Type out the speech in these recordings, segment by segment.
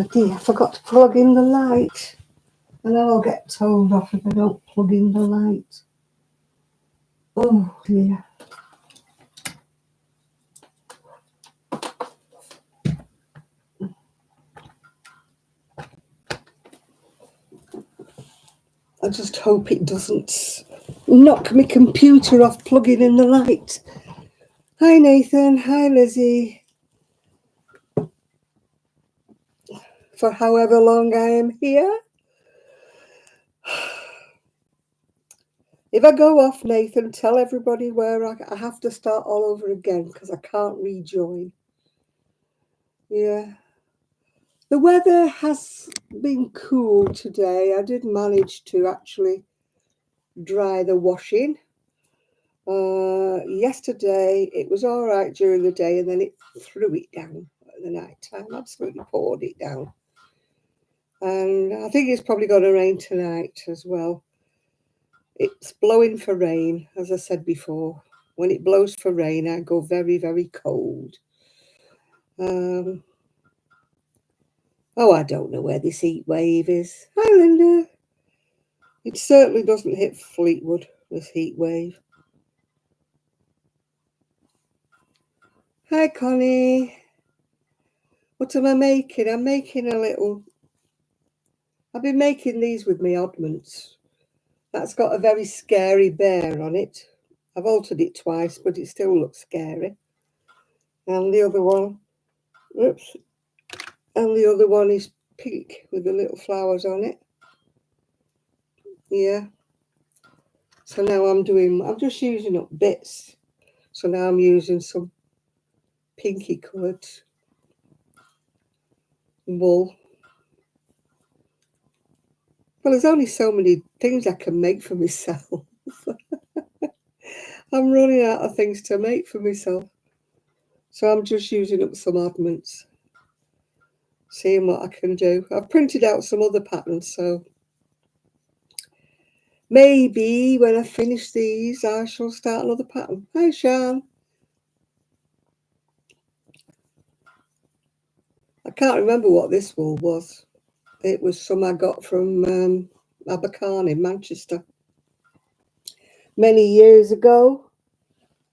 Oh dear, I forgot to plug in the light. And then I'll get told off if I don't plug in the light. Oh dear. I just hope it doesn't knock my computer off plugging in the light. Hi Nathan, hi Lizzie. For however long I am here. If I go off, Nathan, tell everybody where I have to start all over again because I can't rejoin. Yeah. The weather has been cool today. I did manage to actually dry the washing. Yesterday it was all right during the day and then it threw it down at the night time. Absolutely poured it down. And I think it's probably going to rain tonight as well. It's blowing for rain, as I said before. When it blows for rain, I go very, very cold. Oh, I don't know where this heat wave is. Hi, Linda. It certainly doesn't hit Fleetwood, this heat wave. Hi, Connie. What am I making? I'm making a little... I've been making these with my oddments. That's got a very scary bear on it. I've altered it twice, but it still looks scary. And the other one... Oops. And the other one is pink with the little flowers on it. Yeah. So now I'm just using up bits. So now I'm using some pinky coloured wool. Well, there's only so many things I can make for myself. I'm running out of things to make for myself. So I'm just using up some oddments. Seeing what I can do. I've printed out some other patterns, so maybe when I finish these, I shall start another pattern. Hi, Sean. I can't remember what this wool was. It was some I got from Abercarn in Manchester many years ago.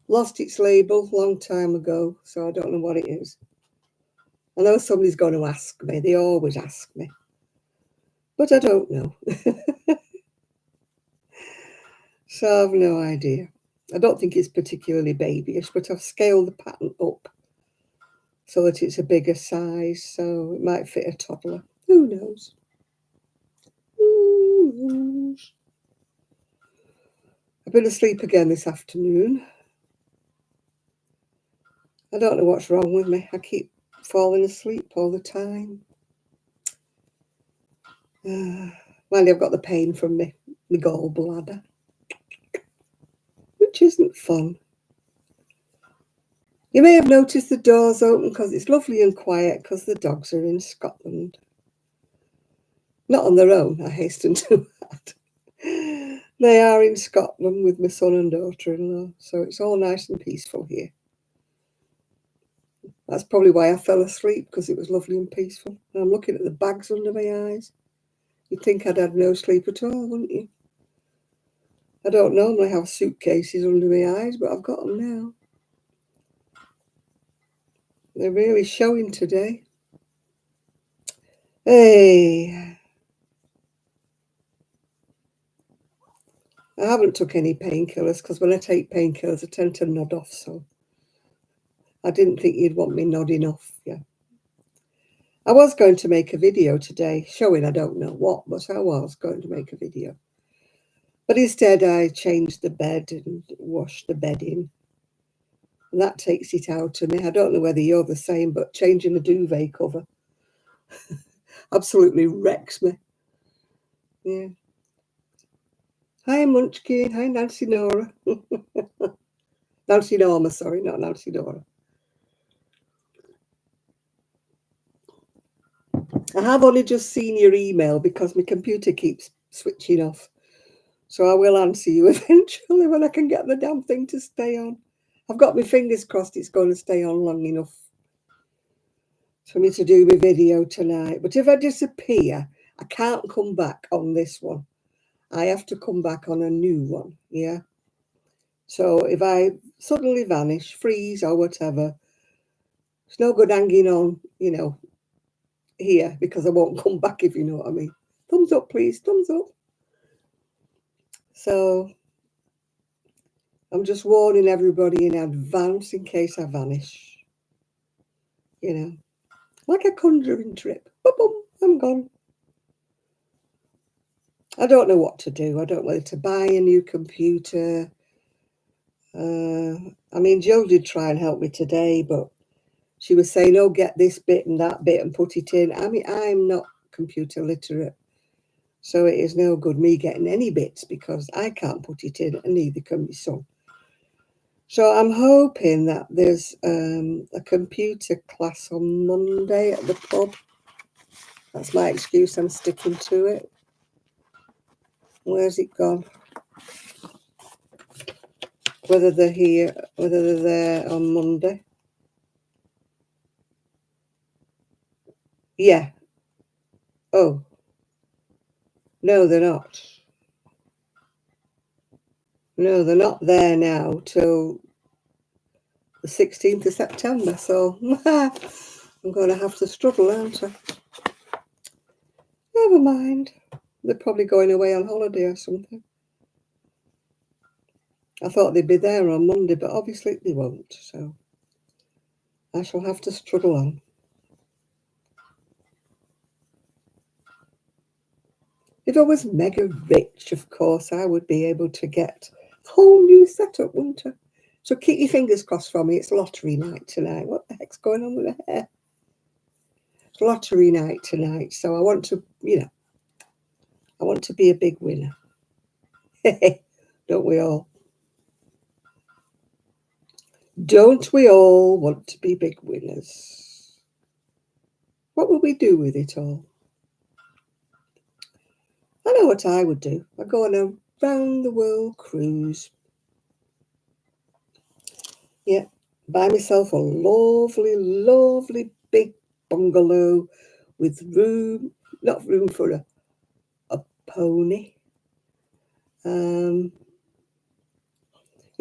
Lost its label a long time ago, so I don't know what it is. I know somebody's going to ask me. They always ask me. But I don't know. So I've no idea. I don't think it's particularly babyish, but I've scaled the pattern up so that it's a bigger size, so it might fit a toddler. Who knows? Who knows? I've been asleep again this afternoon. I don't know what's wrong with me. I keep falling asleep all the time. Well, I've got the pain from my gallbladder, which isn't fun. You may have noticed the doors open because it's lovely and quiet because the dogs are in Scotland. Not on their own, I hasten to add. They are in Scotland with my son and daughter-in-law, so it's all nice and peaceful here. That's probably why I fell asleep, because it was lovely and peaceful. And I'm looking at the bags under my eyes. You'd think I'd had no sleep at all, wouldn't you? I don't normally have suitcases under my eyes, but I've got them now. They're really showing today. Hey. I haven't took any painkillers, because when I take painkillers, I tend to nod off, so I didn't think you'd want me nodding off, yeah. I was going to make a video today showing I don't know what, but I was going to make a video. But instead I changed the bed and washed the bedding. And that takes it out of me. I don't know whether you're the same, but changing the duvet cover absolutely wrecks me. Yeah. Hi Munchkin. Hi Nancy Nora. Nancy Norma, sorry, not Nancy Nora. I have only just seen your email because my computer keeps switching off. So I will answer you eventually when I can get the damn thing to stay on. I've got my fingers crossed it's going to stay on long enough for me to do my video tonight. But if I disappear, I can't come back on this one. I have to come back on a new one, yeah? So if I suddenly vanish, freeze or whatever, it's no good hanging on, you know, here, because I won't come back, if you know what I mean. Thumbs up, please, thumbs up. So I'm just warning everybody in advance in case I vanish. You know, like a conjuring trip. Boom, boom, I'm gone. I don't know what to do. I don't know whether to buy a new computer. I mean, Joe did try and help me today, but she was saying, oh, get this bit and that bit and put it in. I mean, I'm not computer literate, so it is no good me getting any bits because I can't put it in and neither can my son. So I'm hoping that there's a computer class on Monday at the pub. That's my excuse. I'm sticking to it. Where's it gone? Whether they're here, whether they're there on Monday. Yeah. Oh. No, they're not. No, they're not there now till the 16th of September. So I'm going to have to struggle, aren't I? Never mind. They're probably going away on holiday or something. I thought they'd be there on Monday, but obviously they won't. So I shall have to struggle on. If I was mega rich, of course, I would be able to get a whole new setup, wouldn't I? So keep your fingers crossed for me. It's lottery night tonight. What the heck's going on with my hair? It's lottery night tonight. So I want to, you know, I want to be a big winner. Don't we all? Don't we all want to be big winners? What would we do with it all? I know what I would do. I'd go on a round the world cruise. Yeah, buy myself a lovely, lovely big bungalow with room, not room for a pony. You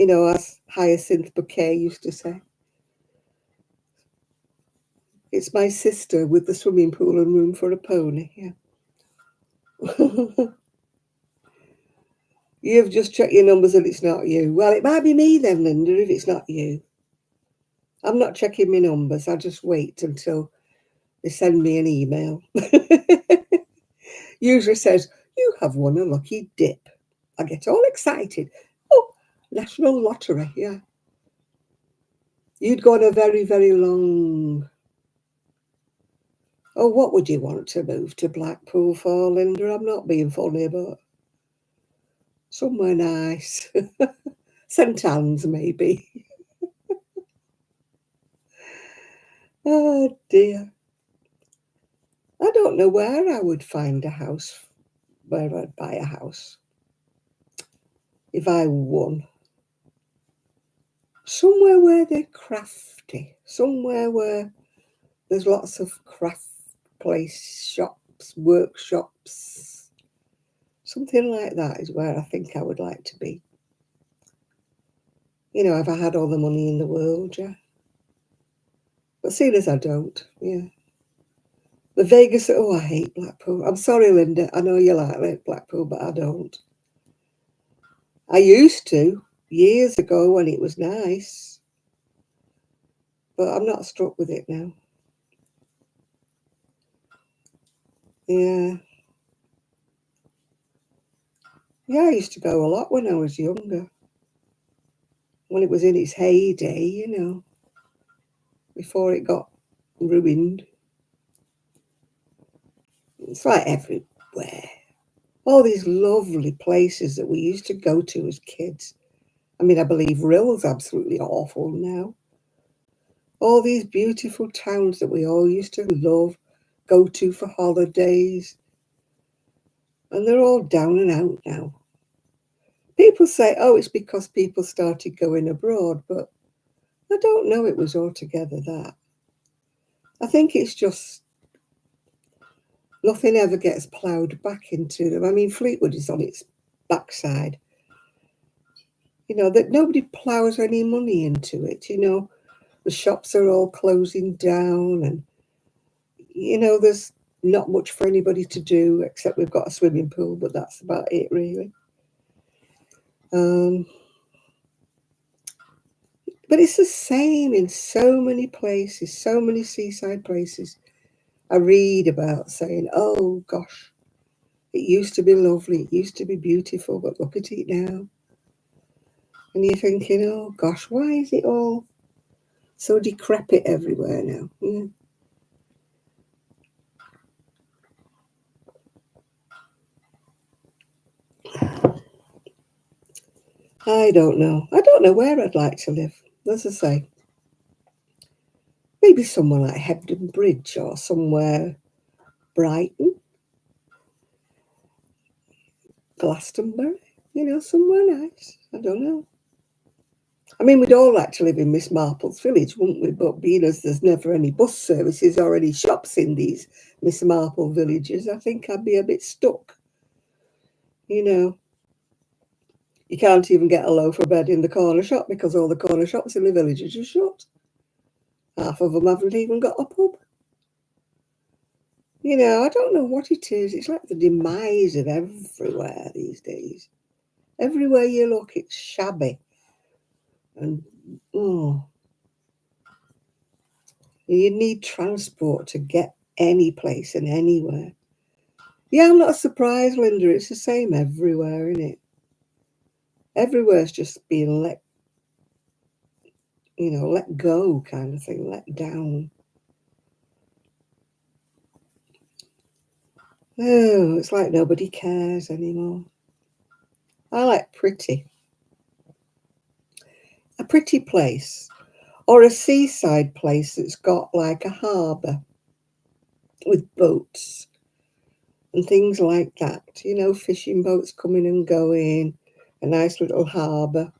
know, as Hyacinth Bouquet used to say. It's my sister with the swimming pool and room for a pony, yeah. You've just checked your numbers and it's not you. Well, it might be me then, Linda, if it's not you. I'm not checking my numbers. I just wait until they send me an email. Usually says, you have won a lucky dip. I get all excited. Oh, national lottery, yeah. You'd go on a very, very long... Oh, what would you want to move to Blackpool for, Linda? I'm not being funny, but somewhere nice. St Anne's, maybe. Oh, dear. I don't know where I would find a house, where I'd buy a house if I won. Somewhere where they're crafty. Somewhere where there's lots of craft place shops, workshops. Something like that is where I think I would like to be. You know, if I had all the money in the world, yeah. But seeing as I don't, yeah. The Vegas, oh, I hate Blackpool. I'm sorry, Linda. I know you like Blackpool, but I don't. I used to years ago when it was nice, but I'm not struck with it now. Yeah. Yeah, I used to go a lot when I was younger. When it was in its heyday, you know, before it got ruined. It's like everywhere. All these lovely places that we used to go to as kids. I mean, I believe Rill's absolutely awful now. All these beautiful towns that we all used to love, go to for holidays, and they're all down and out now. People say, oh, it's because people started going abroad, but I don't know it was altogether that. I think it's just nothing ever gets ploughed back into them. I mean, Fleetwood is on its backside. You know, that nobody ploughs any money into it. You know, the shops are all closing down, and, you know, there's not much for anybody to do except we've got a swimming pool, but that's about it, really. But it's the same in so many places, so many seaside places. I read about saying, oh gosh, it used to be lovely, it used to be beautiful, but look at it now. And you're thinking, oh gosh, why is it all so decrepit everywhere now? Yeah. I don't know. I don't know where I'd like to live. As I say, maybe somewhere like Hebden Bridge or somewhere Brighton, Glastonbury, you know, somewhere nice. I don't know. I mean, we'd all like to live in Miss Marple's village, wouldn't we? But being as there's never any bus services or any shops in these Miss Marple villages, I think I'd be a bit stuck. You know, you can't even get a loaf of bread in the corner shop because all the corner shops in the villages are shut. Half of them haven't even got a pub. You know, I don't know what it is. It's like the demise of everywhere these days. Everywhere you look, it's shabby. And, oh, you need transport to get any place and anywhere. Yeah, I'm not surprised, Linda. It's the same everywhere, isn't it? Everywhere's just being let, you know, let go kind of thing, let down. Oh, it's like nobody cares anymore. I like pretty. A pretty place or a seaside place that's got like a harbour with boats and things like that. You know, fishing boats coming and going, a nice little harbour.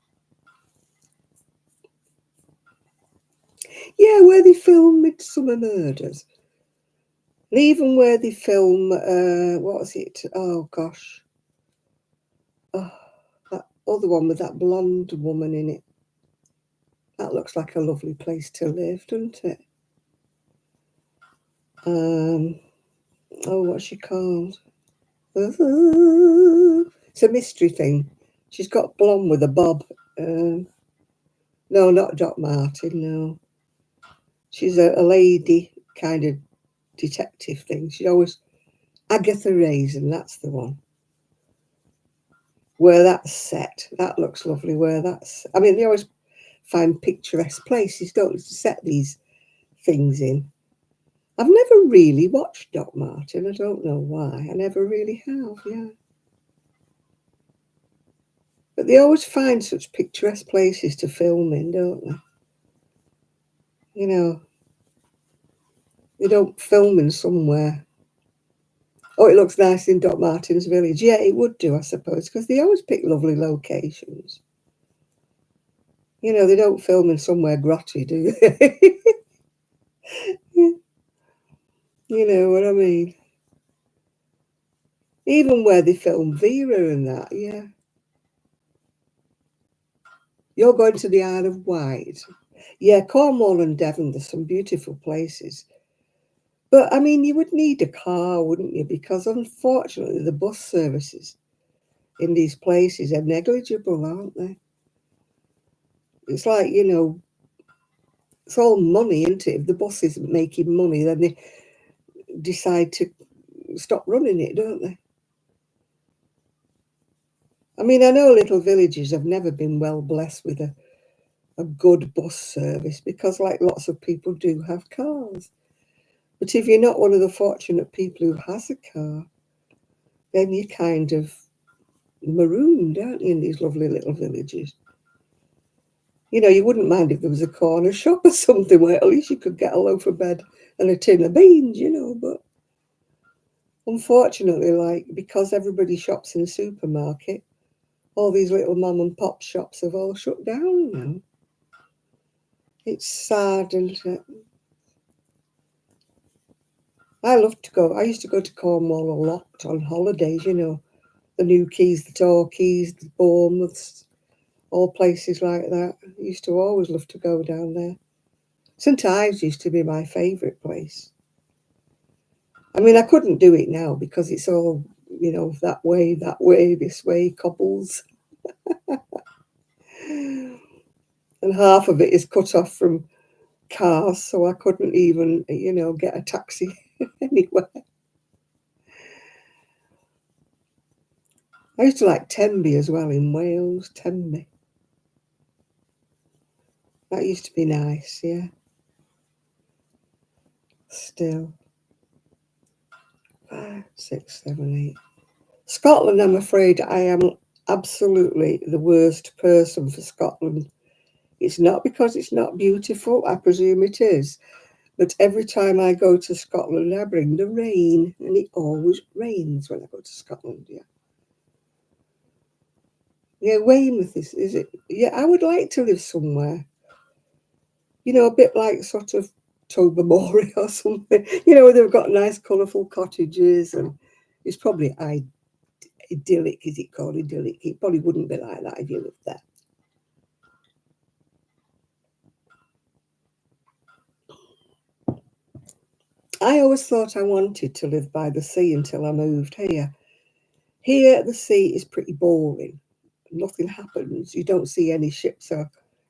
Yeah, where they film Midsummer Murders. And even where they film, what was it? Oh, gosh. Oh, that other one with that blonde woman in it. That looks like a lovely place to live, doesn't it? Oh, what's she called? It's a mystery thing. She's got blonde with a bob. No, not Doc Martin, no. She's a lady kind of detective thing. She always Agatha Raisin, that's the one. Where that's set, that looks lovely. Where that's, I mean, they always find picturesque places, don't they, to set these things in. I've never really watched Doc Martin. I don't know why. I never really have. Yeah, but they always find such picturesque places to film in, don't they? You know, they don't film in somewhere. Oh, it looks nice in Doc Martin's village. Yeah, it would do, I suppose, because they always pick lovely locations. You know, they don't film in somewhere grotty, do they? You know what I mean? Even where they film Vera and that, yeah. You're going to the Isle of Wight. Yeah, Cornwall and Devon, there's some beautiful places. But I mean, you would need a car, wouldn't you? Because unfortunately, the bus services in these places are negligible, aren't they? It's like, you know, it's all money, isn't it? If the bus isn't making money, then they decide to stop running it, don't they? I mean, I know little villages have never been well blessed with a good bus service because, like lots of people do, have cars. But if you're not one of the fortunate people who has a car, then you're kind of marooned, aren't you, in these lovely little villages? You know, you wouldn't mind if there was a corner shop or something where at least you could get a loaf of bread and a tin of beans, you know. But unfortunately, like, because everybody shops in a supermarket, all these little mom and pop shops have all shut down now. It's sad, isn't it? I loved to go. I used to go to Cornwall a lot on holidays, you know, the New Keys, the Torquays, the Bournemouths, all places like that. I used to always love to go down there. St Ives used to be my favourite place. I mean, I couldn't do it now because it's all, you know, that way, this way, cobbles. And half of it is cut off from cars, so I couldn't even, you know, get a taxi anywhere. I used to like Tenby as well in Wales, Tenby. That used to be nice, yeah. Still. 5, 6, 7, 8. Scotland, I'm afraid I am absolutely the worst person for Scotland. It's not because it's not beautiful, I presume it is. But every time I go to Scotland, I bring the rain, and it always rains when I go to Scotland, yeah. Yeah, Weymouth is it? Yeah, I would like to live somewhere, you know, a bit like sort of Tobermory or something. You know, they've got nice, colourful cottages, and it's probably idyllic. Is it called idyllic? It probably wouldn't be like that if you lived there. I always thought I wanted to live by the sea until I moved here. Here, the sea is pretty boring. Nothing happens. You don't see any ships or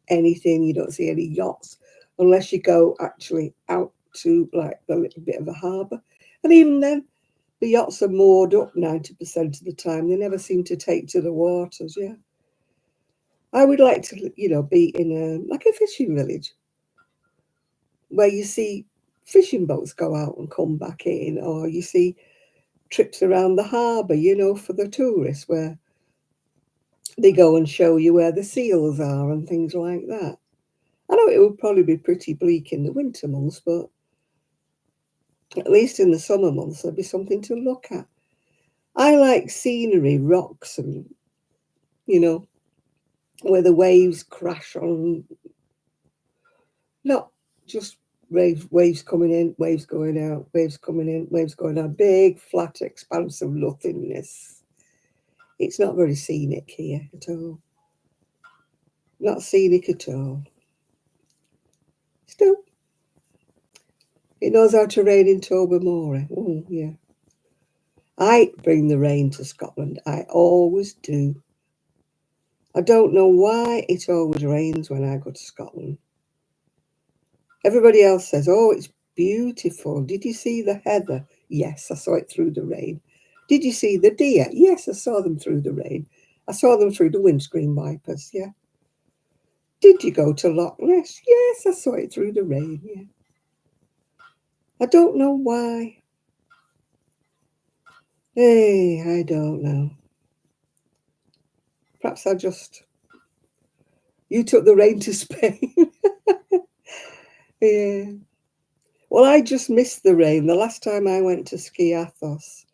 anything. You don't see any yachts unless you go actually out to like the little bit of a harbour. And even then, the yachts are moored up 90% of the time. They never seem to take to the waters. Yeah, I would like to, you know, be in a like a fishing village where you see fishing boats go out and come back in, or you see trips around the harbour, you know, for the tourists where they go and show you where the seals are and things like that. I know it would probably be pretty bleak in the winter months, but at least in the summer months there'd be something to look at. I like scenery, rocks, and you know where the waves crash on, not just waves coming in, waves going out, waves coming in, waves going out. Big flat expanse of nothingness. It's not very scenic here at all. Not scenic at all. Still, it knows how to rain in Tobermory. Oh, yeah. I bring the rain to Scotland. I always do. I don't know why it always rains when I go to Scotland. Everybody else says, oh, it's beautiful. Did you see the heather? Yes, I saw it through the rain. Did you see the deer? Yes, I saw them through the rain. I saw them through the windscreen wipers, yeah. Did you go to Loch Ness? Yes, I saw it through the rain, yeah. I don't know why. Hey, I don't know. Perhaps you took the rain to Spain. Yeah. Well, I just missed the rain. The last time I went to ski Athos,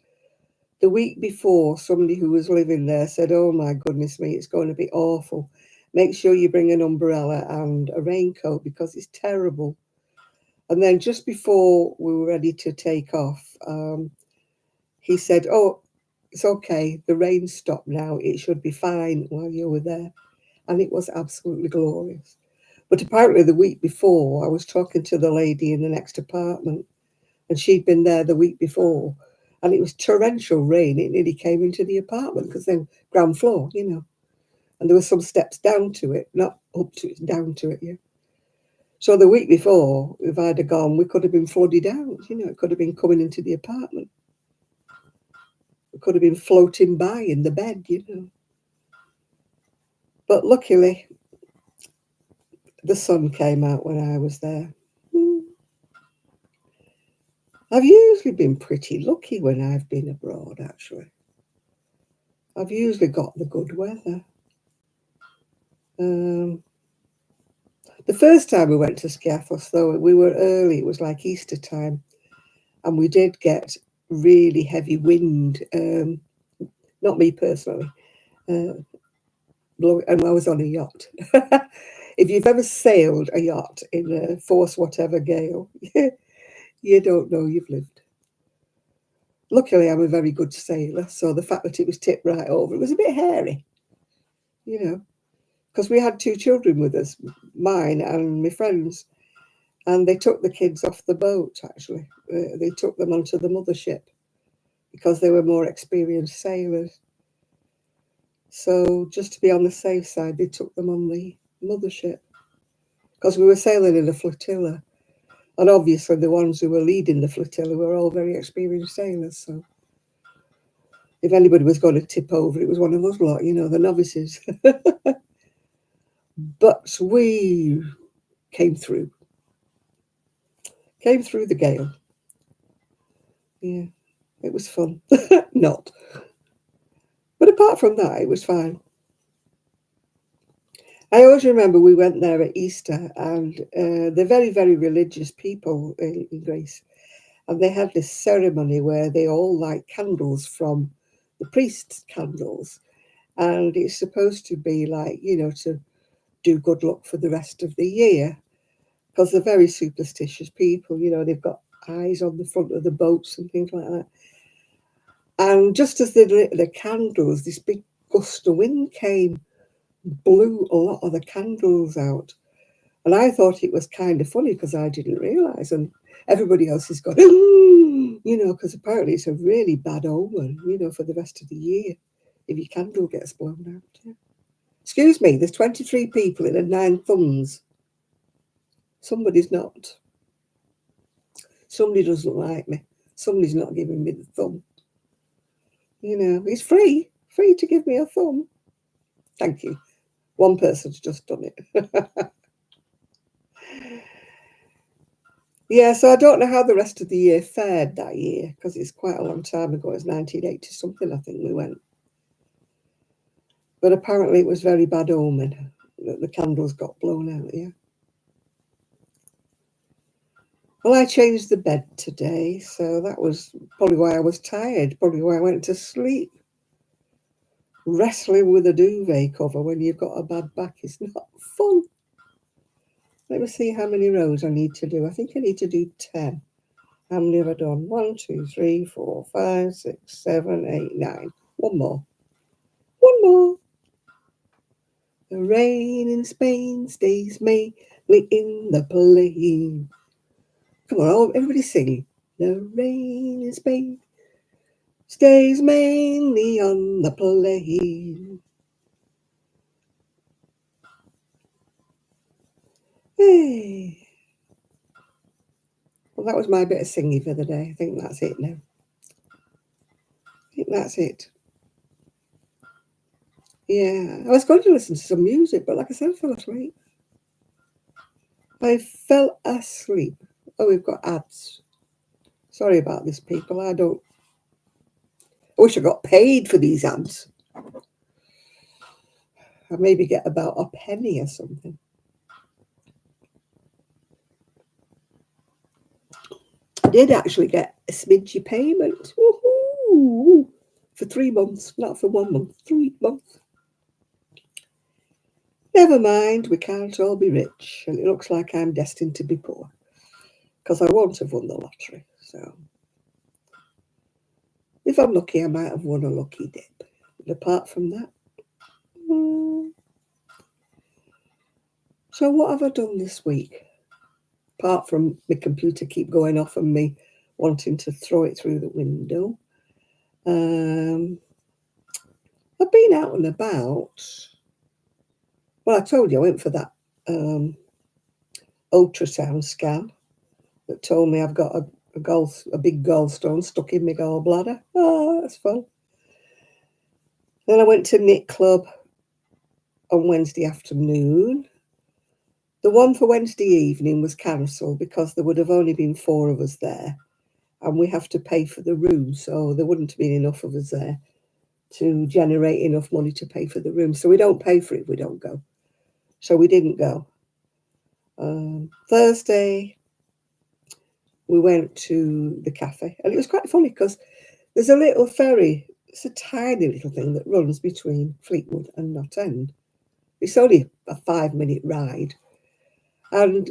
the week before, somebody who was living there said, oh my goodness me, it's going to be awful. Make sure you bring an umbrella and a raincoat because it's terrible. And then just before we were ready to take off, he said, oh, it's okay. The rain stopped now. It should be fine while you were there. And it was absolutely glorious. But apparently the week before, I was talking to the lady in the next apartment, and she'd been there the week before, and it was torrential rain. It nearly came into the apartment because then ground floor, you know, and there were some steps down to it, not up to it, down to it, yeah. So the week before, if I'd have gone, we could have been flooded out, you know, it could have been coming into the apartment. It could have been floating by in the bed, you know. But luckily, the sun came out when I was there. I've usually been pretty lucky when I've been abroad, actually. I've usually got the good weather. Um, the first time we went to Skiathos, though, we were early. It was like Easter time. And we did get really heavy wind. Not me personally. And I was on a yacht. If you've ever sailed a yacht in a force whatever gale, you don't know you've lived. Luckily, I'm a very good sailor, so the fact that it was tipped right over, it was a bit hairy, you know, because we had 2 children with us, mine and my friends, and they took the kids off the boat, actually. They took them onto the mothership because they were more experienced sailors. So just to be on the safe side, they took them on the mothership because we were sailing in a flotilla. And obviously the ones who were leading the flotilla were all very experienced sailors. So if anybody was going to tip over, it was one of us lot, you know, the novices. But we came through the gale. Yeah, it was fun. Not. But apart from that, it was fine. I always remember we went there at Easter, and they're very, very religious people in Greece. And they had this ceremony where they all light candles from the priest's candles. And it's supposed to be like, you know, to do good luck for the rest of the year. Because they're very superstitious people, you know, they've got eyes on the front of the boats and things like that. And just as they lit the candles, this big gust of wind came, blew a lot of the candles out. And I thought it was kind of funny because I didn't realise. And everybody else has gone, you know, because apparently it's a really bad omen, you know, for the rest of the year if your candle gets blown out. Yeah. Excuse me, there's 23 people in a 9 thumbs. Somebody's not. Somebody doesn't like me. Somebody's not giving me the thumb. You know, it's free to give me a thumb. Thank you. One person's just done it. Yeah, so I don't know how the rest of the year fared that year because it's quite a long time ago. It's 1980 something, I think we went. But apparently it was very bad omen that the candles got blown out, yeah. Well, I changed the bed today, so that was probably why I was tired, probably why I went to sleep. Wrestling with a duvet cover when you've got a bad back is not fun. Let me see how many rows I need to do. I think I need to do 10. How many have I done? 1, 2, 3, 4, 5, 6, 7, 8, 9. One more. One more. The rain in Spain stays mainly in the plain. Come on, everybody sing. The rain in Spain stays mainly on the plain. Hey. Well, that was my bit of singing for the day. I think that's it now. I think that's it. Yeah, I was going to listen to some music, but like I said, I fell asleep. I fell asleep. Oh, we've got ads. Sorry about this, people. I wish I got paid for these ads. I maybe get about a penny or something. I did actually get a smidgy payment. Woohoo! For 3 months, not for 1 month, 3 months. Never mind, we can't all be rich, and it looks like I'm destined to be poor because I won't have won the lottery. So if I'm lucky, I might have won a lucky dip. But apart from that, So what have I done this week? Apart from my computer keep going off and me wanting to throw it through the window. I've been out and about. Well, I told you I went for that ultrasound scan that told me I've got a big gallstone stuck in my gallbladder. Oh, that's fun. Then I went to knit club on Wednesday afternoon. The one for Wednesday evening was cancelled because there would have only been 4 of us there, and we have to pay for the room, so there wouldn't have been enough of us there to generate enough money to pay for the room. So we don't pay for it if we don't go. So we didn't go. Thursday, we went to the cafe, and it was quite funny because there's a little ferry. It's a tiny little thing that runs between Fleetwood and Knott End. It's only a 5-minute ride. And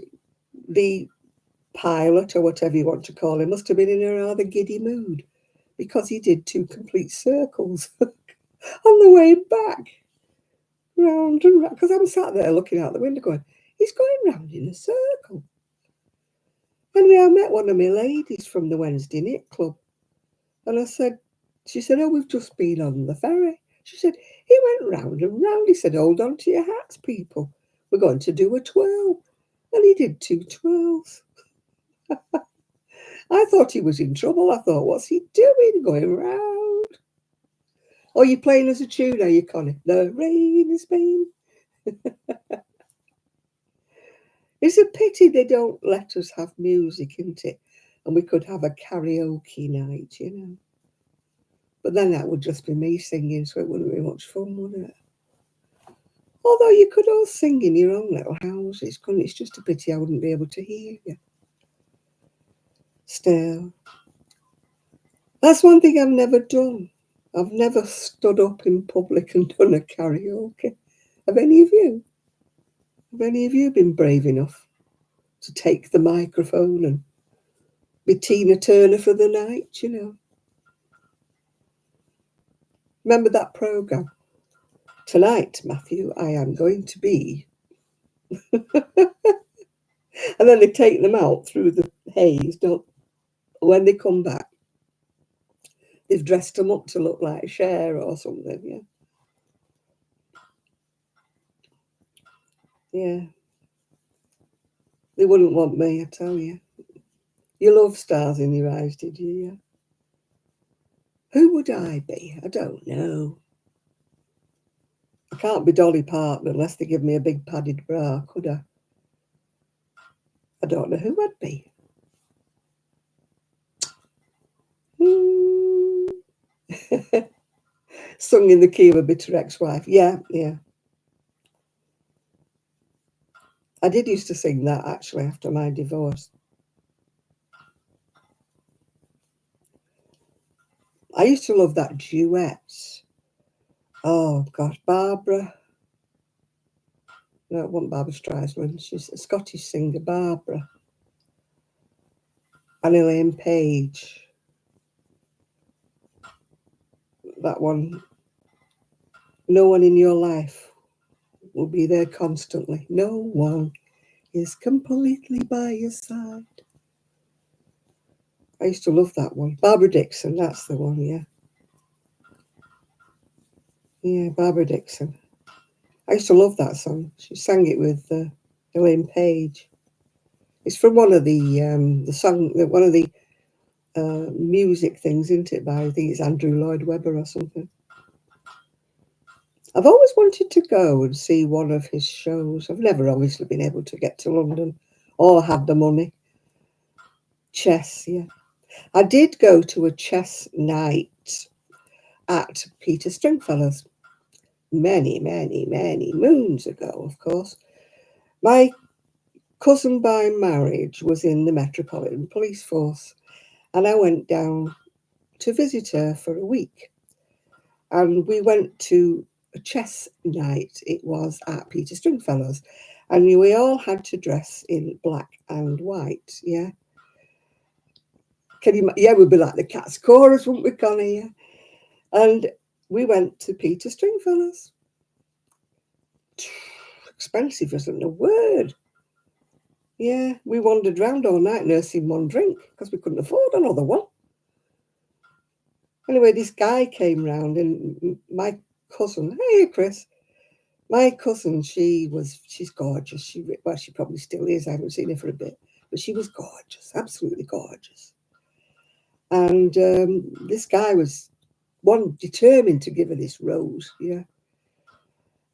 the pilot, or whatever you want to call him, must have been in a rather giddy mood because he did 2 complete circles on the way back. Round and round. Because I'm sat there looking out the window going, he's going round in a circle. Anyway, I met one of my ladies from the Wednesday Knit Club. And she said, oh, we've just been on the ferry. She said, he went round and round. He said, hold on to your hats, people. We're going to do a twirl. And he did 2 twirls. I thought he was in trouble. I thought, what's he doing going round? Oh, you're playing as a tune, are you, Connie? The rain is pain. It's a pity they don't let us have music, isn't it? And we could have a karaoke night, you know. But then that would just be me singing, so it wouldn't be much fun, would it? Although you could all sing in your own little houses, couldn't it? It's just a pity I wouldn't be able to hear you. Still, that's one thing I've never done. I've never stood up in public and done a karaoke. Have any of you? Have any of you been brave enough to take the microphone and be Tina Turner for the night, you know? Remember that programme? Tonight, Matthew, I am going to be... And then they take them out through the haze, don't... When they come back, they've dressed them up to look like Cher or something, yeah? Yeah. They wouldn't want me, I tell you. You love stars in your eyes, did you? Yeah. Who would I be? I don't know. I can't be Dolly Parton unless they give me a big padded bra, could I? I don't know who I'd be. Sung in the key of a bitter ex-wife. Yeah, yeah. I did used to sing that, actually, after my divorce. I used to love that duet. Oh, gosh, Barbara. No, it wasn't Barbara Streisand. She's a Scottish singer, Barbara. And Elaine Page. That one. No one in your life will be there constantly. No one is completely by your side. I used to love that one. Barbara Dixon, that's the one, yeah. Yeah, Barbara Dixon. I used to love that song. She sang it with Elaine Page. It's from one of the music things, isn't it? By I think it's Andrew Lloyd Webber or something. I've always wanted to go and see one of his shows. I've never obviously been able to get to London or had the money. Chess, yeah. I did go to a chess night at Peter Stringfellow's many, many, many moons ago, of course. My cousin by marriage was in the Metropolitan Police Force, and I went down to visit her for a week. And we went to a chess night. It was at Peter Stringfellow's, and we all had to dress in black and white, yeah. Yeah, we'd be like the Cat's Chorus, wouldn't we, Connie? Yeah. And we went to Peter Stringfellow's. Expensive isn't a word. Yeah, we wandered round all night nursing one drink because we couldn't afford another one. Anyway, this guy came round, and my cousin, hey Chris, my cousin, she's gorgeous. She probably still is. I haven't seen her for a bit, but she was gorgeous, absolutely gorgeous. And this guy was determined to give her this rose, yeah.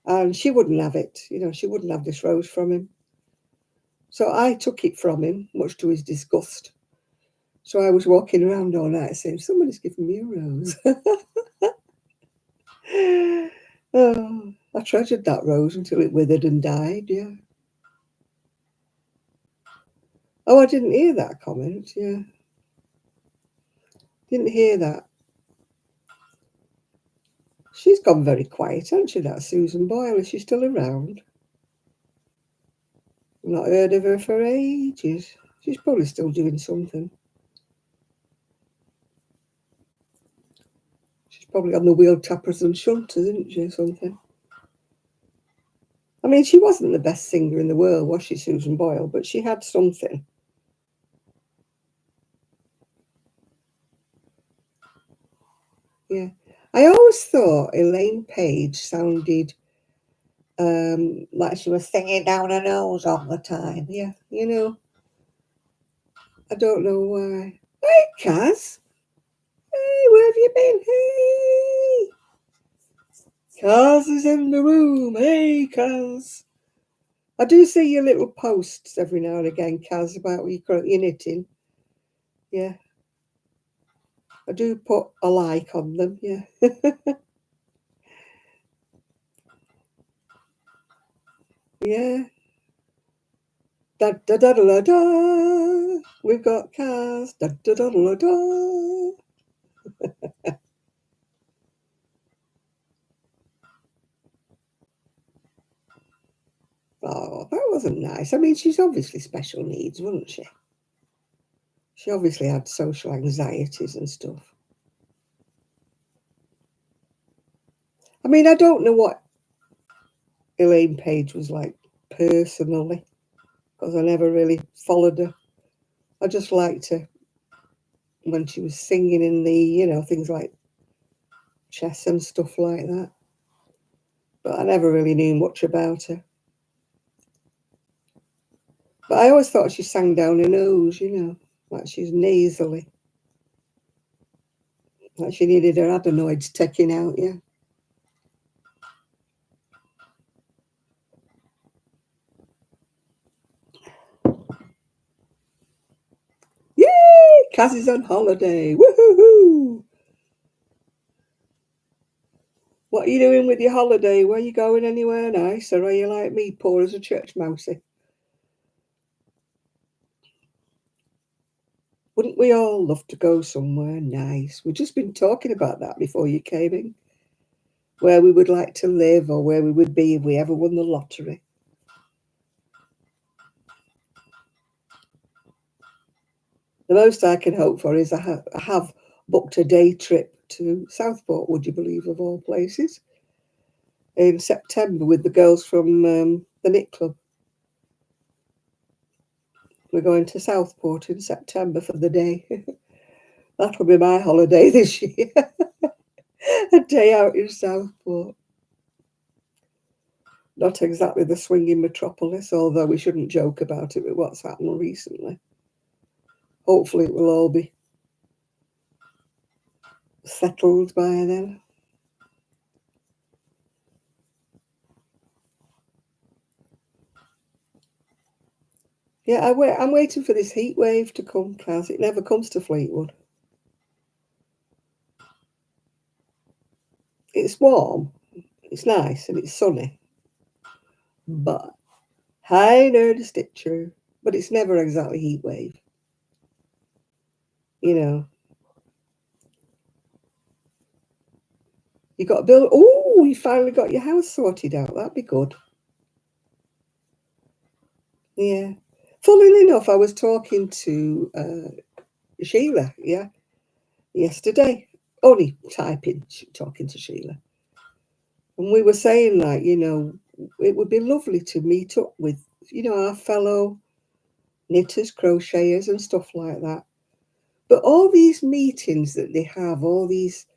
And she wouldn't have it, you know. She wouldn't have this rose from him. So I took it from him, much to his disgust. So I was walking around all night saying, somebody's giving me a rose. Oh, I treasured that rose until it withered and died, yeah. Oh, I didn't hear that comment, yeah. Didn't hear that. She's gone very quiet, hasn't she, that Susan Boyle? Is she still around? I've not heard of her for ages. She's probably still doing something. probably on the wheel tappers and shunters, isn't she, or something? I mean, she wasn't the best singer in the world, was she, Susan Boyle? But she had something. Yeah. I always thought Elaine Page sounded like she was singing down her nose all the time. Yeah, you know, I don't know why. Hey, Kaz. Hey, where have you been? Hey. Kaz is in the room. Hey, Kaz. I do see your little posts every now and again, Kaz, about your knitting. Yeah. I do put a like on them, yeah. Yeah. Da da da da da. We've got Kaz. Da da da da da. Oh, that wasn't nice. I mean, she's obviously special needs, wasn't she? She obviously had social anxieties and stuff. I mean, I don't know what Elaine Page was like personally, because I never really followed her. I just liked her when she was singing in the, things like chess and stuff like that. But I never really knew much about her. But I always thought she sang down her nose, like she's nasally. Like she needed her adenoids taken out, yeah. Yay! Kaz is on holiday. Woohoo! What are you doing with your holiday? Where are you going, anywhere nice? Or are you like me, poor as a church mousey? Wouldn't we all love to go somewhere nice? We've just been talking about that before you came in. Where we would like to live or where we would be if we ever won the lottery. The most I can hope for is I have booked a day trip to Southport, would you believe, of all places, in September with the girls from the knit club. We're going to Southport in September for the day. That'll be my holiday this year. A day out in Southport. Not exactly the swinging metropolis, although we shouldn't joke about it with what's happened recently. Hopefully it will all be settled by then. Yeah, I'm waiting for this heat wave to come, Kaz. It never comes to Fleetwood. It's warm, it's nice, and it's sunny. But I know the stitcher. But it's never exactly heat wave. You know. You got to build. Oh, you finally got your house sorted out. That'd be good. Yeah. Funnily enough, I was talking to Sheila, yeah, yesterday. Only typing, talking to Sheila. And we were saying, like, it would be lovely to meet up with, our fellow knitters, crocheters, and stuff like that. But all these meetings that they have, all these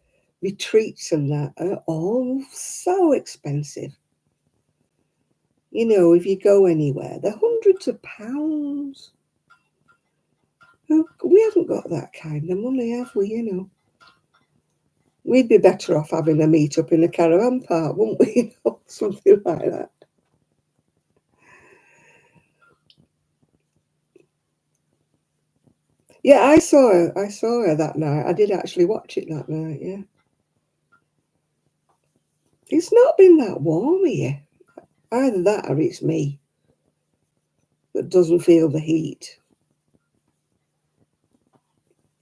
retreats and that, are all so expensive. If you go anywhere, they're hundreds of pounds. We haven't got that kind of money, have we? We'd be better off having a meet up in a caravan park, wouldn't we? Something like that. Yeah, I saw her. I saw her that night. I did actually watch it that night, yeah. It's not been that warm here. Either that or it's me that doesn't feel the heat.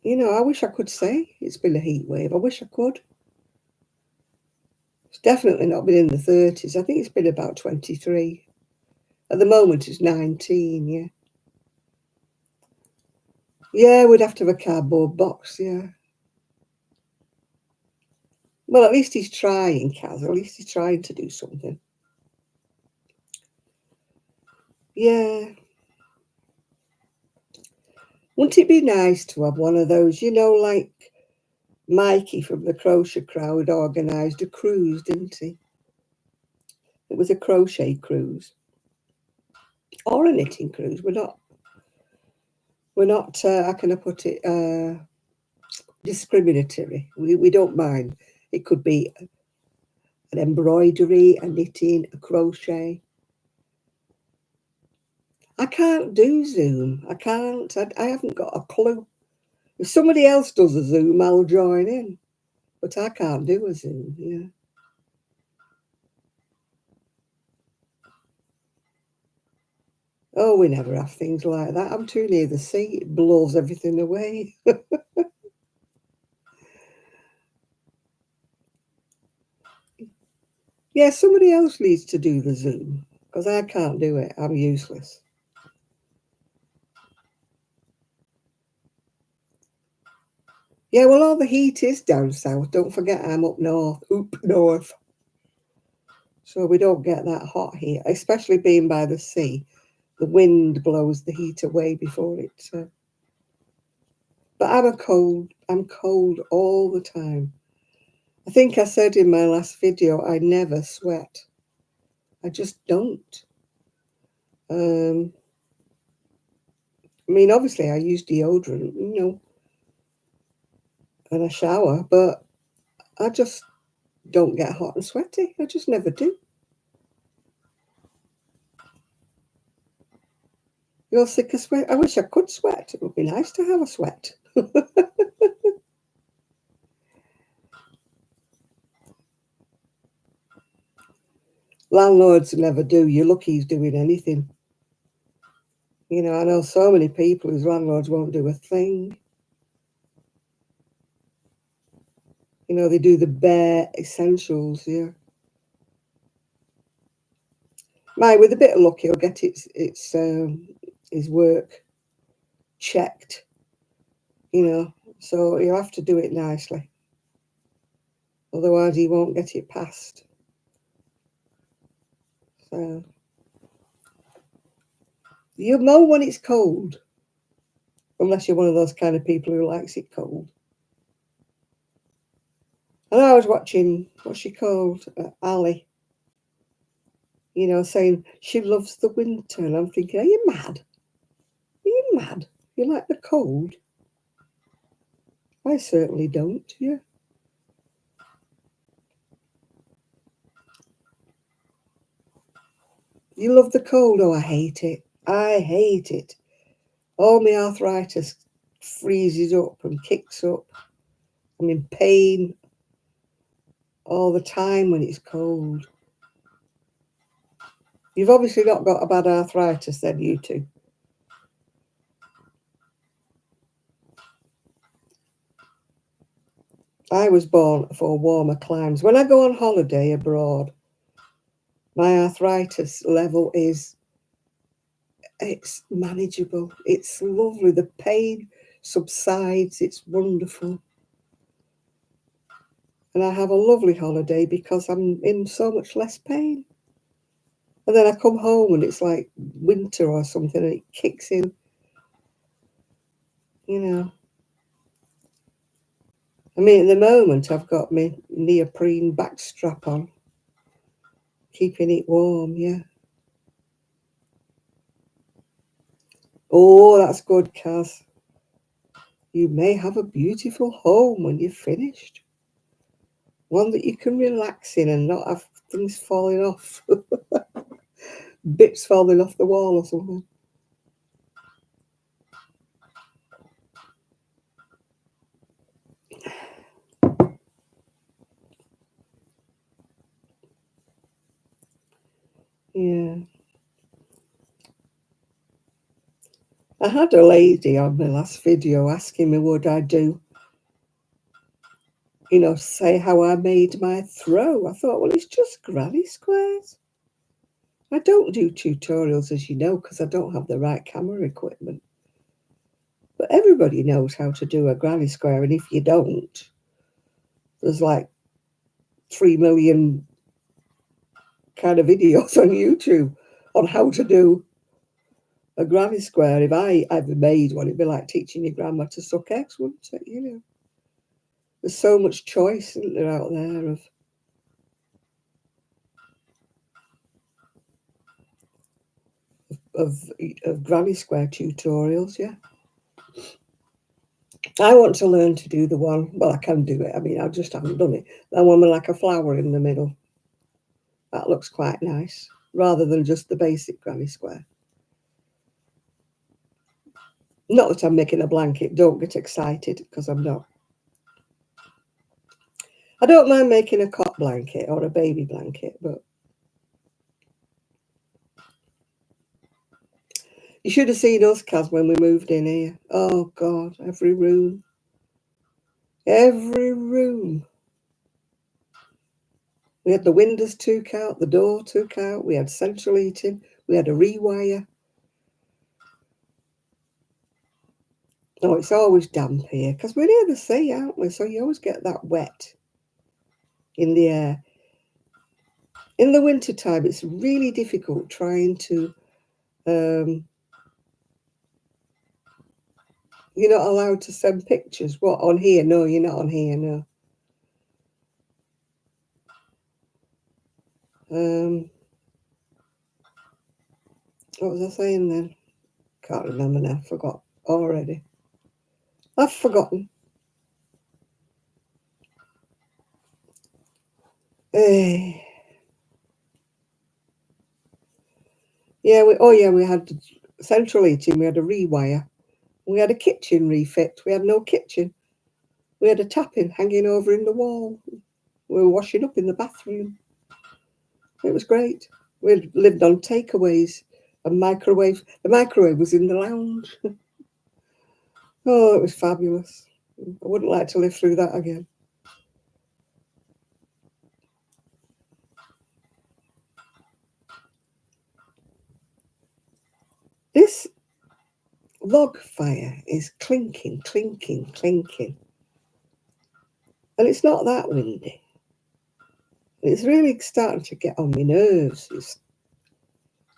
I wish I could say it's been a heat wave. I wish I could. It's definitely not been in the 30s. I think it's been about 23. At the moment, it's 19, yeah. Yeah, we'd have to have a cardboard box, yeah. Well, at least he's trying, Kaz. At least he's trying to do something. Yeah. Wouldn't it be nice to have one of those, you know, like Mikey from the Crochet Crowd organised a cruise, didn't he? It was a crochet cruise or a knitting cruise. We're not. How can I put it? Discriminatory. We don't mind. It could be an embroidery, a knitting, a crochet. I can't do Zoom. I can't. I haven't got a clue. If somebody else does a Zoom, I'll join in. But I can't do a Zoom. Yeah. Oh, we never have things like that. I'm too near the sea. It blows everything away. Yeah, somebody else needs to do the Zoom because I can't do it. I'm useless. Yeah, well, all the heat is down south. Don't forget I'm up north. So we don't get that hot here, especially being by the sea. The wind blows the heat away before it. But I'm cold all the time. I think I said in my last video, I never sweat. I just don't. I mean, obviously I use deodorant, and I shower, but I just don't get hot and sweaty. I just never do. You're sick of sweat? I wish I could sweat. It would be nice to have a sweat. Landlords never do. You're lucky he's doing anything. You know, I know so many people whose landlords won't do a thing. You know, they do the bare essentials, yeah. With a bit of luck, he'll get his work checked, so he'll have to do it nicely. Otherwise, he won't get it passed. So, you mow when it's cold, unless you're one of those kind of people who likes it cold. And I was watching, what's she called? Ali, saying she loves the winter. And I'm thinking, are you mad? Are you mad? You like the cold? I certainly don't, yeah. You love the cold? Oh, I hate it. I hate it. All my arthritis freezes up and kicks up. I'm in pain all the time when it's cold. You've obviously not got a bad arthritis then, you two. I was born for warmer climes. When I go on holiday abroad, my arthritis level it's manageable. It's lovely. The pain subsides. It's wonderful. And I have a lovely holiday because I'm in so much less pain. And then I come home and it's like winter or something and it kicks in, you know. I mean, at the moment, I've got my neoprene back strap on, keeping it warm, yeah. Oh, that's good, Kaz. You may have a beautiful home when you're finished. One that you can relax in and not have things falling off. Bits falling off the wall or something. Yeah. I had a lady on my last video asking me would I do, say how I made my throw. I thought, well, it's just granny squares. I don't do tutorials, as you know, because I don't have the right camera equipment. But everybody knows how to do a granny square, and if you don't, there's like 3 million kind of videos on YouTube on how to do a granny square. If I ever made one, it'd be like teaching your grandma to suck eggs, wouldn't it? You know, there's so much choice, isn't there, out there of granny square tutorials. Yeah, I want to learn to do the one. Well, I can do it. I mean, I just haven't done it. That one with like a flower in the middle. That looks quite nice, rather than just the basic granny square. Not that I'm making a blanket. Don't get excited, because I'm not. I don't mind making a cot blanket or a baby blanket, but you should have seen us, Kaz, when we moved in here. Oh, God, every room. Every room. We had the windows took out, the door took out, we had central heating, we had a rewire. Oh, it's always damp here, because we're near the sea, aren't we? So you always get that wet in the air. In the winter time, it's really difficult trying to, you're not allowed to send pictures. What, on here? No, you're not on here, no. What was I saying then? Can't remember now, forgot already. I've forgotten. Yeah, we had central heating, we had a rewire. We had a kitchen refit. We had no kitchen. We had a tapping hanging over in the wall. We were washing up in the bathroom. It was great. We lived on takeaways and microwave. The microwave was in the lounge. Oh, it was fabulous. I wouldn't like to live through that again. This log fire is clinking, clinking, clinking. And it's not that windy. It's really starting to get on my nerves. It's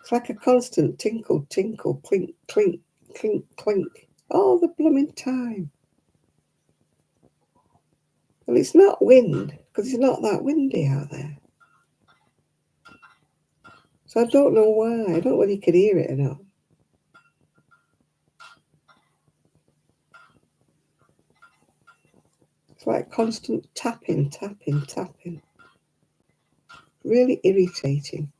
like a constant tinkle, tinkle, clink, clink, clink, clink, all the blooming time. And it's not wind, because it's not that windy out there. So I don't know why. I don't know whether you can hear it or not. It's like constant tapping, tapping, tapping. Really irritating.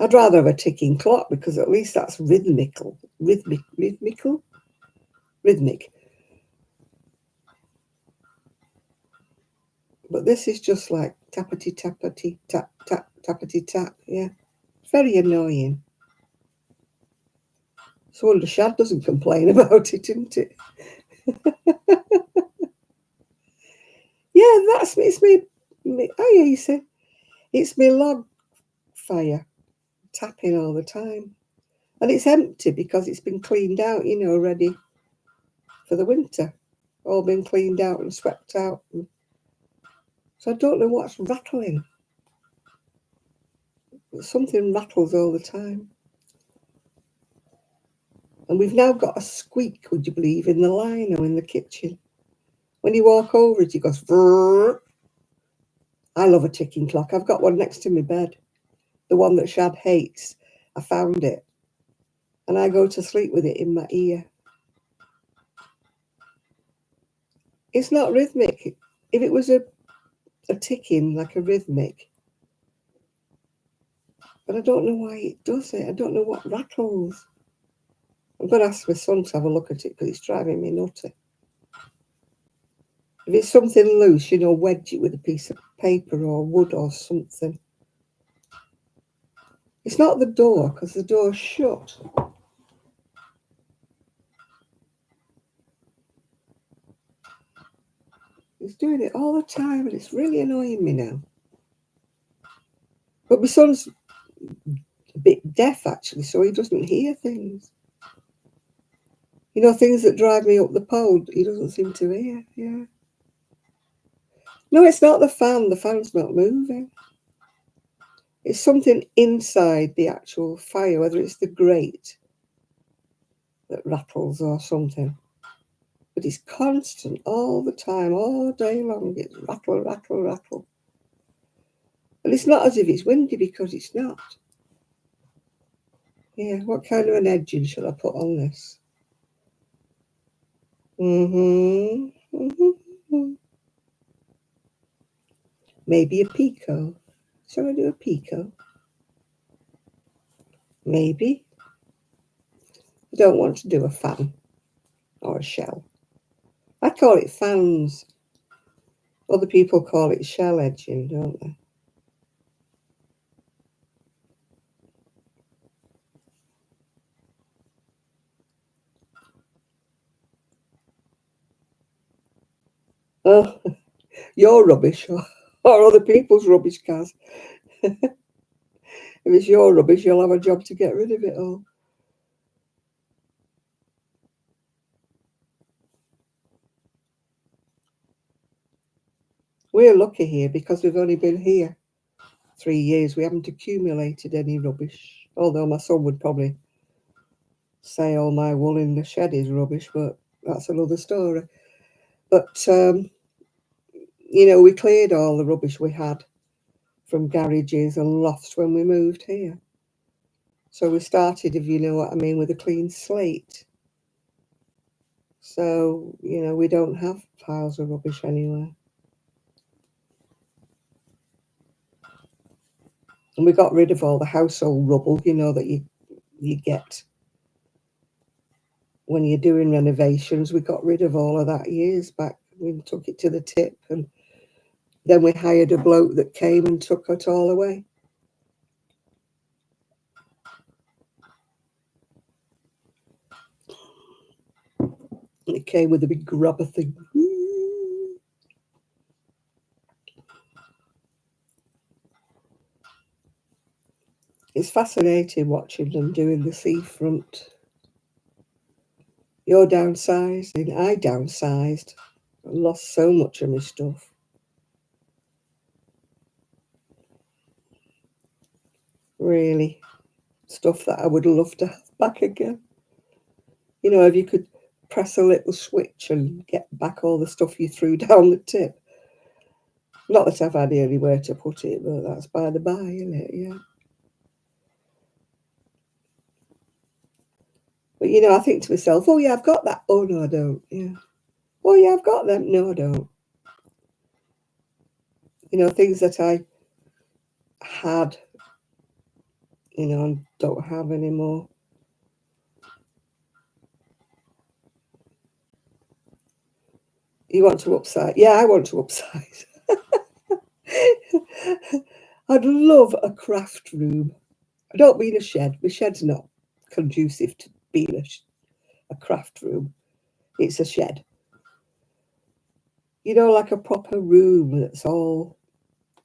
I'd rather have a ticking clock, because at least that's rhythmical. Rhythmic. But this is just like tappity, tappity, tap, tap, tappity, tap. Yeah. It's very annoying. So wonder Shad doesn't complain about it, isn't it? Yeah, it's me. Oh yeah, you see, it's me log fire tapping all the time, and it's empty because it's been cleaned out, you know, ready for the winter. All been cleaned out and swept out. So I don't know what's rattling. Something rattles all the time. And we've now got a squeak, would you believe, in the lino in the kitchen. When you walk over it, it goes vrrr. I love a ticking clock. I've got one next to my bed. The one that Shad hates. I found it. And I go to sleep with it in my ear. It's not rhythmic. If it was a ticking, like a rhythmic. But I don't know why it does it. I don't know what rattles. I'm going to ask my son to have a look at it, because it's driving me nutty. If it's something loose, you know, wedge it with a piece of paper or wood or something. It's not the door, because the door's shut. It's doing it all the time, and it's really annoying me now. But my son's a bit deaf, actually, so he doesn't hear things. You know, things that drive me up the pole, he doesn't seem to hear, yeah. No, it's not the fan. The fan's not moving. It's something inside the actual fire, whether it's the grate that rattles or something. But it's constant all the time, all day long. It's rattle, rattle, rattle. And it's not as if it's windy, because it's not. Yeah, what kind of an edging shall I put on this? Maybe a picot. Shall I do a picot? Maybe. I don't want to do a fan or a shell. I call it fans. Other people call it shell edging, don't they? Oh, your rubbish or other people's rubbish, Kaz. If it's your rubbish, you'll have a job to get rid of it all. We're lucky here because we've only been here 3 years. We haven't accumulated any rubbish. Although my son would probably say all my wool in the shed is rubbish, but that's another story. But, you know, we cleared all the rubbish we had from garages and lofts when we moved here. So we started, if you know what I mean, with a clean slate. So, you know, we don't have piles of rubbish anywhere. And we got rid of all the household rubble, you know, that you get when you're doing renovations. We got rid of all of that years back. We took it to the tip, and then we hired a bloke that came and took it all away. And it came with a big grubber thing. It's fascinating watching them doing the seafront. You're downsizing. I downsized. I lost so much of my stuff. Really. Stuff that I would love to have back again. You know, if you could press a little switch and get back all the stuff you threw down the tip. Not that I've had anywhere to put it, but that's by the by, isn't it? Yeah. But, you know, I think to myself, oh, yeah, I've got that. Oh, no, I don't. Yeah. Oh, yeah, I've got them. No, I don't. You know, things that I had, you know, and don't have anymore. You want to upsize? Yeah, I want to upsize. I'd love a craft room. I don't mean a shed. My shed's not conducive to being a craft room. It's a shed. You know, like a proper room that's all,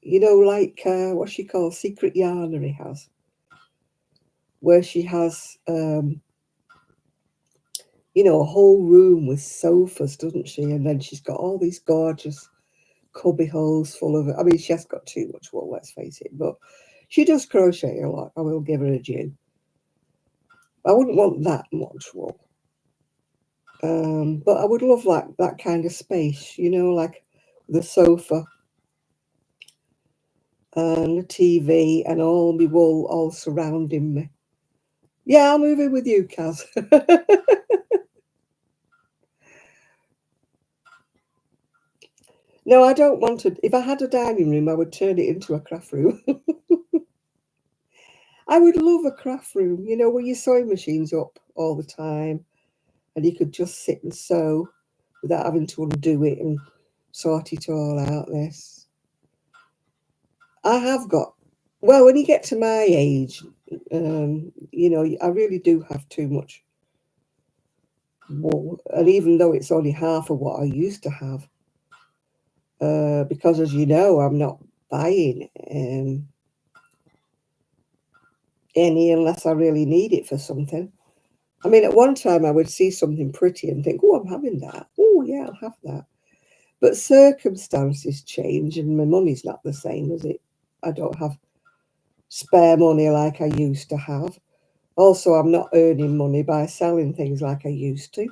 you know, like what she calls Secret Yarnery has, where she has, you know, a whole room with sofas, doesn't she? And then she's got all these gorgeous cubby holes full of it. I mean, she has got too much wool, let's face it, but she does crochet a lot. I will give her a due. I wouldn't want that much wool. But I would love like that kind of space, you know, like the sofa and the TV and all my wool all surrounding me. Yeah, I'll move in with you, Kaz. No, I don't want to. If I had a dining room, I would turn it into a craft room. I would love a craft room, you know, where your sewing machine's up all the time and you could just sit and sew without having to undo it and sort it all out. This I have got. Well, when you get to my age, you know, I really do have too much wool, and even though it's only half of what I used to have, because as you know, I'm not buying any unless I really need it for something. I mean, at one time I would see something pretty and think, oh, I'm having that. Oh, yeah, I'll have that. But circumstances change and my money's not the same as it. I don't have spare money like I used to have. Also, I'm not earning money by selling things like I used to.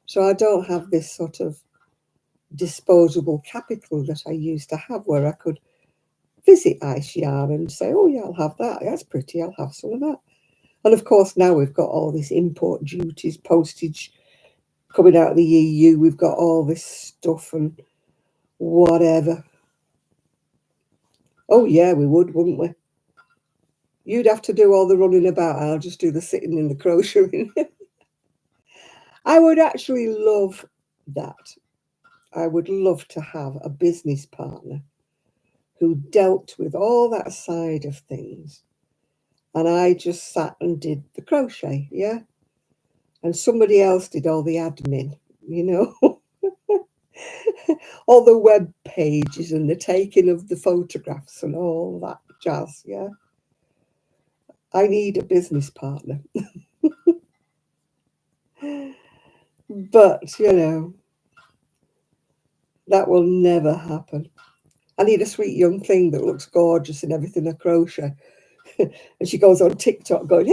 So I don't have this sort of disposable capital that I used to have where I could visit Ice Yarn and say, oh yeah, I'll have that. That's pretty. I'll have some of that. And of course, now we've got all this import duties, postage coming out of the EU. We've got all this stuff and whatever. Oh yeah, we would, wouldn't we? You'd have to do all the running about. I'll just do the sitting in the crocheting. I would actually love that. I would love to have a business partner who dealt with all that side of things. And I just sat and did the crochet, yeah? And somebody else did all the admin, you know? All the web pages and the taking of the photographs and all that jazz, yeah? I need a business partner. But, you know, that will never happen. I need a sweet young thing that looks gorgeous and everything I crochet. And she goes on TikTok going,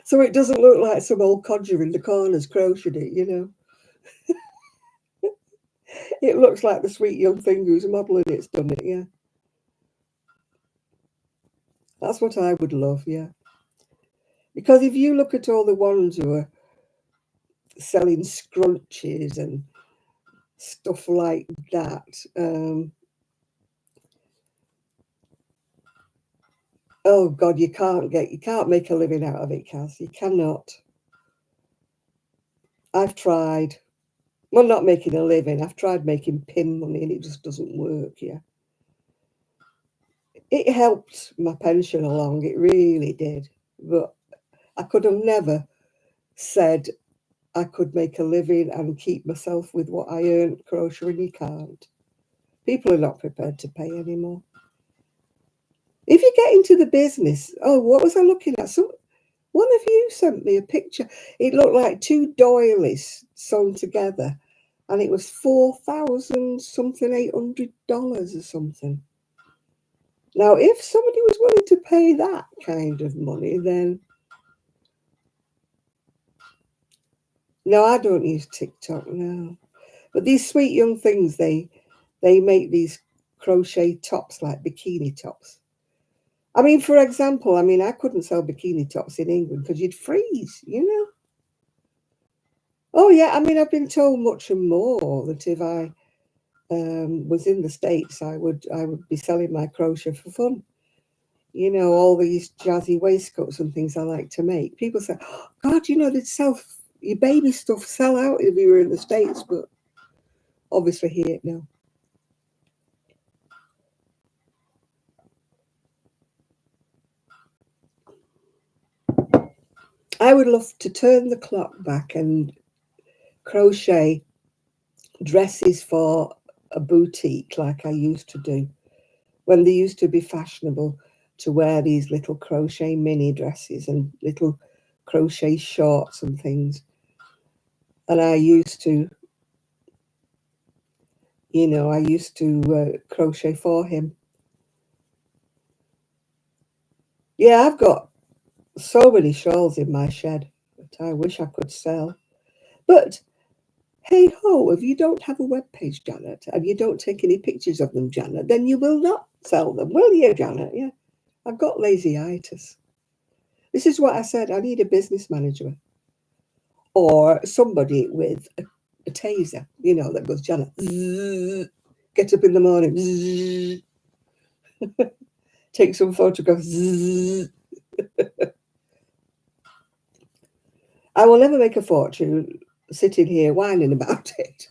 so it doesn't look like some old codger in the corners crocheted it, you know. It looks like the sweet young thing who's modelling it's done it, yeah. That's what I would love, yeah. Because if you look at all the ones who are selling scrunchies and stuff like that, oh God, you can't make a living out of it, Kaz. You cannot. I've tried. Well, not making a living. I've tried making pin money and it just doesn't work, yeah. It helped my pension along, it really did. But I could have never said I could make a living and keep myself with what I earned crocheting. You can't. People are not prepared to pay anymore. If you get into the business, oh, what was I looking at? One of you sent me a picture. It looked like two doilies sewn together, and it was 4,000 something, $800 or something. Now, if somebody was willing to pay that kind of money, then no, I don't use TikTok now. But these sweet young things, they make these crochet tops like bikini tops. I mean, for example, I couldn't sell bikini tops in England because you'd freeze, you know. Oh yeah, I've been told much and more that if I was in the States, I would be selling my crochet for fun. You know, all these jazzy waistcoats and things I like to make. People say, oh, God, you know, they'd sell your baby stuff, sell out if you were in the States, but obviously here, no. I would love to turn the clock back and crochet dresses for a boutique like I used to do, when they used to be fashionable to wear these little crochet mini dresses and little crochet shorts and things. And I used to, crochet for him. Yeah, I've got so many shawls in my shed that I wish I could sell. But hey ho, if you don't have a web page, Janet, and you don't take any pictures of them, Janet, then you will not sell them, will you, Janet? Yeah. I've got lazy-itis. This is what I said. I need a business manager or somebody with a taser, you know, that goes, Janet, zzz, get up in the morning, zzz, take some photographs. Zzz. I will never make a fortune sitting here whining about it.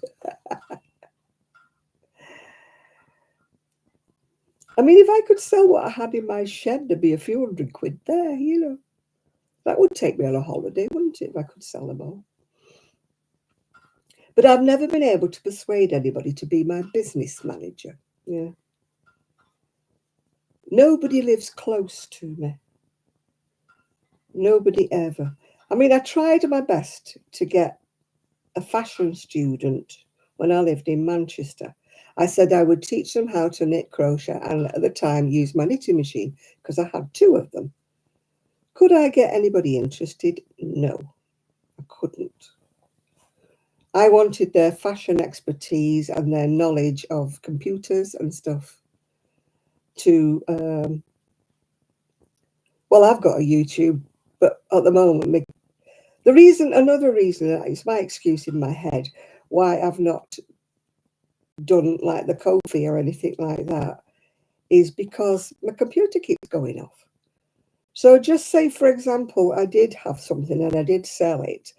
If I could sell what I had in my shed, there'd be a few £100 there, you know. That would take me on a holiday, wouldn't it, if I could sell them all? But I've never been able to persuade anybody to be my business manager. Yeah. Nobody lives close to me. Nobody ever. I tried my best to get a fashion student when I lived in Manchester. I said I would teach them how to knit, crochet, and at the time use my knitting machine because I had two of them. Could I get anybody interested? No, I couldn't. I wanted their fashion expertise and their knowledge of computers and stuff to, well, I've got a YouTube, but at the moment, another reason, it's my excuse in my head, why I've not done like the Ko-fi or anything like that, is because my computer keeps going off. So just say, for example, I did have something and I did sell it.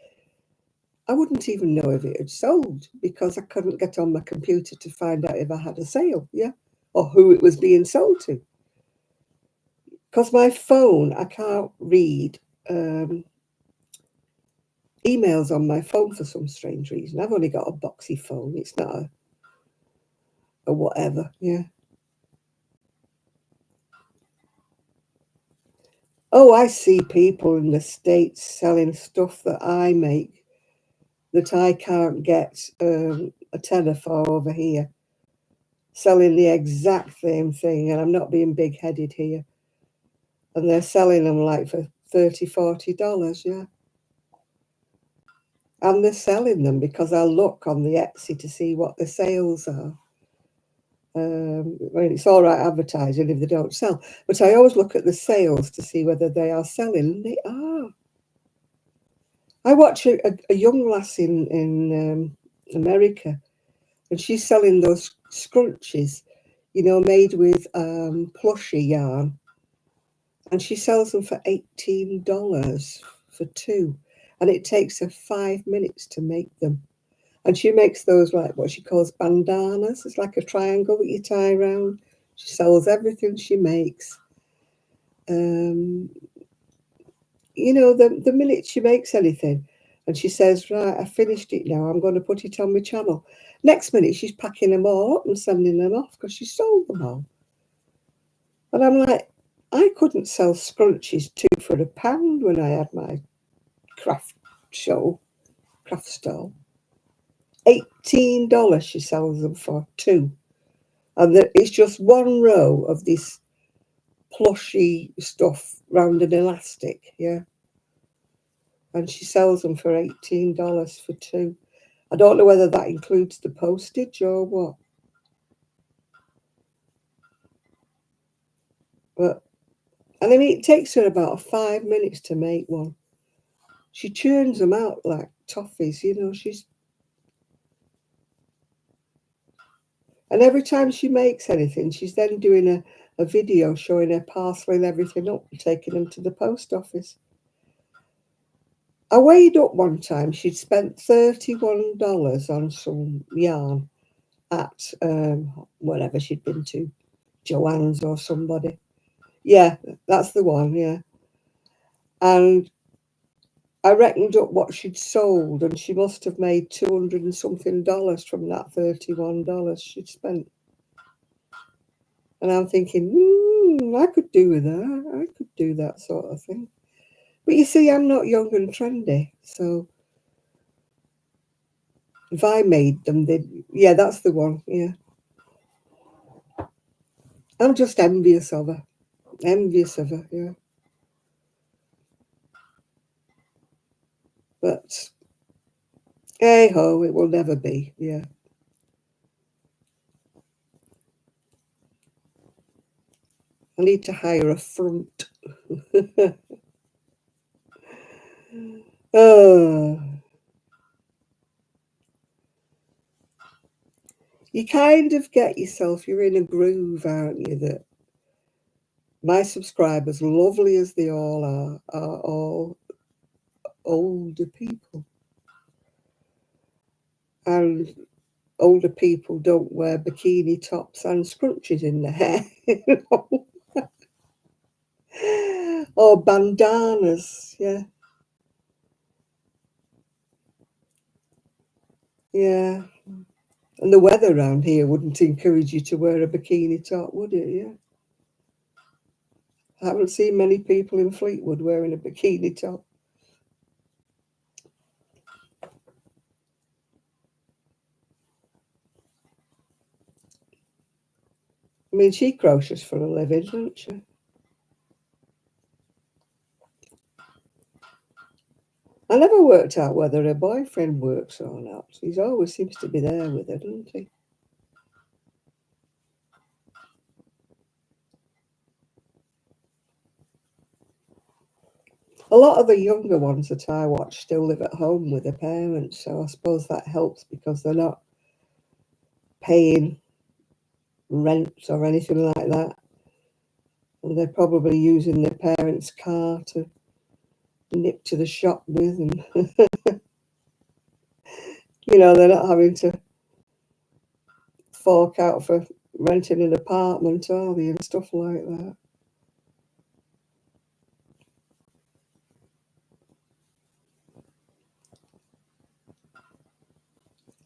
I wouldn't even know if it had sold because I couldn't get on my computer to find out if I had a sale, yeah, or who it was being sold to. Because my phone, I can't read emails on my phone for some strange reason. I've only got a boxy phone. It's not a whatever, yeah. Oh, I see people in the States selling stuff that I make that I can't get a tenner for over here. Selling the exact same thing, and I'm not being big-headed here. And they're selling them like for $30, $40, yeah. And they're selling them because I look on the Etsy to see what the sales are. I mean, it's all right advertising if they don't sell, but I always look at the sales to see whether they are selling, and they are. I watch a young lass in America, and she's selling those scrunchies, you know, made with plushy yarn, and she sells them for $18 for two, and it takes her 5 minutes to make them. And she makes those like what she calls bandanas. It's like a triangle that you tie around. She sells everything she makes. You know, the minute she makes anything and she says, right, I finished it now, I'm going to put it on my channel. Next minute, she's packing them all up and sending them off because she sold them all. And I'm like, I couldn't sell scrunchies two for £1 when I had my craft stall. $18 she sells them for two. And it's just one row of this plushy stuff round an elastic, yeah. And she sells them for $18 for two. I don't know whether that includes the postage or what. But, and I mean, it takes her about 5 minutes to make one. She churns them out like toffees, you know, and every time she makes anything, she's then doing a video showing her parceling everything up and taking them to the post office. I weighed up one time, she'd spent $31 on some yarn at whatever she'd been to, Joann's or somebody. Yeah, that's the one, yeah. And I reckoned up what she'd sold, and she must have made 200 and something dollars from that $31 she'd spent. And I'm thinking, I could do with that. I could do that sort of thing. But you see, I'm not young and trendy, so if I made them, yeah, that's the one, yeah. I'm just envious of her. Envious of her, yeah. But hey ho, it will never be, yeah. I need to hire a front. Oh, you kind of get yourself, you're in a groove, aren't you? That my subscribers, lovely as they all are all older people. And older people don't wear bikini tops and scrunchies in their hair, you know? Or bandanas, yeah. Yeah. And the weather around here wouldn't encourage you to wear a bikini top, would it? Yeah. I haven't seen many people in Fleetwood wearing a bikini top. I mean, she crochets for a living, doesn't she? I never worked out whether her boyfriend works or not. He always seems to be there with her, doesn't he? A lot of the younger ones that I watch still live at home with their parents, so I suppose that helps because they're not paying rent or anything like that. And they're probably using their parents' car to nip to the shop with, and they're not having to fork out for renting an apartment, are they, and stuff like that.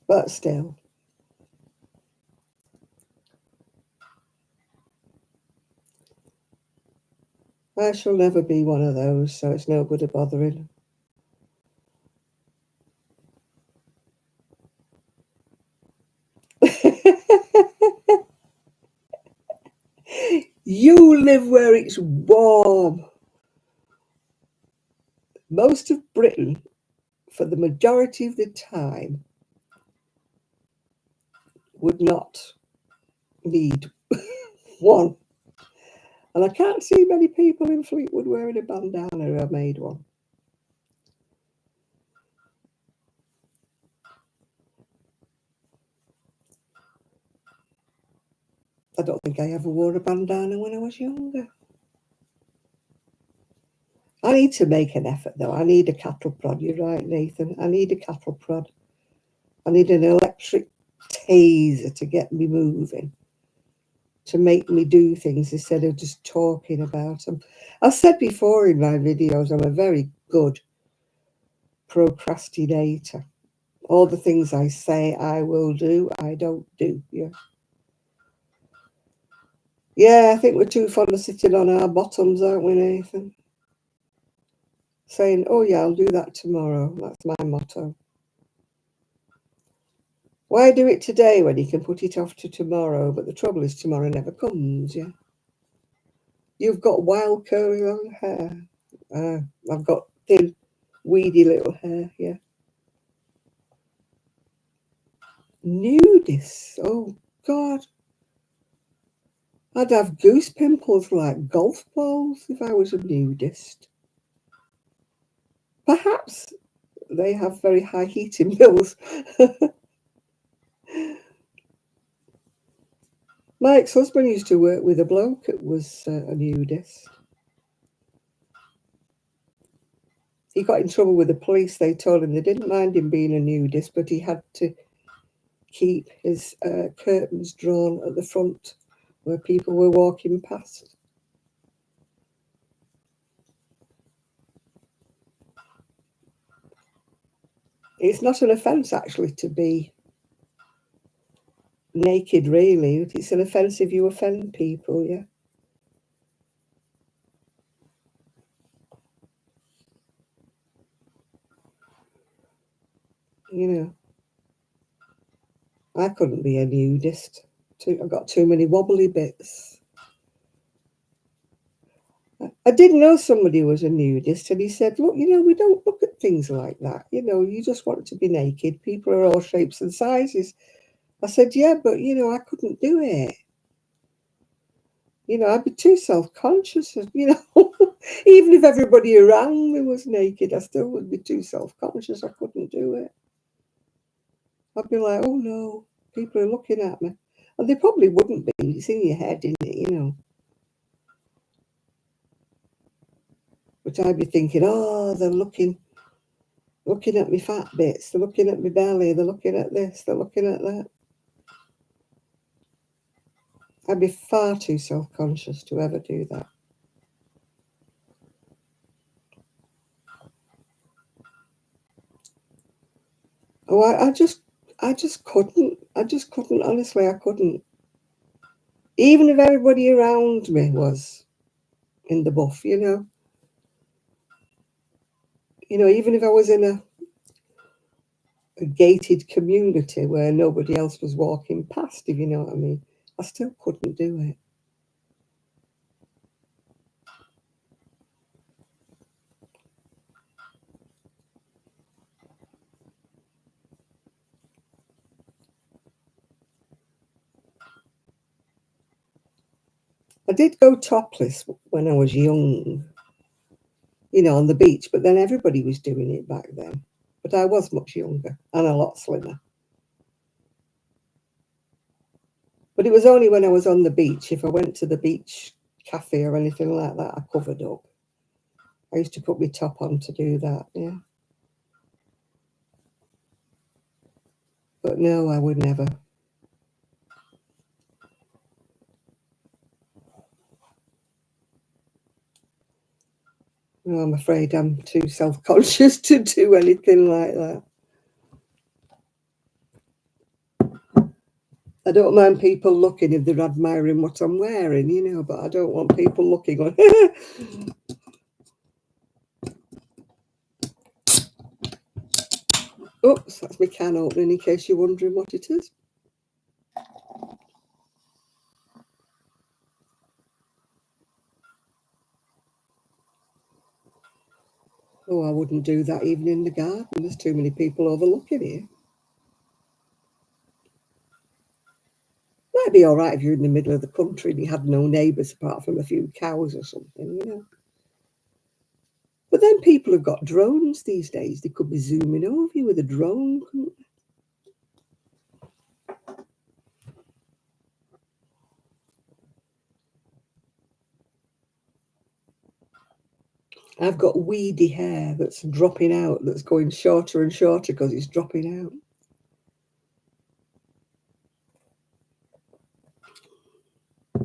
But still, I shall never be one of those, so it's no good of bothering. You live where it's warm. Most of Britain, for the majority of the time, would not need one. And I can't see many people in Fleetwood wearing a bandana who have made one. I don't think I ever wore a bandana when I was younger. I need to make an effort, though. I need a cattle prod. You're right, Nathan. I need a cattle prod. I need an electric taser to get me moving, to make me do things instead of just talking about them. I've said before in my videos, I'm a very good procrastinator. All the things I say I will do, I don't do. Yeah. Yeah, I think we're too fond of sitting on our bottoms, aren't we, Nathan? Saying, oh yeah, I'll do that tomorrow. That's my motto. Why do it today when you can put it off to tomorrow? But the trouble is tomorrow never comes, yeah? You've got wild curly long hair. I've got thin, weedy little hair, yeah. Nudist. Oh, God. I'd have goose pimples like golf balls if I was a nudist. Perhaps they have very high heating bills. My ex-husband used to work with a bloke that was a nudist. He got in trouble with the police. They told him they didn't mind him being a nudist, but he had to keep his curtains drawn at the front where people were walking past. It's not an offence, actually, to be naked, really. It's an offence if you offend people, yeah. You know, I couldn't be a nudist. I've got too many wobbly bits. I did know somebody who was a nudist, and he said, look, we don't look at things like that. You just want to be naked. People are all shapes and sizes. I said, yeah, but, I couldn't do it. I'd be too self-conscious. Even if everybody around me was naked, I still would be too self-conscious. I couldn't do it. I'd be like, oh, no, people are looking at me. And they probably wouldn't be. It's in your head, isn't it, But I'd be thinking, oh, they're looking at me fat bits. They're looking at my belly. They're looking at this. They're looking at that. I'd be far too self-conscious to ever do that. Oh, I just couldn't. I just couldn't. Honestly, I couldn't. Even if everybody around me was in the buff, even if I was in a gated community where nobody else was walking past, if you know what I mean. I still couldn't do it. I did go topless when I was young, you know, on the beach, but then everybody was doing it back then. But I was much younger and a lot slimmer. But it was only when I was on the beach. If I went to the beach cafe or anything like that, I covered up. I used to put my top on to do that, yeah. But no, I would never. No, I'm afraid I'm too self-conscious to do anything like that. I don't mind people looking if they're admiring what I'm wearing, you know, but I don't want people looking on. Oops, that's my can opening in case you're wondering what it is. Oh, I wouldn't do that even in the garden. There's too many people overlooking here. Might be all right if you're in the middle of the country and you had no neighbours apart from a few cows or something, you know. But then people have got drones these days. They could be zooming over you with a drone, couldn't they? I've got weedy hair that's dropping out, that's going shorter and shorter because it's dropping out.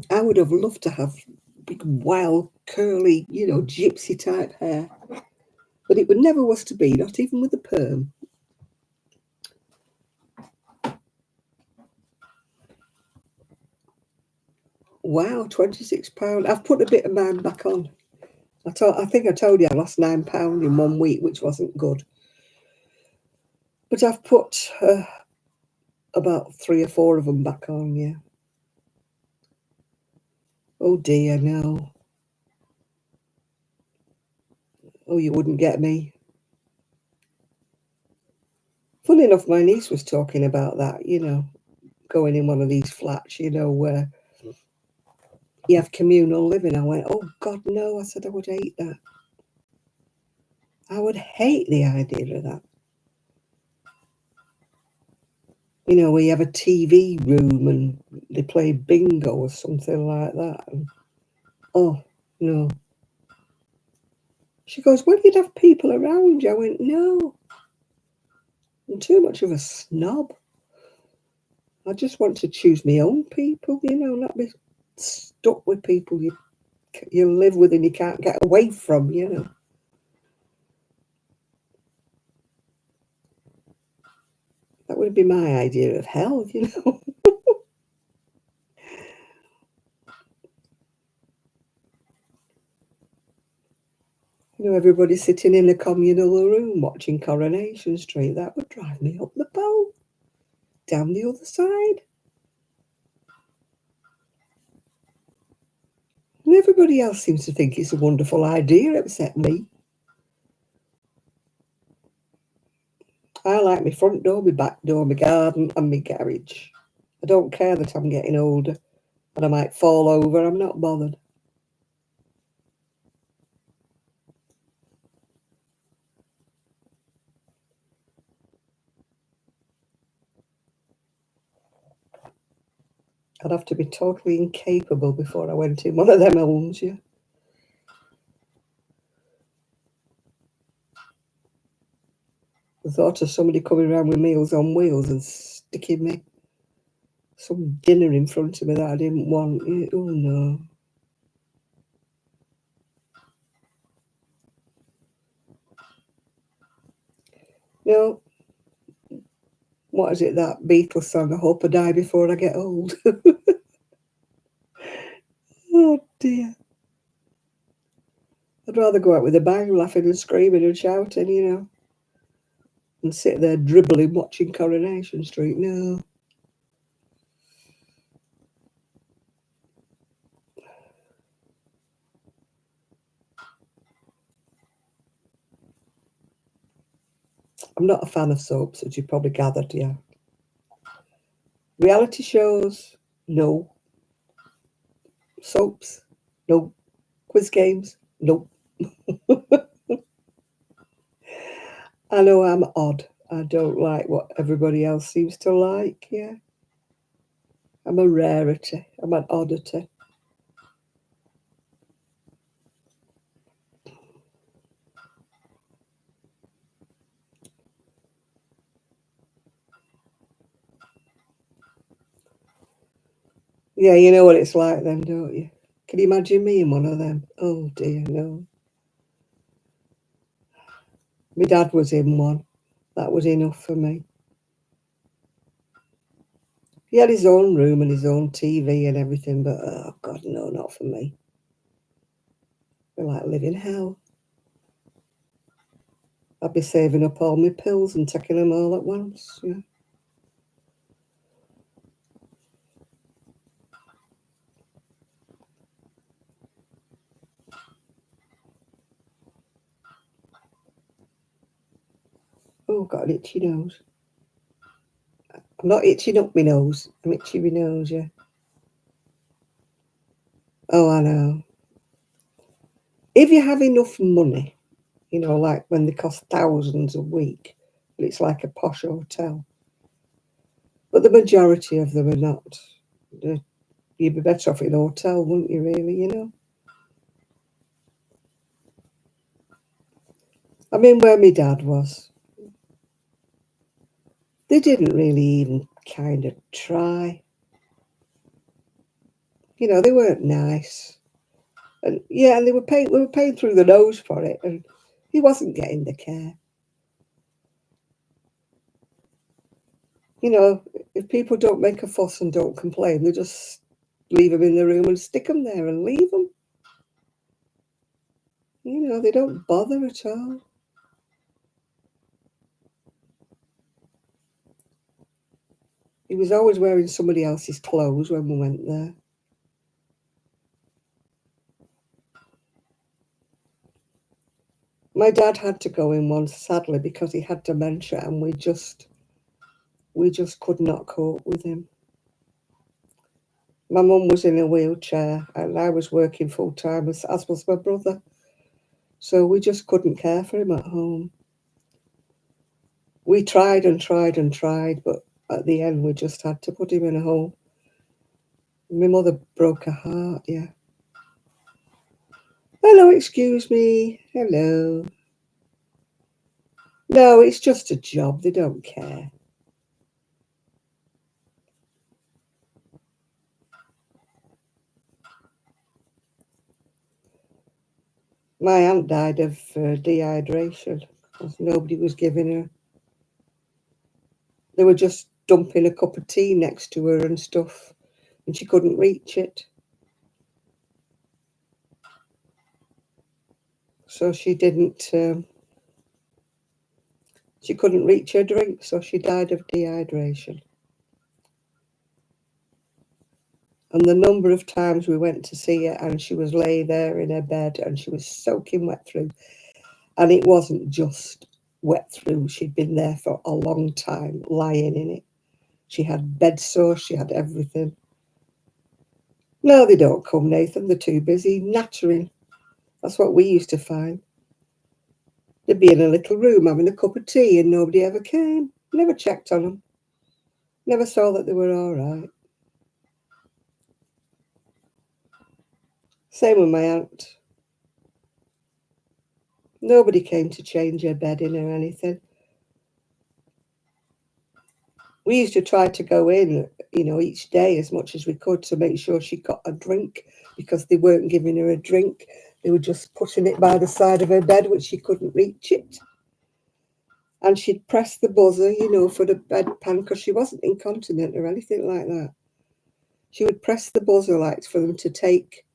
I would have loved to have big, wild, curly, you know, gypsy type hair. But it would never was to be, not even with a perm. Wow, £26. I've put a bit of mine back on. I think I told you I lost £9 in 1 week, which wasn't good. But I've put about 3 or 4 of them back on, yeah. Oh dear, no. Oh, you wouldn't get me. Funny enough, my niece was talking about that, you know, going in one of these flats, you know, where you have communal living. I went, oh God, no. I said I would hate that. I would hate the idea of that. You know, where you have a TV room and they play bingo or something like that. And, oh, no. She goes, well, you'd have people around you. I went, no. I'm too much of a snob. I just want to choose my own people, you know, not be stuck with people you live with and you can't get away from, you know. That would be my idea of hell, you know. You know, everybody sitting in a communal room watching Coronation Street. That would drive me up the pole, down the other side. And everybody else seems to think it's a wonderful idea except me. I like my front door, my back door, my garden and my garage. I don't care that I'm getting older and I might fall over. I'm not bothered. I'd have to be totally incapable before I went in one of them homes, yeah. The thought of somebody coming around with Meals on Wheels and sticking me some dinner in front of me that I didn't want. Oh, no. No, what is it, that Beatles song, I hope I die before I get old. Oh, dear. I'd rather go out with a bang, laughing and screaming and shouting, you know, and sit there dribbling watching Coronation Street. No. I'm not a fan of soaps, as you probably gathered, yeah. Reality shows, no. Soaps, no. Quiz games, no. I know I'm odd. I don't like what everybody else seems to like, yeah. I'm a rarity. I'm an oddity. Yeah, you know what it's like then, don't you? Can you imagine me in one of them? Oh dear, no. My dad was in one. That was enough for me. He had his own room and his own TV and everything, but oh God, no, not for me. I like living hell. I'd be saving up all my pills and taking them all at once. Yeah. Oh, got an itchy nose. I'm not itching up my nose. I'm itching my nose, yeah. Oh, I know. If you have enough money, you know, like when they cost thousands a week, it's like a posh hotel. But the majority of them are not. You'd be better off in a hotel, wouldn't you, really, you know? I mean, where my dad was, they didn't really even kind of try. You know, they weren't nice. And yeah, and we were paying through the nose for it, and he wasn't getting the care. You know, if people don't make a fuss and don't complain, they just leave them in the room and stick them there and leave them. You know, they don't bother at all. He was always wearing somebody else's clothes when we went there. My dad had to go in once, sadly, because he had dementia, and we just could not cope with him. My mum was in a wheelchair, and I was working full time, as was my brother. So we just couldn't care for him at home. We tried and tried and tried, but at the end, we just had to put him in a home. My mother broke her heart, yeah. Hello, excuse me. Hello. No, it's just a job. They don't care. My aunt died of dehydration because nobody was giving her. They were just dumping a cup of tea next to her and stuff, and she couldn't reach it. So she didn't. She couldn't reach her drink, so she died of dehydration. And the number of times we went to see her, and she was lay there in her bed, and she was soaking wet through. And it wasn't just wet through; she'd been there for a long time, lying in it. She had bed sores. She had everything. No, they don't come, Nathan. They're too busy nattering. That's what we used to find. They'd be in a little room having a cup of tea and nobody ever came. Never checked on them. Never saw that they were all right. Same with my aunt. Nobody came to change her bedding or anything. We used to try to go in, you know, each day as much as we could to make sure she got a drink because they weren't giving her a drink. They were just putting it by the side of her bed, which she couldn't reach it. And she'd press the buzzer, you know, for the bedpan because she wasn't incontinent or anything like that. She would press the buzzer lights for them to take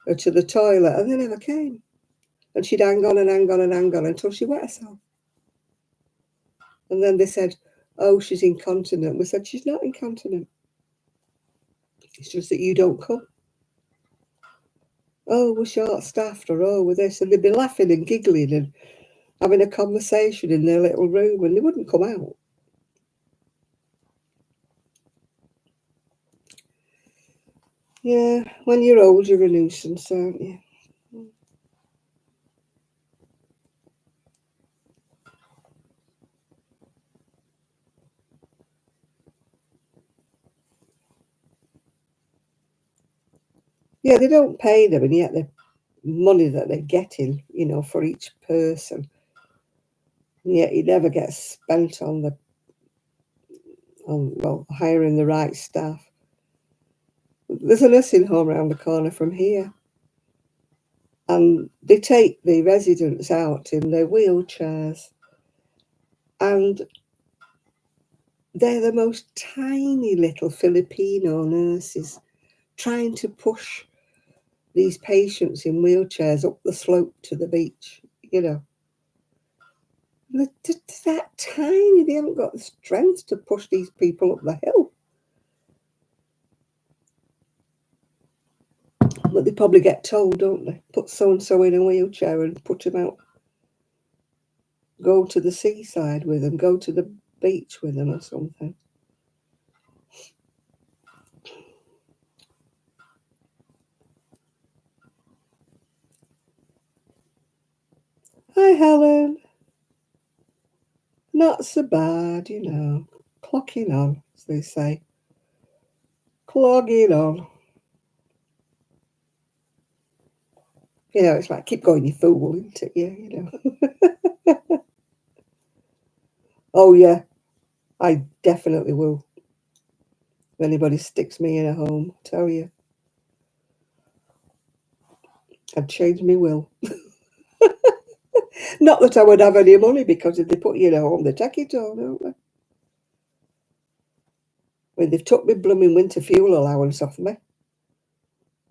her to the toilet, and they never came. And she'd hang on and hang on and hang on until she wet herself. And then they said, "Oh, she's incontinent." We said, "She's not incontinent. It's just that you don't come." "Oh, we're short staffed," or "Oh, we're this." And they'd be laughing and giggling. And having a conversation in their little room, and they wouldn't come out. Yeah, when you're old, you're a nuisance, aren't you? Yeah, they don't pay them, and yet the money that they're getting, for each person, and yet it never gets spent on hiring the right staff. There's a nursing home around the corner from here, and they take the residents out in their wheelchairs, and they're the most tiny little Filipino nurses trying to push these patients in wheelchairs up the slope to the beach. They're that tiny, they haven't got the strength to push these people up the hill. But they probably get told, don't they? Put so-and-so in a wheelchair and put them out. Go to the seaside with them, go to the beach with them or something. Hi, Helen. Not so bad, Clocking on, as they say. Clogging on. It's like, keep going, you fool, isn't it? Yeah. Oh, yeah, I definitely will. If anybody sticks me in a home, tell you. I'd change my will. Not that I would have any money, because if they put you in a home, they take it all, don't they? I mean, they've took my blooming winter fuel allowance off me.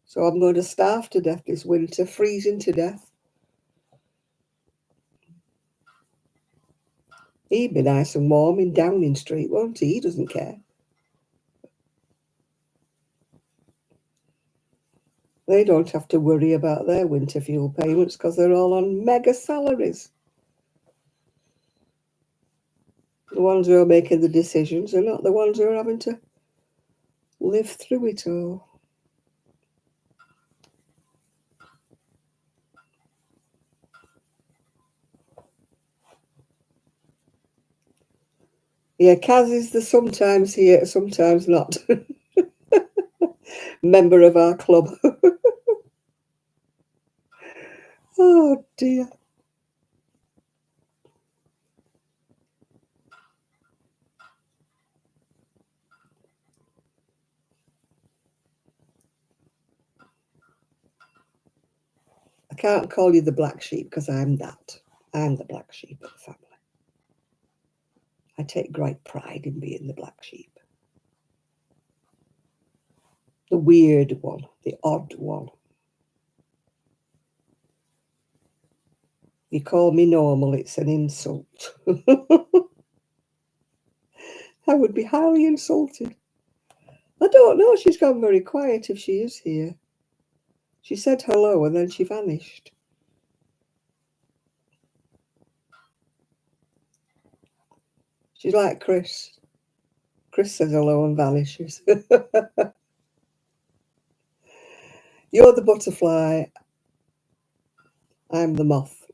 So I'm going to starve to death this winter, freezing to death. He'd be nice and warm in Downing Street, won't he? He doesn't care. They don't have to worry about their winter fuel payments because they're all on mega salaries. The ones who are making the decisions are not the ones who are having to live through it all. Yeah, Kaz is the sometimes here, sometimes not member of our club. Oh dear. I can't call you the black sheep because I'm that. I'm the black sheep of the family. I take great pride in being the black sheep. The weird one, the odd one. You call me normal, it's an insult. I would be highly insulted. I don't know, she's gone very quiet if she is here. She said hello and then she vanished. She's like Chris. Chris says hello and vanishes. You're the butterfly. I'm the moth.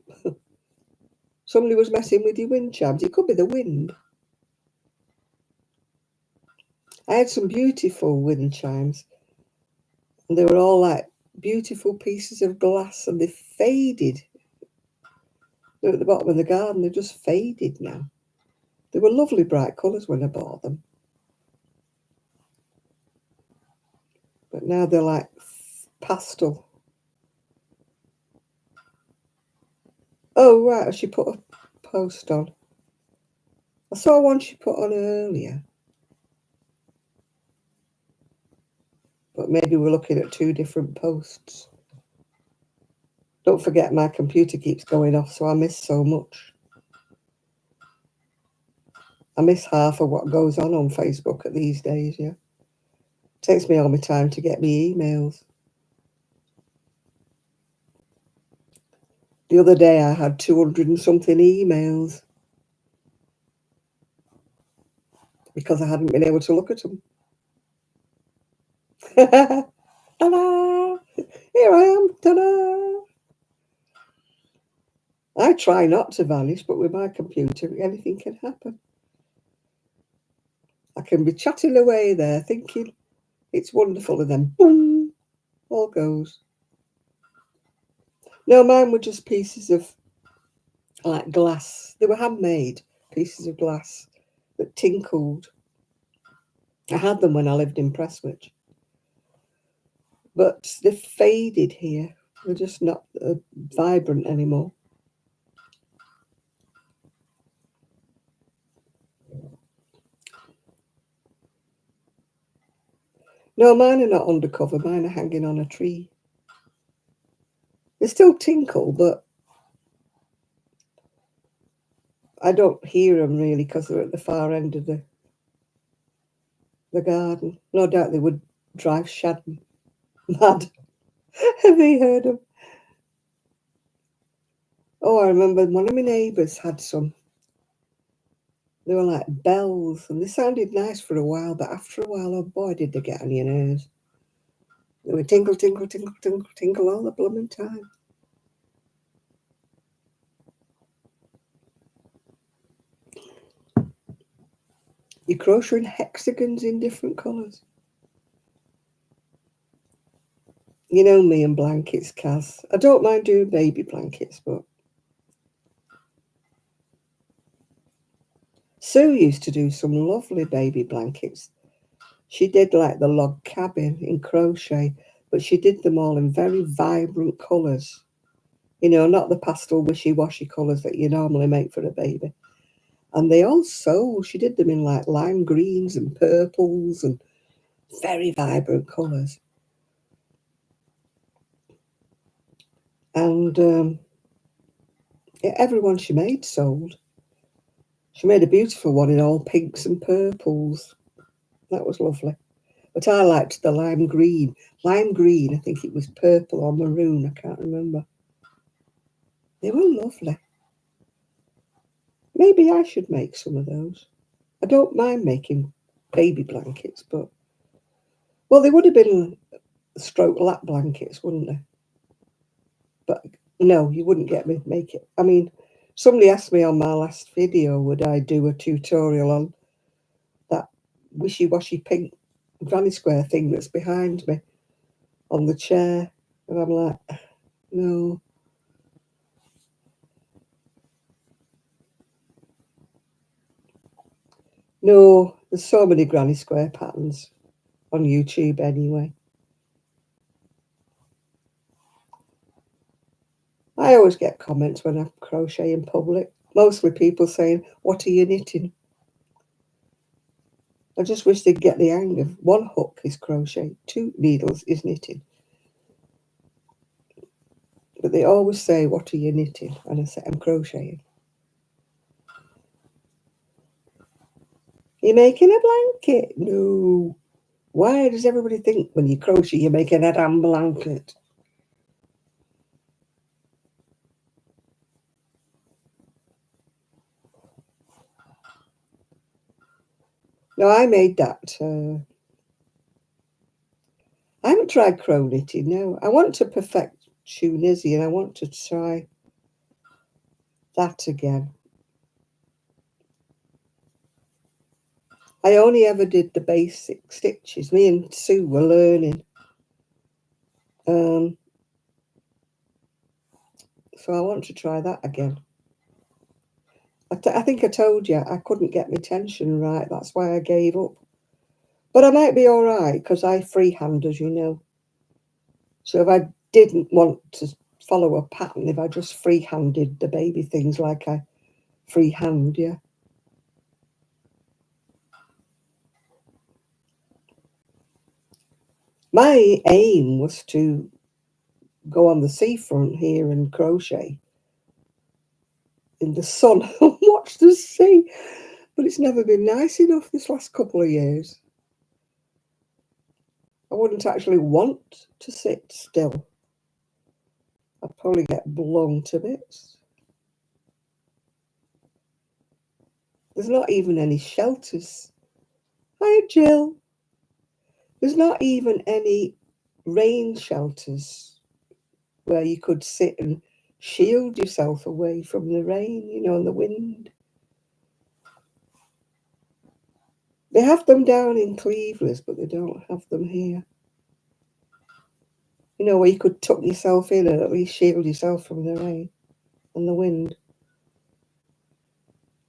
Somebody was messing with your wind chimes. It could be the wind. I had some beautiful wind chimes, and they were all like beautiful pieces of glass, and they faded. They're at the bottom of the garden. They're just faded now. They were lovely bright colours when I bought them, but now they're like pastel. Oh, right, she put a post on. I saw one she put on earlier, but maybe we're looking at two different posts. Don't forget, my computer keeps going off, so I miss so much. I miss half of what goes on Facebook at these days, yeah. Takes me all my time to get me emails. The other day I had 200 and something emails because I hadn't been able to look at them. Ta-da! Here I am, ta-da! I try not to vanish, but with my computer, anything can happen. I can be chatting away there thinking it's wonderful, and then boom, all goes. No, mine were just pieces of like glass. They were handmade pieces of glass that tinkled. I had them when I lived in Prestwich, but they've faded here. They're just not vibrant anymore. No, mine are not undercover. Mine are hanging on a tree. They still tinkle, but I don't hear them really because they're at the far end of the garden. No doubt they would drive Shad mad. Have you heard them? Oh, I remember one of my neighbours had some. They were like bells, and they sounded nice for a while, but after a while, oh boy, did they get on your nerves. They would tinkle, tinkle, tinkle, tinkle, tinkle all the blooming time. You crochet hexagons in different colours. You know me and blankets, Kaz. I don't mind doing baby blankets, but Sue used to do some lovely baby blankets. She did like the log cabin in crochet, but she did them all in very vibrant colours. You know, not the pastel wishy-washy colours that you normally make for a baby. And they all sold. She did them in like lime greens and purples and very vibrant colours. And everyone she made sold. She made a beautiful one in all pinks and purples. That was lovely. But I liked the lime green. Lime green, I think it was purple or maroon, I can't remember. They were lovely. Maybe I should make some of those. I don't mind making baby blankets, but... Well, they would have been stroke lap blankets, wouldn't they? But no, you wouldn't get me to make it. I mean, somebody asked me on my last video, would I do a tutorial on that wishy-washy pink granny square thing that's behind me on the chair? And I'm like, no. No, there's so many granny square patterns on YouTube anyway. I always get comments when I crochet in public, mostly people saying, what are you knitting? I just wish they'd get the hang of one hook is crochet, 2 needles is knitting. But they always say, what are you knitting? And I say, I'm crocheting. You're making a blanket? No. Why does everybody think when you crochet you're making a damn blanket? No, I made that. I haven't tried crow knitting, no. I want to perfect Tunisia and I want to try that again. I only ever did the basic stitches. Me and Sue were learning. So I want to try that again. I think I told you I couldn't get my tension right. That's why I gave up. But I might be all right because I freehand, as you know. So if I didn't want to follow a pattern, if I just freehanded the baby things like I freehand, yeah. My aim was to go on the seafront here and crochet in the sun and watch the sea. But it's never been nice enough this last couple of years. I wouldn't actually want to sit still. I Probably get blown to bits. There's not even any shelters. Hi, Jill. There's not even any rain shelters where you could sit and shield yourself away from the rain, you know, and the wind. They have them down in Cleveland, but they don't have them here. You know, where you could tuck yourself in and at least shield yourself from the rain and the wind.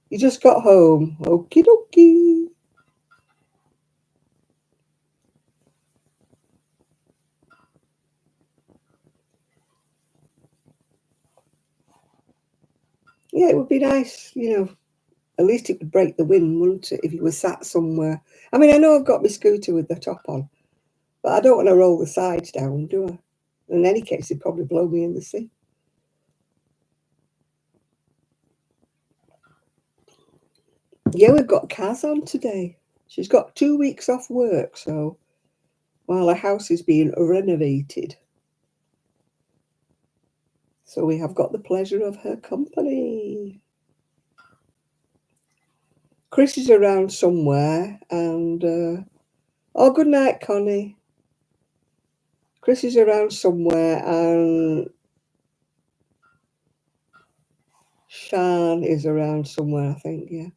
You just got home. Okie dokie. Yeah, it would be nice, you know. At least it would break the wind, wouldn't it, if you were sat somewhere. I mean, I know I've got my scooter with the top on, but I don't want to roll the sides down, do I? In any case, it'd probably blow me in the sea. Yeah, we've got Kaz on today. She's got 2 weeks off work, so while the house is being renovated. So we have got the pleasure of her company. Chris is around somewhere, and oh, good night, Connie. Chris is around somewhere, and Shan is around somewhere, I think, yeah.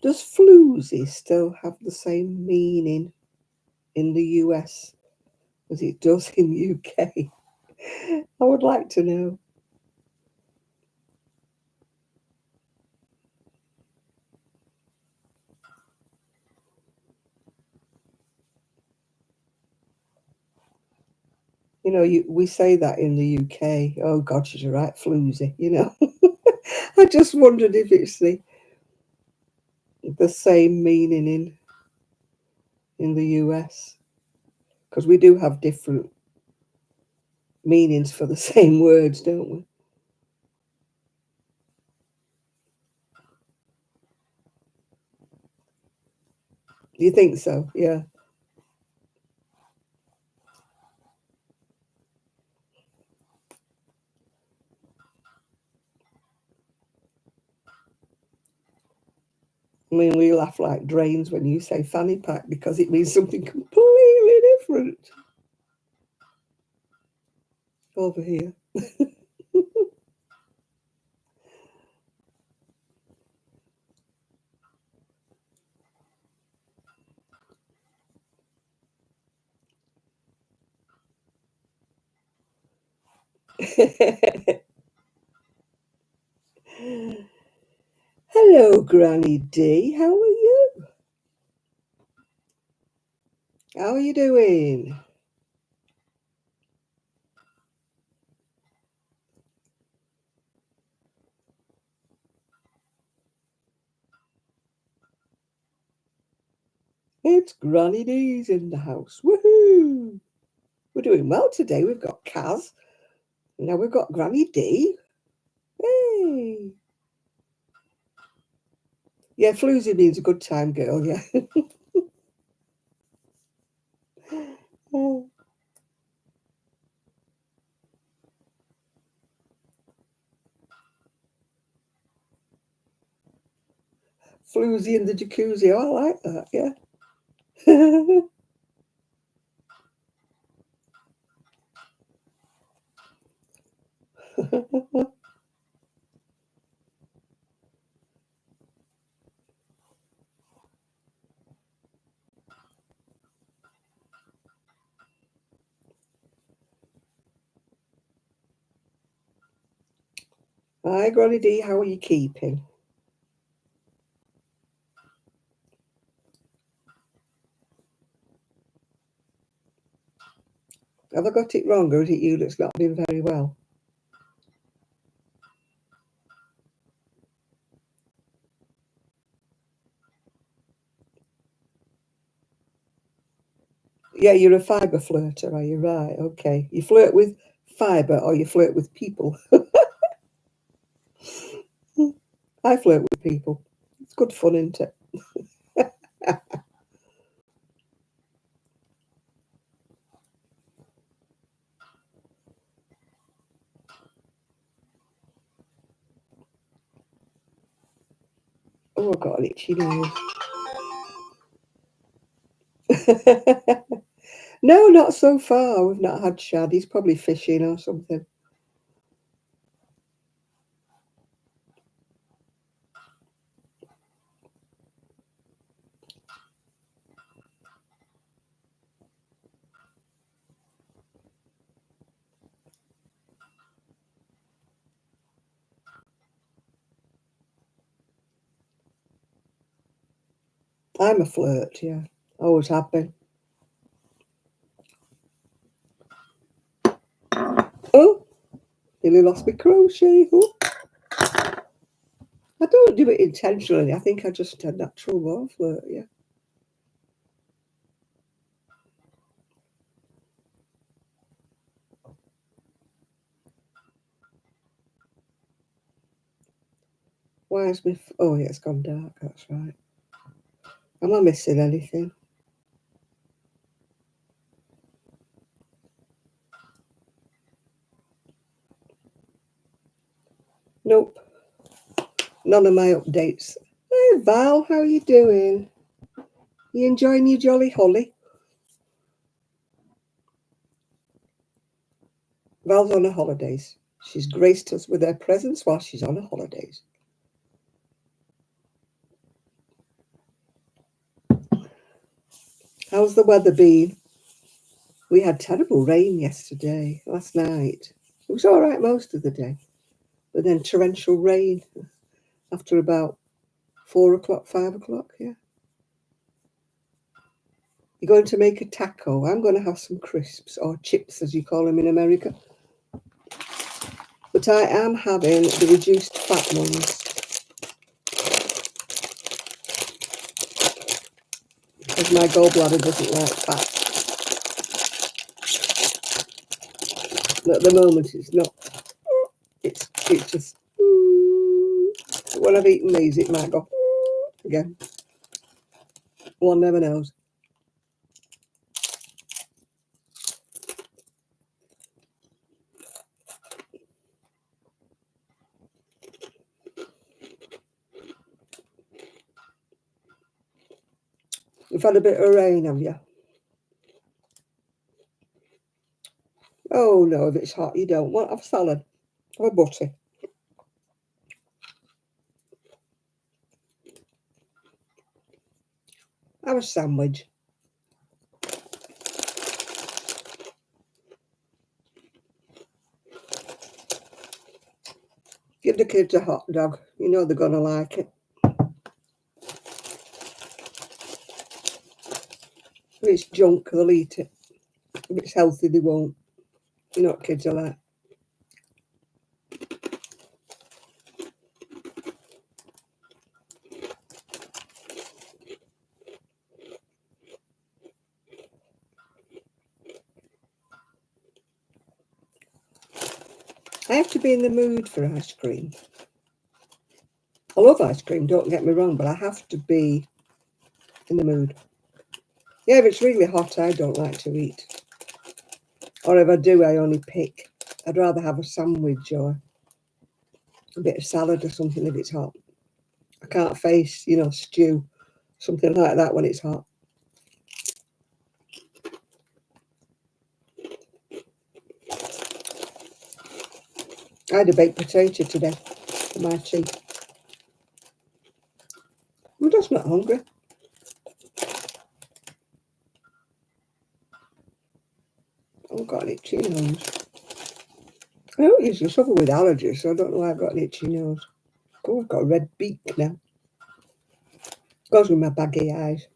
Does floozy still have the same meaning in the US as it does in the UK? I would like to know. You know, we say that in the UK. Oh God, she's a right floozy. You know, I just wondered if it's the same meaning in the US, because we do have different meanings for the same words, don't we? Do you think so? Yeah. I mean, we laugh like drains when you say fanny pack because it means something completely different over here. Hello, Granny D. How are you? How are you doing? It's Granny D's in the house. Woohoo! We're doing well today. We've got Kaz. Now we've got Granny D. Hey! Yeah, floozy means a good time girl, yeah. Floozy in the jacuzzi. Oh, I like that, yeah. Hi, Granny D. How are you keeping? Have I got it wrong, or is it you that's not been very well? Yeah, you're a fibre flirter, are you? Right, okay. You flirt with fibre or you flirt with people? I flirt with people. It's good fun, isn't it? Oh, I've got an itchy nose. No, not so far. We've not had Shad. He's probably fishing or something. I'm a flirt, yeah. Always have been. Oh, nearly lost my crochet hook. I don't do it intentionally. I think I just a natural wall flirt, yeah. Why is my... Oh, yeah, it's gone dark. That's right. Am I missing anything? Nope. None of my updates. Hey, Val, how are you doing? You enjoying your jolly holly? Val's on her holidays. She's graced us with her presence while she's on her holidays. How's the weather been? We had terrible rain yesterday, last night. It was all right most of the day. But then torrential rain after about 4 o'clock, 5 o'clock, yeah. You're going to make a taco. I'm going to have some crisps, or chips as you call them in America. But I am having the reduced fat ones, because my gallbladder doesn't like fat. And at the moment it's not. It's just... When I've eaten these, it might go again. One never knows. You've had a bit of rain, have you? Oh no, if it's hot, you don't want. Have salad. Have a butty. Have a sandwich. Give the kids a hot dog. You know they're going to like it. If it's junk, they'll eat it. If it's healthy, they won't. You know what kids are like. I have to be in the mood for ice cream. I love ice cream, don't get me wrong, but I have to be in the mood. Yeah, if it's really hot, I don't like to eat. Or if I do, I only pick. I'd rather have a sandwich or a bit of salad or something if it's hot. I can't face, stew, something like that when it's hot. I had a baked potato today for my tea. I'm just not hungry. I've got an itchy nose. I don't usually suffer with allergies, so I don't know why I've got an itchy nose. Oh, I've got a red beak now. Goes with my baggy eyes.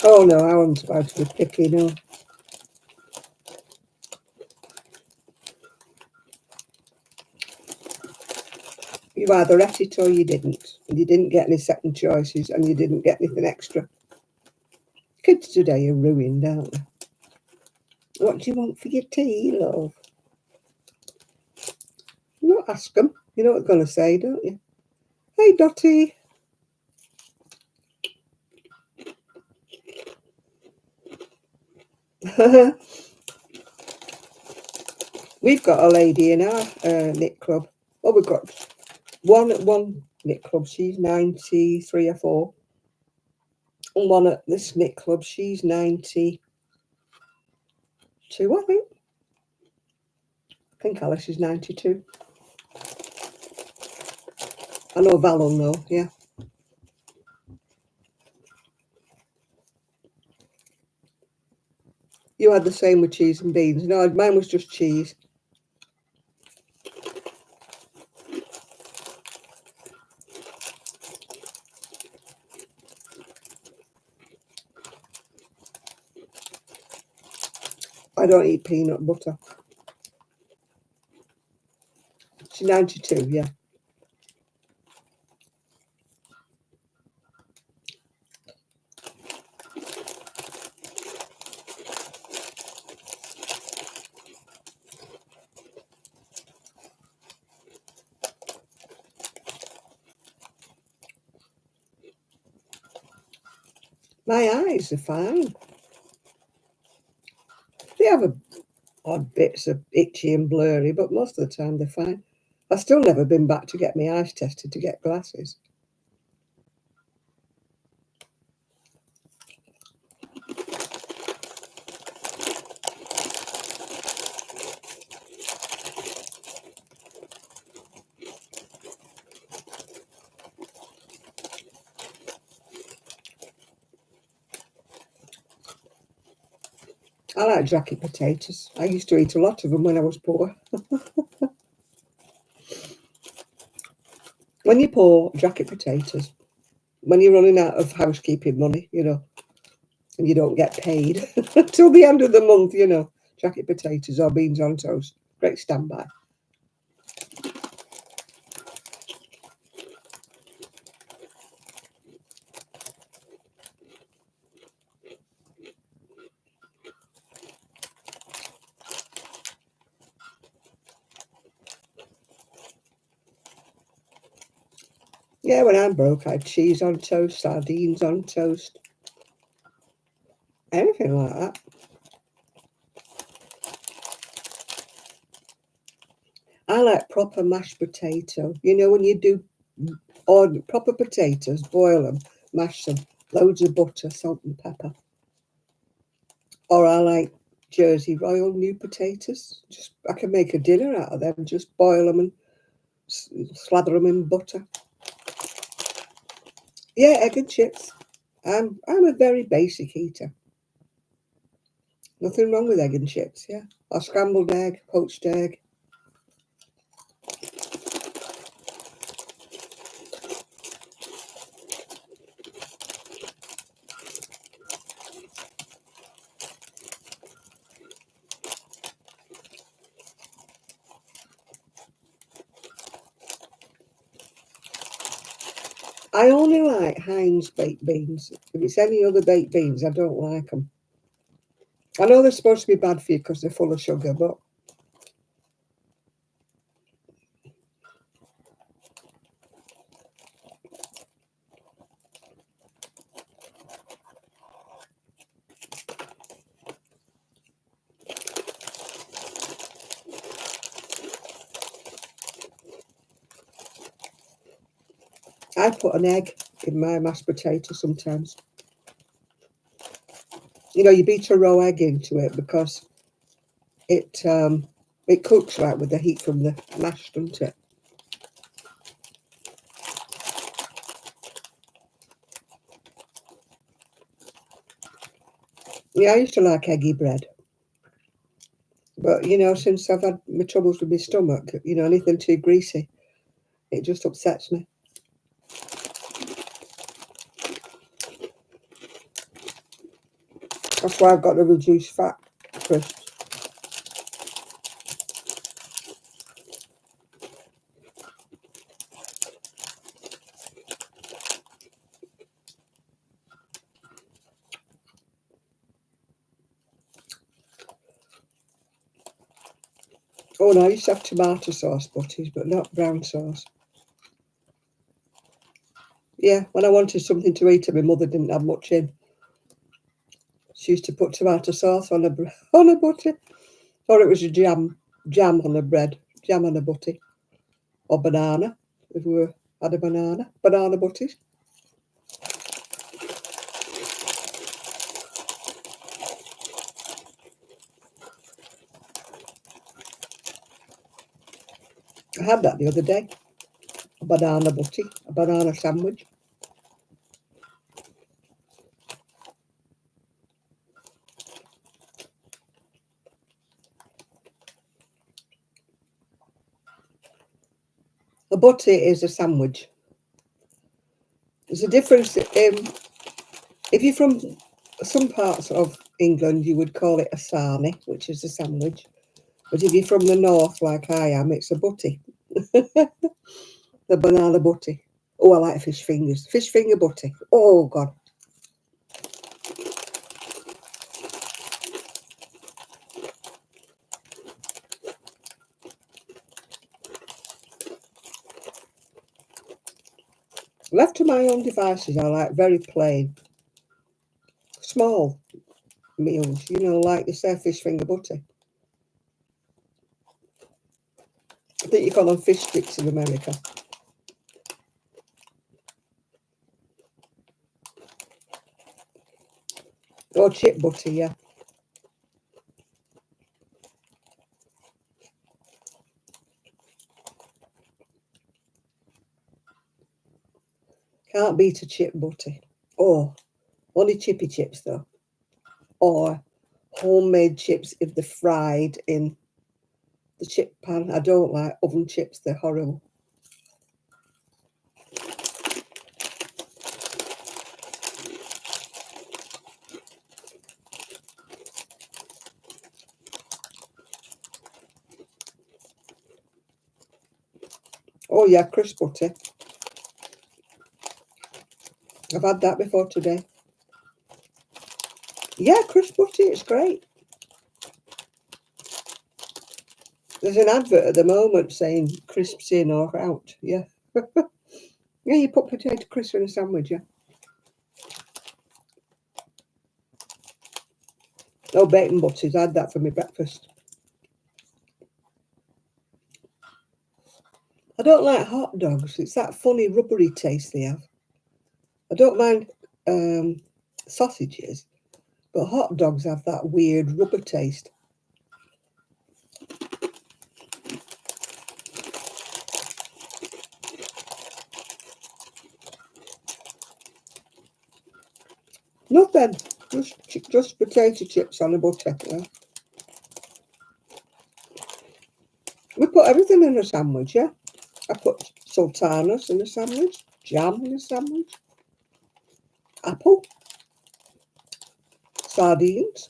Oh no, I wasn't supposed to be picky, no. You either ate it or you didn't. And you didn't get any second choices and you didn't get anything extra. Kids today are ruined, aren't they? What do you want for your tea, love? Not ask them. You know what they're going to say, don't you? Hey, Dottie. We've got a lady in our knit club. Well, we've got one knit club. She's 93 or 4. And one at this knit club. She's 92, I think. I think Alice is 92. I know Val will know, yeah. You had the same with cheese and beans. No, mine was just cheese. I don't eat peanut butter. She's 92, yeah. My eyes are fine. They have odd bits of itchy and blurry, but most of the time they're fine. I've still never been back to get my eyes tested to get glasses. I like jacket potatoes. I used to eat a lot of them when I was poor. When you're poor, jacket potatoes. When you're running out of housekeeping money, you know, and you don't get paid till the end of the month, you know, jacket potatoes or beans on toast. Great standby. Yeah, when I'm broke, I had cheese on toast, sardines on toast, anything like that. I like proper mashed potato. You know, when you do proper potatoes, boil them, mash them, loads of butter, salt and pepper. Or I like Jersey Royal new potatoes. Just I can make a dinner out of them. Just boil them and slather them in butter. Yeah, egg and chips. I'm a very basic eater. Nothing wrong with egg and chips, yeah. Or scrambled egg, poached egg. I only like Heinz baked beans. If it's any other baked beans, I don't like them. I know they're supposed to be bad for you because they're full of sugar, but I put an egg in my mashed potato sometimes. You know, you beat a raw egg into it because it cooks right with the heat from the mash, doesn't it? Yeah, I used to like eggy bread. But, you know, since I've had my troubles with my stomach, you know, anything too greasy, it just upsets me. That's why I've got to reduce fat crisps. Oh no, I used to have tomato sauce butties, but not brown sauce. Yeah, when I wanted something to eat and my mother didn't have much in, she used to put tomato sauce on a on a butty. Or it was a jam on a bread, jam on a butty. Or banana, if we had a banana butties. I had that the other day, a banana butty, a banana sandwich. A butty is a sandwich. There's a difference. If you're from some parts of England, you would call it a sarnie, which is a sandwich. But if you're from the north, like I am, it's a butty. The banana butty. Oh, I like fish fingers. Fish finger butty. Oh, God. Left to my own devices, I like very plain, small meals, like you say, fish finger butty. I think you call them fish sticks in America. Or chip butty, yeah. Can't beat a chip butty. Oh, only chippy chips, though. Or homemade chips if they're fried in the chip pan. I don't like oven chips, they're horrible. Oh, yeah, crisp butty. I've had that before today. Yeah, crisp butty, it's great. There's an advert at the moment saying crisps in or out. Yeah. Yeah, you put potato crisps in a sandwich, yeah. Oh, bacon butties. I had that for my breakfast. I don't like hot dogs. It's that funny rubbery taste they have. I don't mind sausages, but hot dogs have that weird rubber taste. Nothing. Just potato chips on a butter. Yeah. We put everything in a sandwich, yeah. I put sultanas in a sandwich, jam in a sandwich, apple, sardines.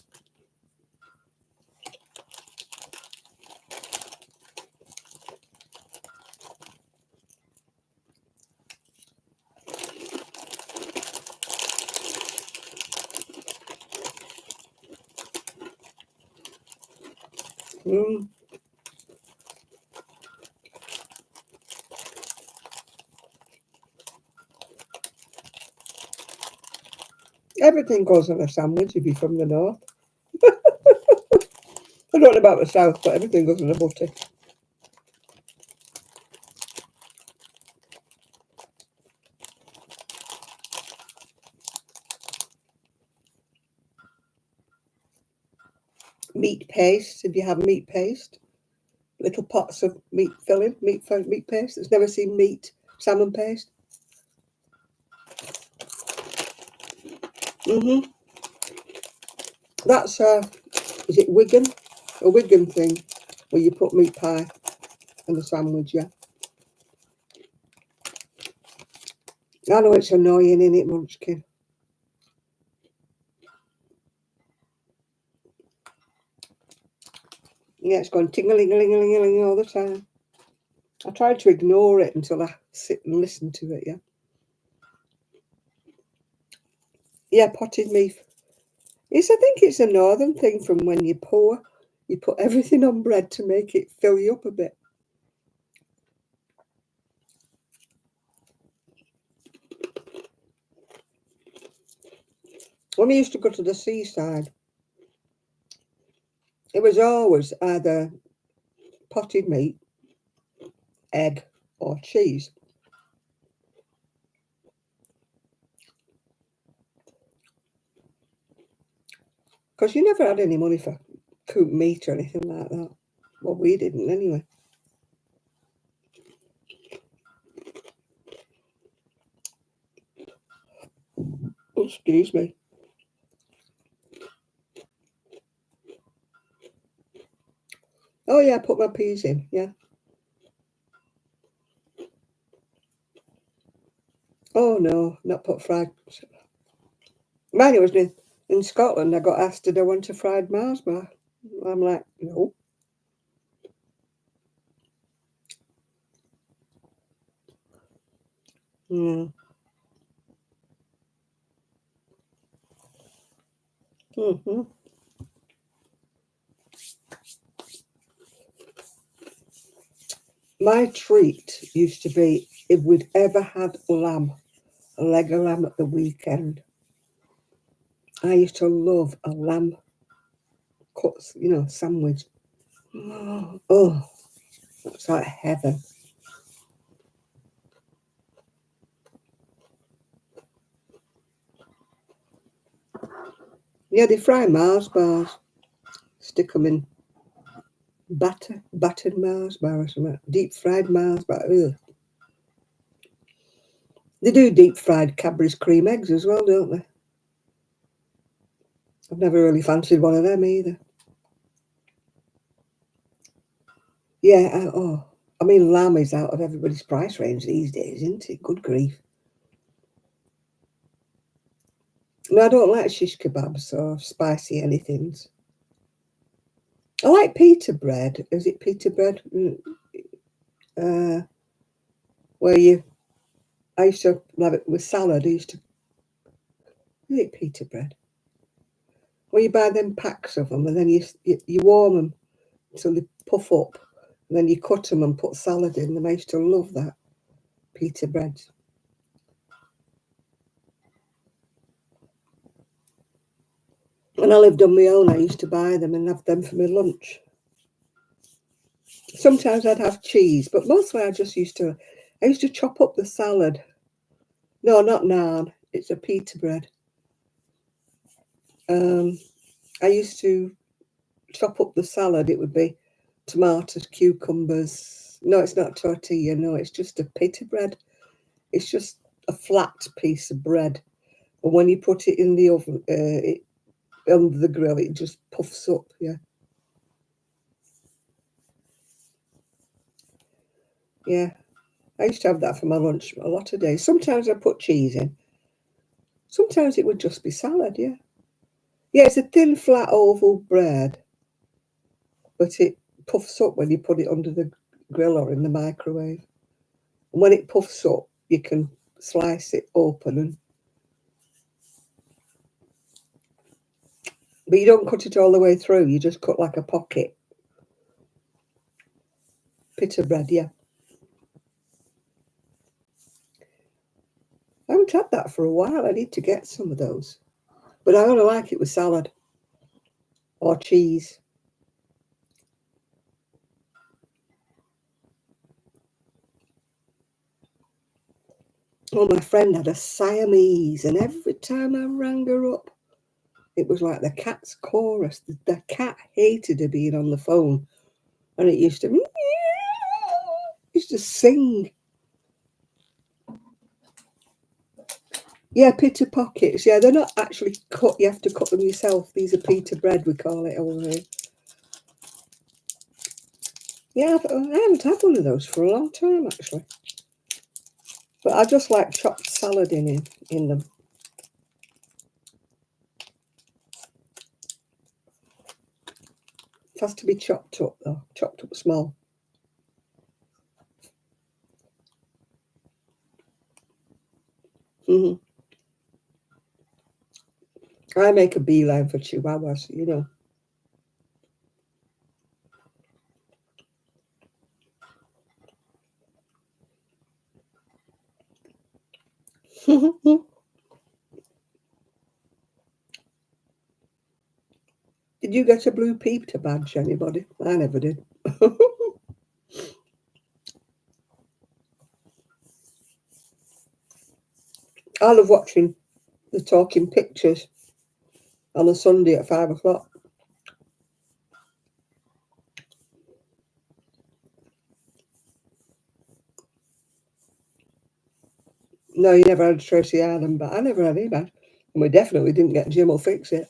Mm. Everything goes on a sandwich if you're from the north. I don't know about the south, but everything goes on a butty. Meat paste, if you have meat paste. Little pots of meat filling, meat paste. It's never seen meat salmon paste. That's is it Wigan? A Wigan thing where you put meat pie in the sandwich, yeah. I know it's annoying, isn't it, Munchkin? Yeah, it's going ting-a-ling-a-ling-a-ling-a-ling all the time. I tried to ignore it until I sit and listen to it, yeah. Yeah, potted meat. I think it's a northern thing from when you're poor. You put everything on bread to make it fill you up a bit. When we used to go to the seaside, it was always either potted meat, egg, or cheese. Because you never had any money for cooked meat or anything like that. Well, we didn't anyway. Excuse me. Oh yeah, I put my peas in, yeah. Oh no, not put fried. Mine was in Scotland. I got asked did I want a fried Mars bar. I'm like, no. Mm. Mm-hmm. My treat used to be if we'd ever had lamb, a leg of lamb at the weekend. I used to love a lamb cut, sandwich. Oh, it's like heaven. Yeah, they fry Mars bars, stick them in battered Mars bar or something, deep fried Mars bar. Ugh. They do deep fried Cadbury's cream eggs as well, don't they? I've never really fancied one of them either. Yeah, I mean, lamb is out of everybody's price range these days, isn't it? Good grief. No, I don't like shish kebabs or spicy anythings. I like pita bread. Is it pita bread? Uh, where I used to have it with salad. Is it pita bread? Well, you buy them packs of them and then you warm them until they puff up. And then you cut them and put salad in them. I used to love that, pita bread. When I lived on my own, I used to buy them and have them for my lunch. Sometimes I'd have cheese, but mostly I used to chop up the salad. No, not naan. It's a pita bread. Um, I used to chop up the salad. It would be tomatoes, cucumbers. No, it's not tortilla. No, it's just a pita bread. It's just a flat piece of bread. And when you put it in the oven, under the grill, it just puffs up. Yeah, yeah. I used to have that for my lunch a lot of days. Sometimes I put cheese in. Sometimes it would just be salad. Yeah, yeah. It's a thin, flat, oval bread, but it puffs up when you put it under the grill or in the microwave. And when it puffs up, you can slice it open, but you don't cut it all the way through. You just cut like a pocket. Pita bread, yeah. I haven't had that for a while. I need to get some of those. But I only like it with salad or cheese. Oh, my friend had a Siamese, and every time I rang her up, it was like the cat's chorus. The cat hated her being on the phone, and it used to sing. Yeah, pita pockets. Yeah, they're not actually cut. You have to cut them yourself. These are pita bread, we call it over here. Yeah, I haven't had one of those for a long time, actually. But I just like chopped salad in them. It has to be chopped up, though. Chopped up small. Hmm. I make a beeline for chihuahuas, Did you get a blue Peter badge, anybody? I never did. I love watching the talking pictures on a Sunday at 5 o'clock. No, you never had Tracy Island, but I never had any badge. And we definitely didn't get Jim will fix it.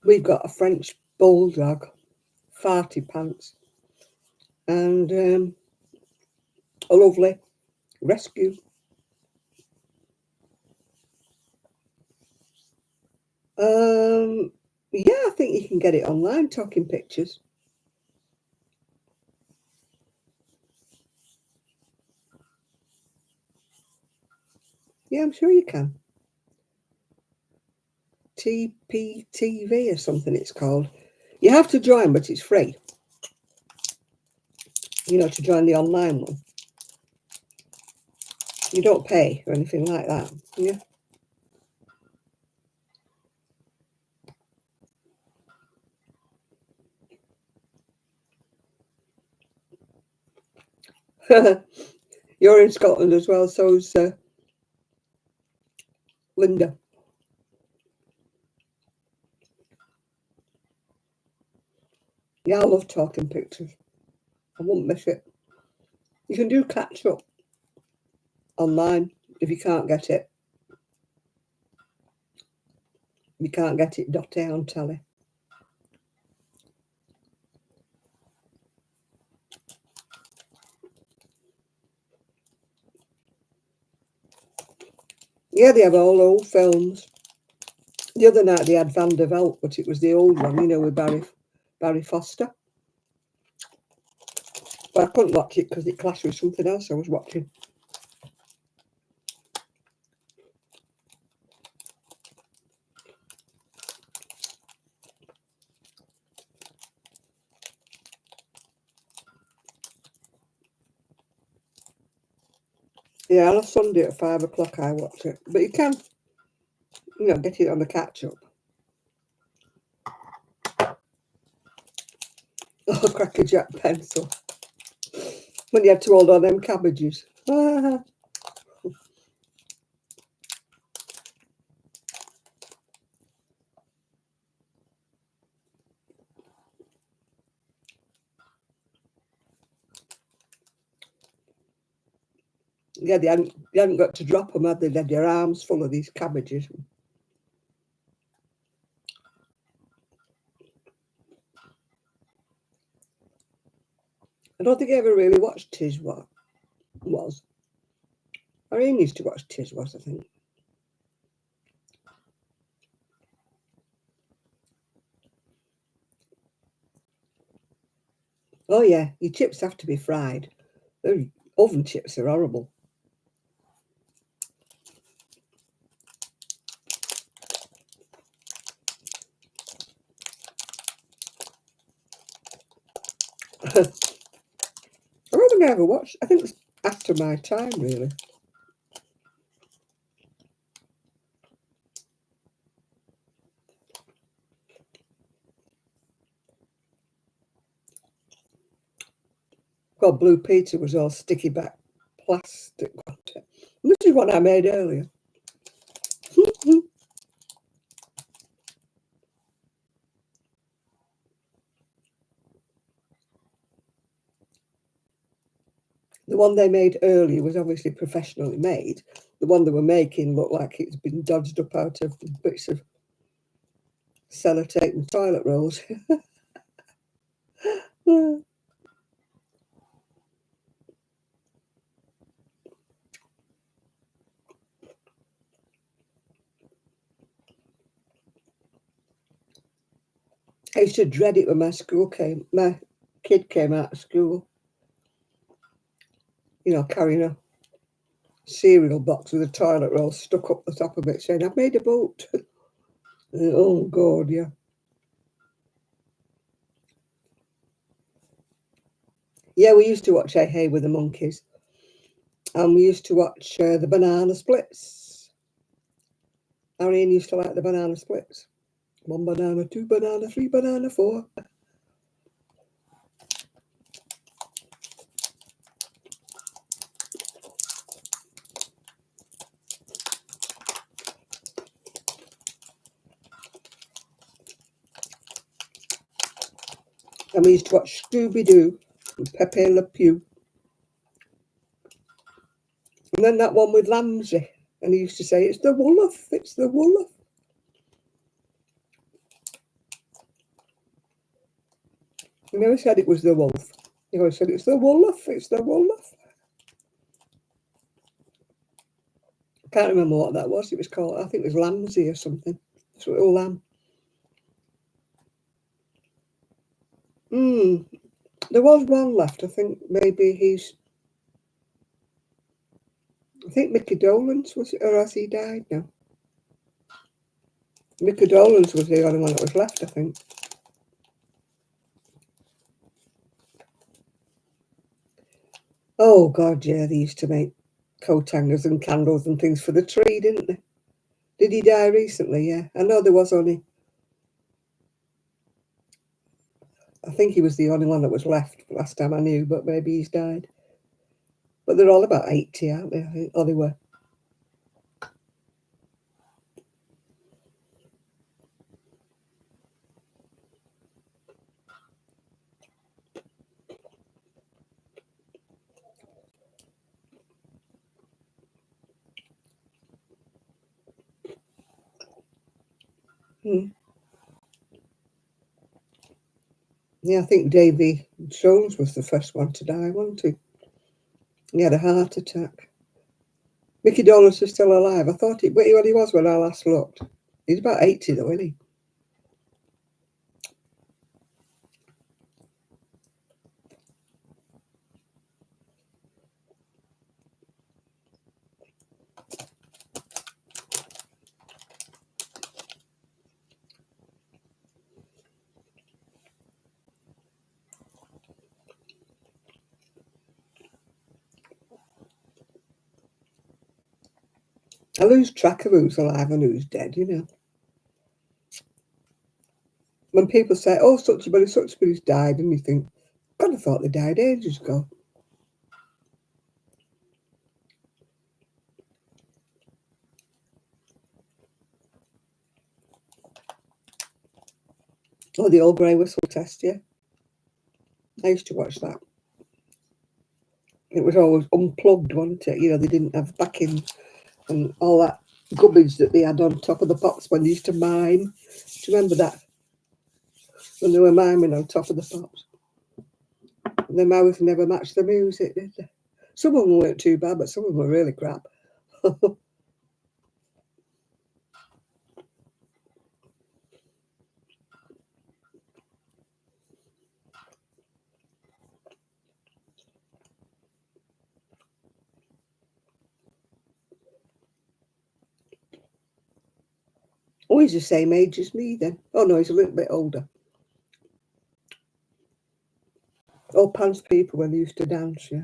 We've got a French bulldog, farty pants, and a lovely rescue. Yeah, I think you can get it online, talking pictures. Yeah, I'm sure you can. TPTV or something it's called. You have to join, but it's free. You know, to join the online one. You don't pay or anything like that. Yeah. You're in Scotland as well, so's Linda. Yeah, I love talking pictures. I wouldn't miss it. You can do catch up online if you can't get it. You can't get it dotty on telly. Yeah, they have all old films. The other night they had Van der Welt, but it was the old one, you know, with Barry Foster. But I couldn't watch it because it clashed with something else I was watching. Yeah, on a Sunday at 5 o'clock I watch it. But you can, you know, get it on the catch up. Oh, Cracker Jack pencil. When you had to hold on them cabbages. Yeah, they hadn't got to drop them, had they? They had their arms full of these cabbages. I don't think I ever really watched Tis What Was. Irene used to watch Tis Was, I think. Oh, yeah, your chips have to be fried. Those oven chips are horrible. I don't think I ever watched. I think it's after my time, really. Well, Blue Peter was all sticky back plastic. This is what I made earlier. The one they made earlier was obviously professionally made. The one they were making looked like it's been dodged up out of bits of sellotape and toilet rolls. I used to dread it when my kid came out of school. You know, carrying cereal box with a toilet roll stuck up the top of it saying, I've made a boat. Oh, God, yeah. Yeah, we used to watch Hey Hey with the Monkeys. And we used to watch the banana splits. Arian used to like the banana splits. 1 banana, 2 banana, 3 banana, 4. And we used to watch Scooby-Doo and Pepe Le Pew. And then that one with Lamsey. And he used to say, it's the Wolof, it's the Wolof. He never said it was the wolf. He always said, it's the Wolof, it's the Wolof. I can't remember what that was. It was called, I think it was Lamsey or something. It's a little lamb. There was one left. I think maybe I think Mickey Dolenz was it, or has he died now? Mickey Dolenz was the only one that was left, I think. Oh, God, yeah, they used to make coat hangers and candles and things for the tree, didn't they? Did he die recently? Yeah. I know there was only, I think he was the only one that was left last time I knew, but maybe he's died. But they're all about 80, aren't they? I think, or they were. Yeah, I think Davy Jones was the first one to die, wasn't he? He had a heart attack. Mickey Dolenz is still alive. I thought what he was when I last looked. He's about 80 though, isn't he? I lose track of who's alive and who's dead, you know. When people say, oh, such a body's died, and you think, God, I thought they died ages ago. Oh, the old grey whistle test, yeah. I used to watch that. It was always unplugged, wasn't it? You know, they didn't have backing and all that gubbage that they had on top of the pots when they used to mime. Do you remember that? When they were miming on top of the pots. And their mouth never matched the music, did they? Some of them weren't too bad, but some of them were really crap. Oh, he's the same age as me then. Oh, no, he's a little bit older. Oh, pants people when they used to dance, yeah.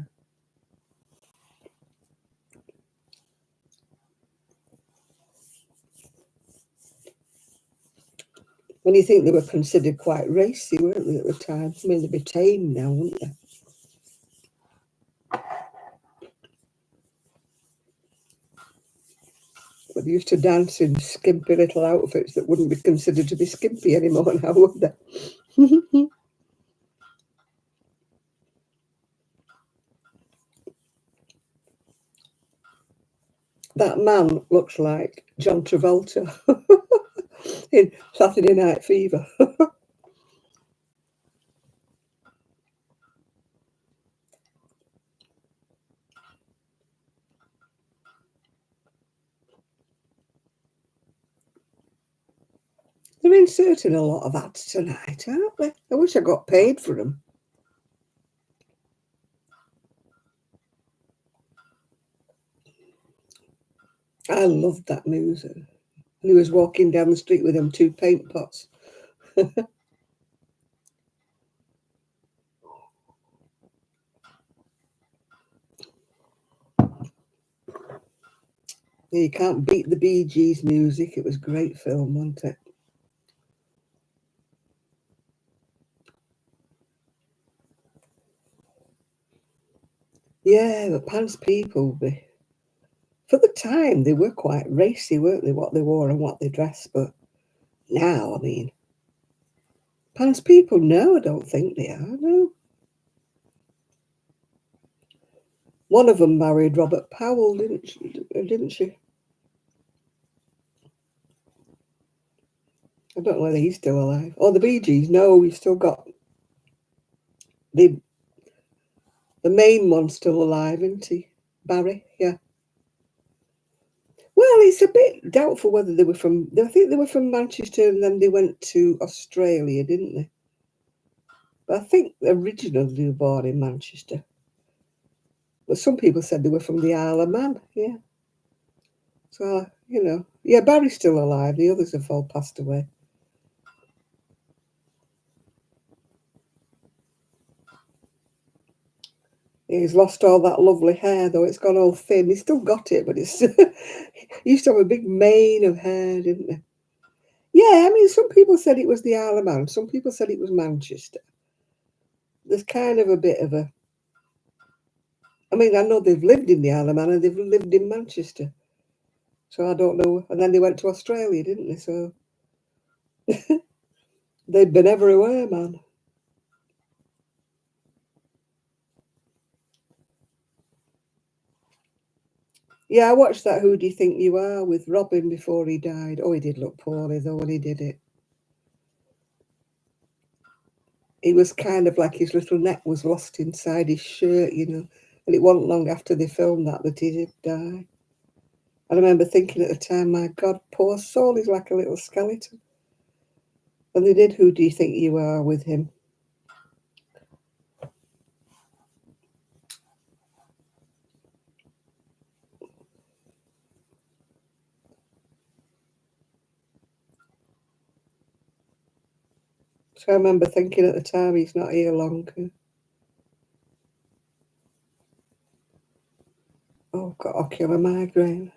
When you think they were considered quite racy, weren't they, at the time? I mean, they'd be tame now, wouldn't they? But they used to dance in skimpy little outfits that wouldn't be considered to be skimpy anymore now, would they? That man looks like John Travolta in Saturday Night Fever. They're inserting a lot of ads tonight, aren't they? I wish I got paid for them. I loved that music. And he was walking down the street with them two paint pots. You can't beat the Bee Gees music. It was a great film, wasn't it? Yeah, but Pan's people, for the time, they were quite racy, weren't they? What they wore and what they dressed. But now, I mean, Pan's people, no, I don't think they are. No, one of them married Robert Powell, didn't she? Didn't she? I don't know whether he's still alive. Oh, the Bee Gees. No, we've still got the the main one still alive, isn't he? Barry. Yeah. Well, it's a bit doubtful whether they were from. I think they were from Manchester, and then they went to Australia, didn't they? But I think originally they were born in Manchester. But some people said they were from the Isle of Man. Yeah. So yeah, Barry's still alive. The others have all passed away. He's lost all that lovely hair, though. It's gone all thin. He's still got it, but it's. He used to have a big mane of hair, didn't he? Yeah, I mean, some people said it was the Isle of Man. Some people said it was Manchester. There's kind of a bit of a. I mean, I know they've lived in the Isle of Man and they've lived in Manchester. So I don't know. And then they went to Australia, didn't they? So they've been everywhere, man. Yeah, I watched that Who Do You Think You Are with Robin before he died. Oh, he did look poorly, though, when he did it. He was kind of like his little neck was lost inside his shirt. And it wasn't long after they filmed that he did die. I remember thinking at the time, my God, poor soul, he's like a little skeleton. And they did Who Do You Think You Are with him. So I remember thinking at the time, he's not here long. Oh, I've got ocular migraine.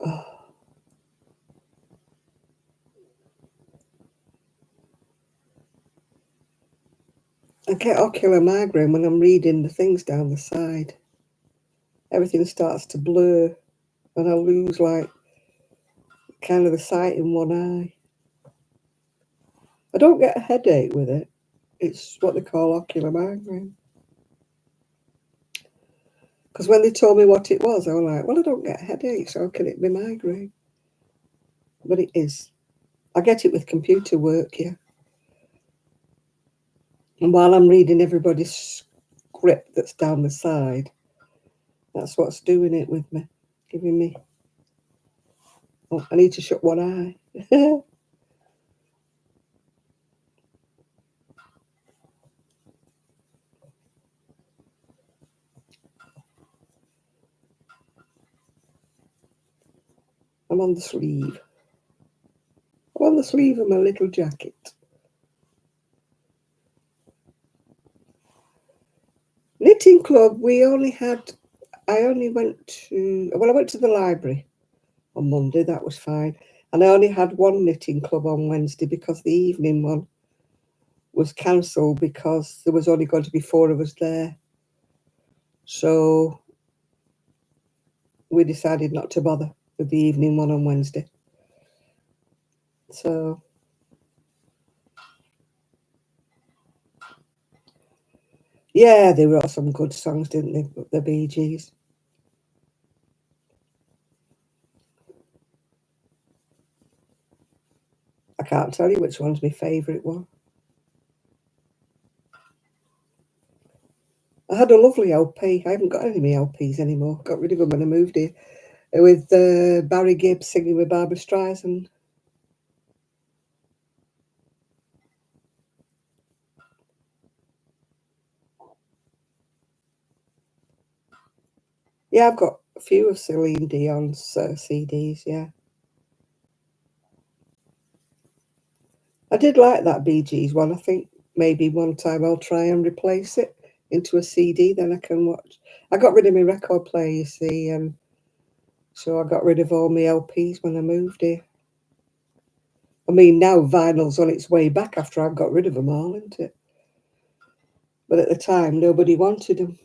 Oh, I get ocular migraine when I'm reading the things down the side. Everything starts to blur and I lose like kind of the sight in one eye. I don't get a headache with it. It's what they call ocular migraine. Because when they told me what it was, I was like, well, I don't get headaches, so how can it be migraine? But it is. I get it with computer work, yeah. And while I'm reading everybody's script that's down the side, that's what's doing it with me, giving me. Oh, I need to shut one eye. I'm on the sleeve. I'm on the sleeve of my little jacket. Knitting club, I only went to the library on Monday, that was fine. And I only had one knitting club on Wednesday because the evening one was cancelled because there was only going to be four of us there. So we decided not to bother with the evening one on Wednesday. So, yeah, they wrote some good songs, didn't they? The Bee Gees. I can't tell you which one's my favourite one. I had a lovely LP. I haven't got any of my LPs anymore. Got rid of them when I moved here. With Barry Gibb singing with Barbara Streisand. Yeah, I've got a few of Celine Dion's CDs, yeah. I did like that Bee Gees one. I think maybe one time I'll try and replace it into a CD, then I can watch. I got rid of my record player, you see, so I got rid of all my LPs when I moved here. I mean, now vinyl's on its way back after I've got rid of them all, isn't it? But at the time, nobody wanted them.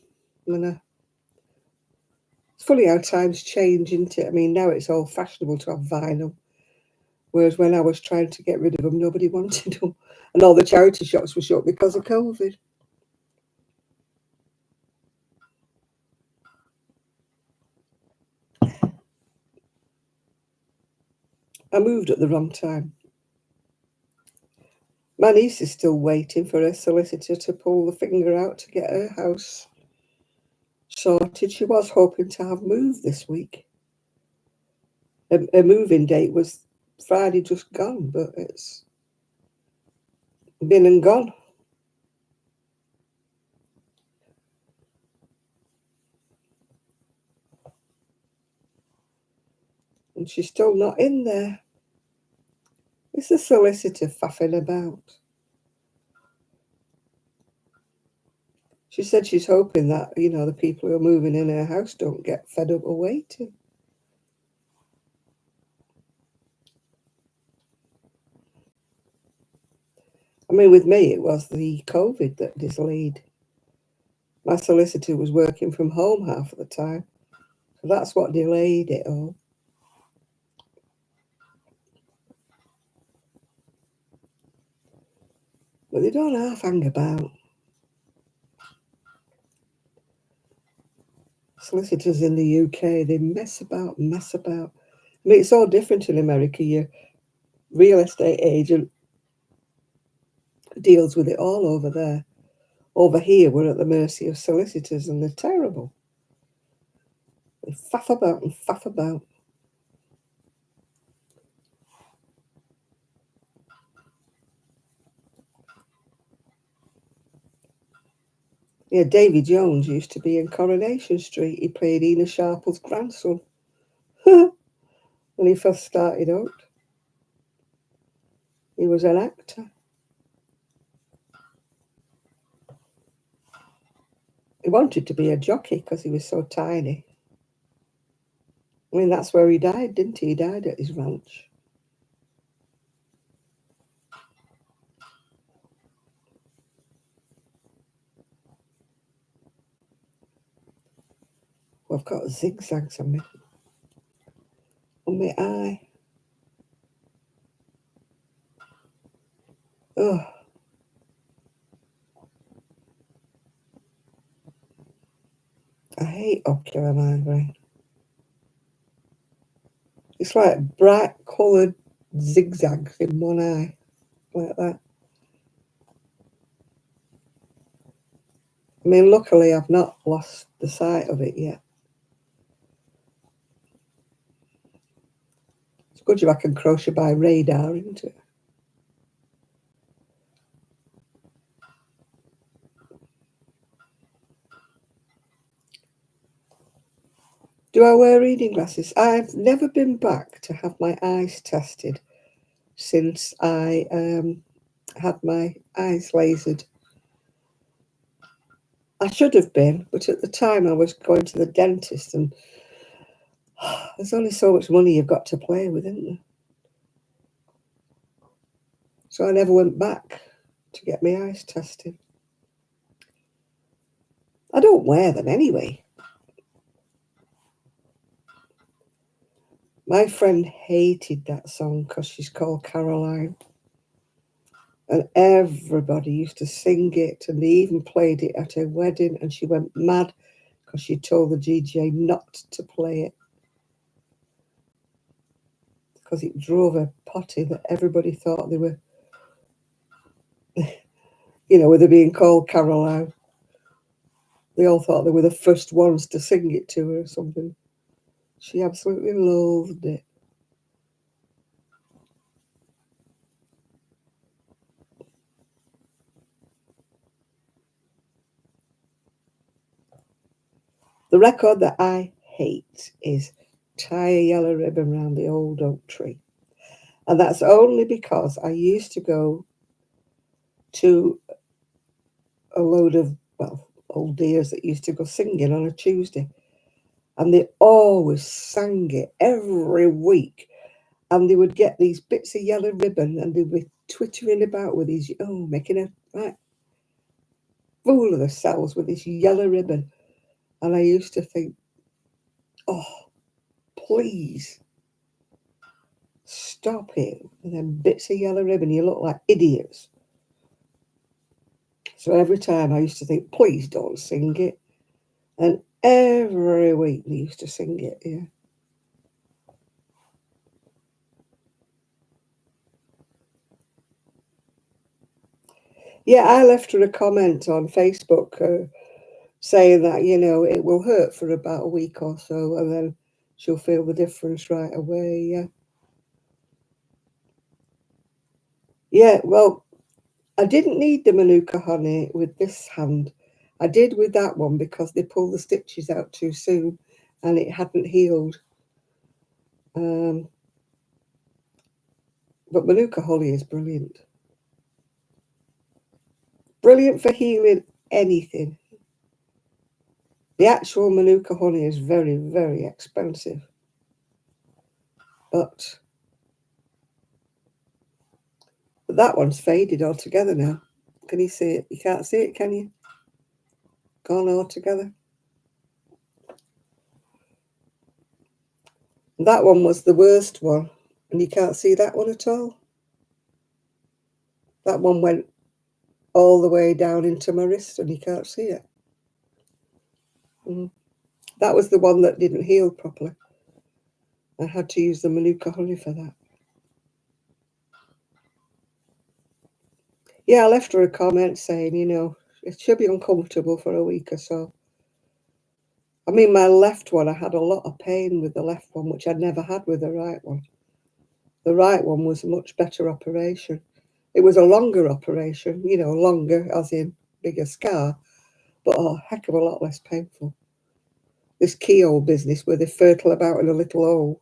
It's funny how times change, isn't it? I mean, now it's all fashionable to have vinyl, whereas when I was trying to get rid of them, nobody wanted them. And all the charity shops were shut because of COVID. I moved at the wrong time. My niece is still waiting for her solicitor to pull the finger out to get her house sorted. She was hoping to have moved this week. Her moving date was Friday just gone, but it's been and gone. And she's still not in there. It's the solicitor faffing about. She said she's hoping that, the people who are moving in her house don't get fed up of waiting. I mean, with me, it was the COVID that delayed. My solicitor was working from home half of the time. So that's what delayed it all. But they don't half hang about. Solicitors in the UK, they mess about. I mean, it's all different in America. Your real estate agent deals with it all over there. Over here, we're at the mercy of solicitors, and they're terrible. They faff about and faff about. Yeah, Davy Jones used to be in Coronation Street. He played Ina Sharple's grandson when he first started out. He was an actor. He wanted to be a jockey because he was so tiny. I mean, that's where he died, didn't he? He died at his ranch. Well, I've got zigzags on my eye. Oh, I hate ocular migraine. It's like bright coloured zigzags in one eye, like that. I mean, luckily, I've not lost the sight of it yet. It's good if I can crochet by radar, isn't it? Do I wear reading glasses? I've never been back to have my eyes tested since I had my eyes lasered. I should have been, but at the time I was going to the dentist, and there's only so much money you've got to play with, isn't there? So I never went back to get my eyes tested. I don't wear them anyway. My friend hated that song because she's called Caroline. And everybody used to sing it, and they even played it at her wedding, and she went mad because she told the DJ not to play it because it drove her potty that everybody thought they were, with her being called Caroline. They all thought they were the first ones to sing it to her or something. She absolutely loathed it. The record that I hate is tie a yellow ribbon around the old oak tree. And that's only because I used to go to a load of, well, old dears that used to go singing on a Tuesday. And they always sang it every week. And they would get these bits of yellow ribbon and they'd be twittering about with these, making a right fool of themselves with this yellow ribbon. And I used to think, oh, please stop it. And then bits of yellow ribbon, you look like idiots. So every time I used to think, please don't sing it. And every week they used to sing it, yeah. Yeah, I left her a comment on Facebook saying that, it will hurt for about a week or so and then she'll feel the difference right away, yeah. Yeah, well, I didn't need the Manuka honey with this hand. I did with that one because they pulled the stitches out too soon and it hadn't healed. But Manuka honey is brilliant. Brilliant for healing anything. The actual Manuka honey is very, very expensive. But that one's faded altogether now. Can you see it? You can't see it, can you? Gone altogether. That one was the worst one. And you can't see that one at all. That one went all the way down into my wrist and you can't see it. That was the one that didn't heal properly. I had to use the Manuka honey for that. Yeah, I left her a comment saying, it should be uncomfortable for a week or so. I mean, my left one, I had a lot of pain with the left one, which I'd never had with the right one. The right one was a much better operation. It was a longer operation, longer as in bigger scar, but a heck of a lot less painful. This keyhole business where they fertile about in a little hole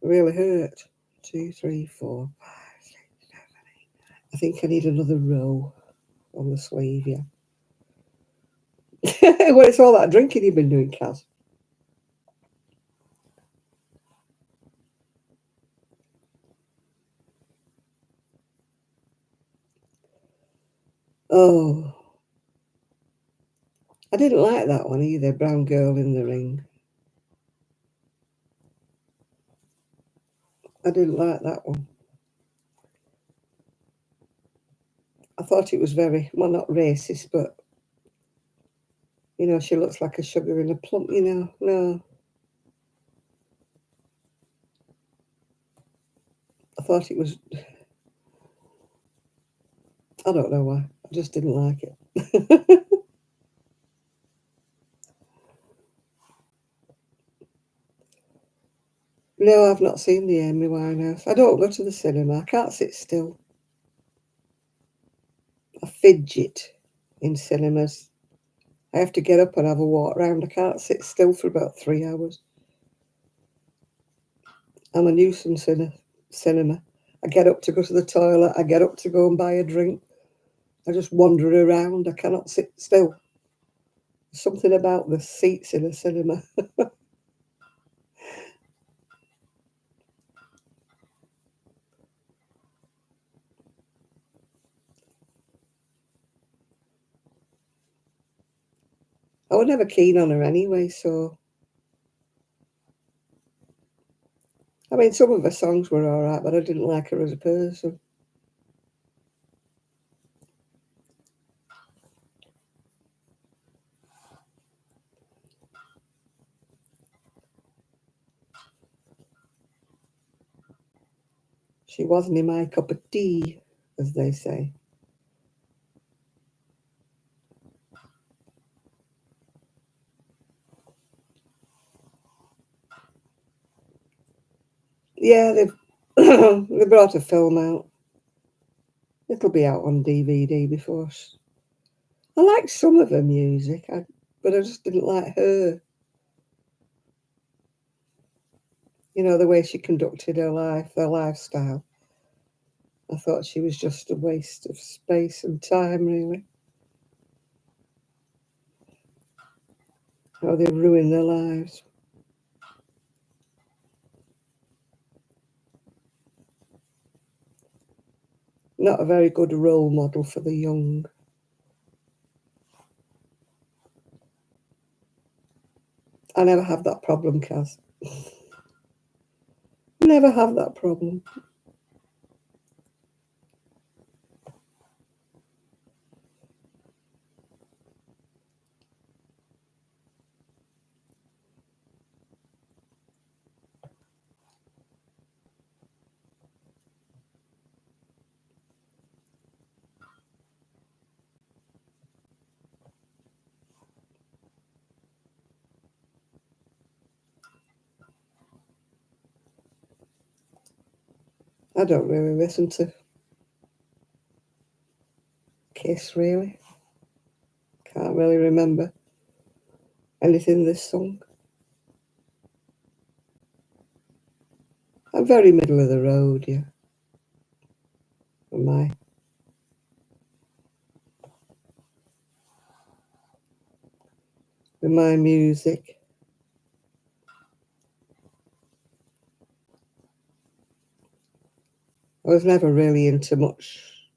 really hurt. 2, 3, 4, 5, 6, 7, 8. I think I need another row on the sleeve, yeah. Well, it's all that drinking you've been doing, Kaz. Oh, I didn't like that one either, Brown Girl in the Ring. I didn't like that one. I thought it was very, well, not racist, but, she looks like a sugar in a plum, No. I thought it was, I don't know why. I just didn't like it. No, I've not seen the Amy Winehouse. I don't go to the cinema. I can't sit still. I fidget in cinemas. I have to get up and have a walk round. I can't sit still for about 3 hours. I'm a nuisance in a cinema. I get up to go to the toilet. I get up to go and buy a drink. I just wander around. I cannot sit still. There's something about the seats in a cinema. I was never keen on her anyway, so... I mean, some of her songs were all right, but I didn't like her as a person. She wasn't in my cup of tea, as they say. Yeah, they've they brought a film out. It'll be out on DVD before. I like some of her music, but I just didn't like her. You know, the way she conducted her life, her lifestyle. I thought she was just a waste of space and time, really. How they ruined their lives. Not a very good role model for the young. I never have that problem, Kaz. Never have that problem. I don't really listen to Kiss, really. Can't really remember anything in this song. I'm very middle of the road, yeah. With my music. I was never really into much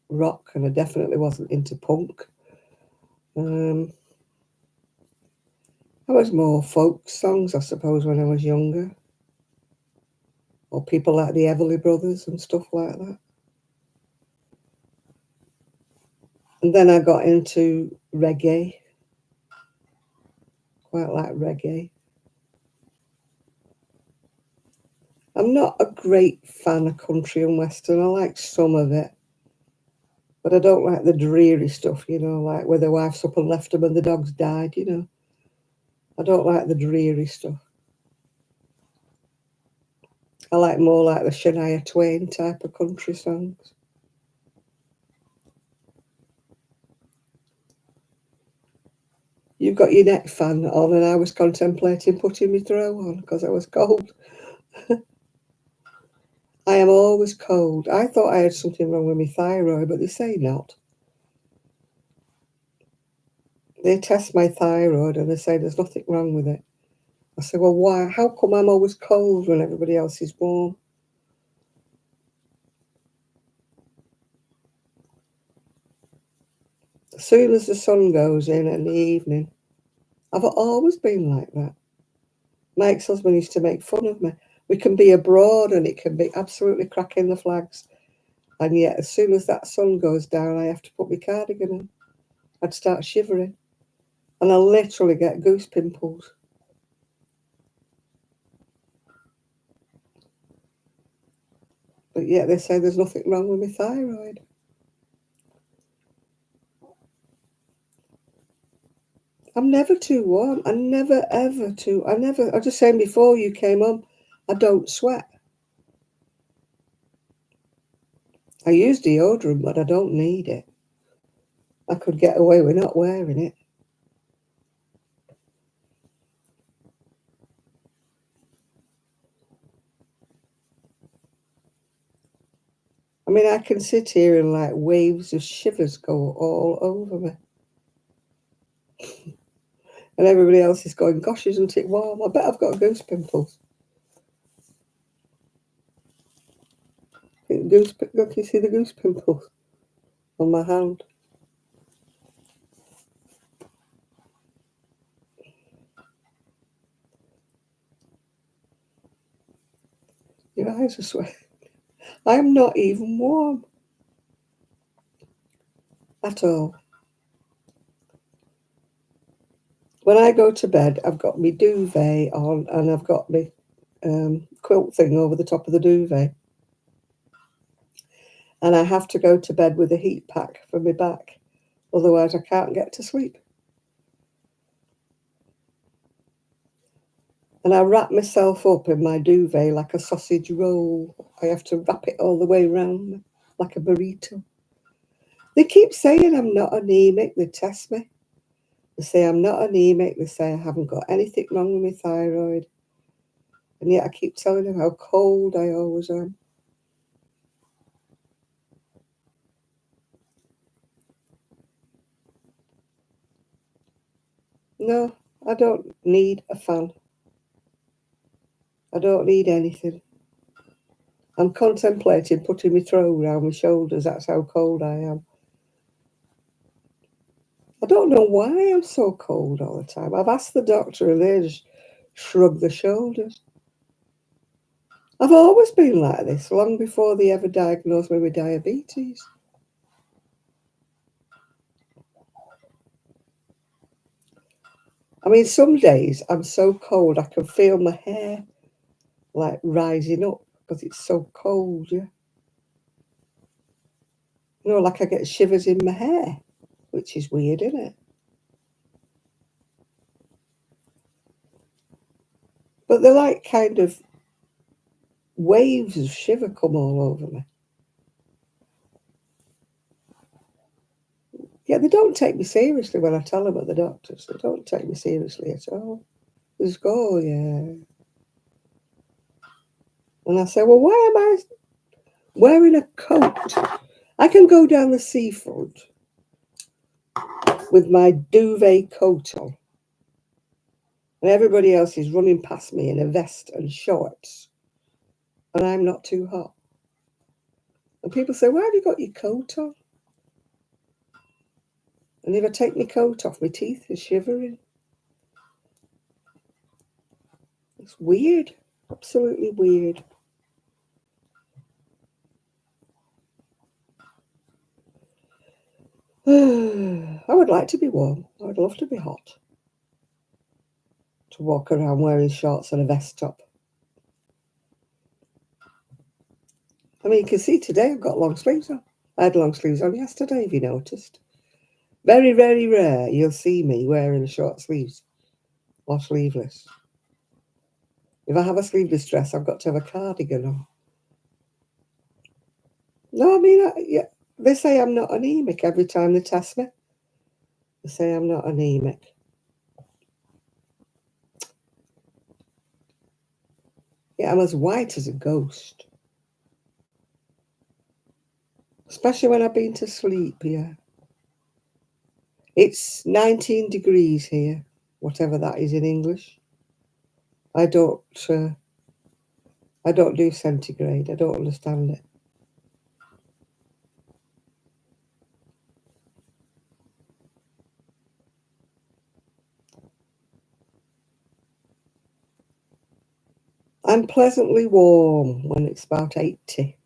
rock, and I definitely wasn't into punk. I was more folk songs, I suppose, when I was younger. Or people like the Everly Brothers and stuff like that. And then I got into reggae. Quite like reggae. I'm not a great fan of country and western. I like some of it. But I don't like the dreary stuff, you know, like where the wife's up and left them and the dog's died, you know. I don't like the dreary stuff. I like more like the Shania Twain type of country songs. You've got your neck fan on, and I was contemplating putting my throw on because I was cold. I am always cold. I thought I had something wrong with my thyroid, but they say not. They test my thyroid and they say there's nothing wrong with it. I say, well, why? How come I'm always cold when everybody else is warm? As soon as the sun goes in in the evening, I've always been like that. My ex-husband used to make fun of me. We can be abroad and it can be absolutely cracking the flags. And yet, as soon as that sun goes down, I have to put my cardigan on. I'd start shivering. And I literally get goose pimples. But yet they say there's nothing wrong with my thyroid. I'm never too warm. I never, ever too. I was just saying before you came on, I don't sweat. I use deodorant, but I don't need it. I could get away with not wearing it. I mean, I can sit here and like waves of shivers go all over me. And everybody else is going, gosh, isn't it warm? I bet I've got goose pimples. Can you see the goose pimples on my hand? Your eyes are sweating. I'm not even warm at all. When I go to bed, I've got my duvet on and I've got my quilt thing over the top of the duvet. And I have to go to bed with a heat pack for my back. Otherwise, I can't get to sleep. And I wrap myself up in my duvet like a sausage roll. I have to wrap it all the way around like a burrito. They keep saying I'm not anemic. They test me. They say I'm not anemic. They say I haven't got anything wrong with my thyroid. And yet I keep telling him how cold I always am. No, I don't need a fan. I don't need anything. I'm contemplating putting my throw around my shoulders. That's how cold I am. I don't know why I'm so cold all the time. I've asked the doctor and they just shrug their shoulders. I've always been like this, long before they ever diagnosed me with diabetes. I mean, some days I'm so cold I can feel my hair like rising up because it's so cold, yeah. You know, like I get shivers in my hair, which is weird, isn't it? But they're like kind of waves of shiver come all over me. Yeah, they don't take me seriously when I tell them at the doctors. They don't take me seriously at all. They just go, oh, yeah. And I say, well, why am I wearing a coat? I can go down the seafront with my duvet coat on, and everybody else is running past me in a vest and shorts, and I'm not too hot. And people say, why have you got your coat on? And if I take my coat off, my teeth are shivering. It's weird, absolutely weird. I would like to be warm. I would love to be hot. To walk around wearing shorts and a vest top. I mean, you can see today I've got long sleeves on. I had long sleeves on yesterday, if you noticed. Very, very rare you'll see me wearing short sleeves or sleeveless. If I have a sleeveless dress, I've got to have a cardigan on. No, I mean, yeah, they say I'm not anemic every time they test me. They say I'm not anemic. Yeah, I'm as white as a ghost. Especially when I've been to sleep, yeah. It's 19 degrees here, whatever that is in English. I don't do centigrade. I don't understand it. I'm pleasantly warm when it's about 80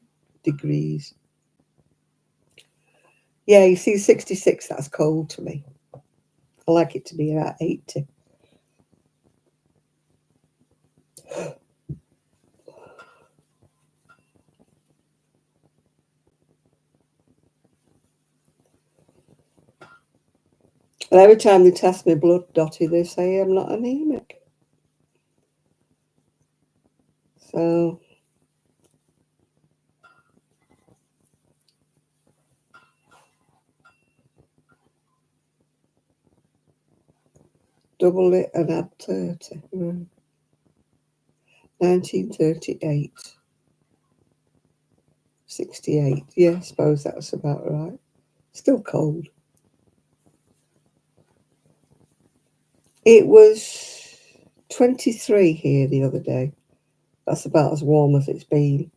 degrees. Yeah, you see, 66, that's cold to me. I like it to be about 80. And every time they test my blood, Dottie, they say I'm not anemic. So, double it and add 30. 1938. 68. Yeah, I suppose that's about right. Still cold. It was 23 here the other day. That's about as warm as it's been.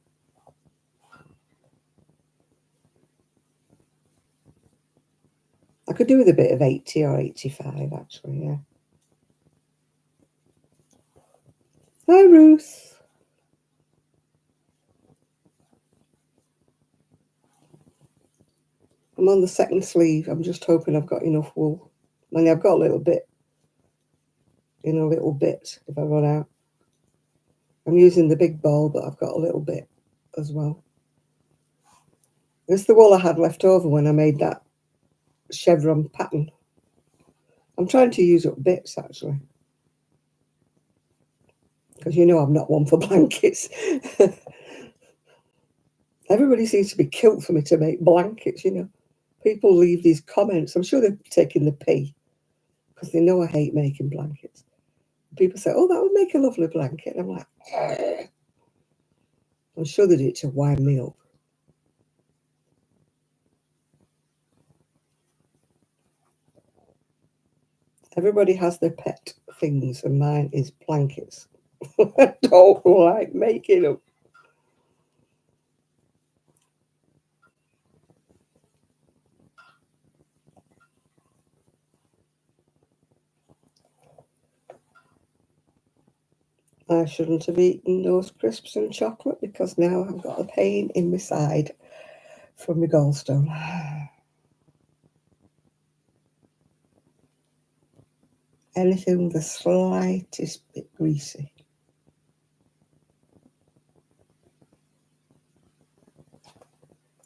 I could do with a bit of 80 or 85, actually, yeah. Hi, Ruth. I'm on the second sleeve. I'm just hoping I've got enough wool. I mean, I've got a little bit in a little bit if I run out. I'm using the big ball, but I've got a little bit as well. This is the wool I had left over when I made that chevron pattern. I'm trying to use up bits, actually. Because you know I'm not one for blankets. Everybody seems to be killed for me to make blankets, you know. People leave these comments. I'm sure they're taking the pee because they know I hate making blankets. People say, oh, that would make a lovely blanket. And I'm like, I'm sure they did it to wind me up. Everybody has their pet things, and mine is blankets. I don't like making them. I shouldn't have eaten those crisps and chocolate because now I've got a pain in my side from my gallstone. Anything the slightest bit greasy.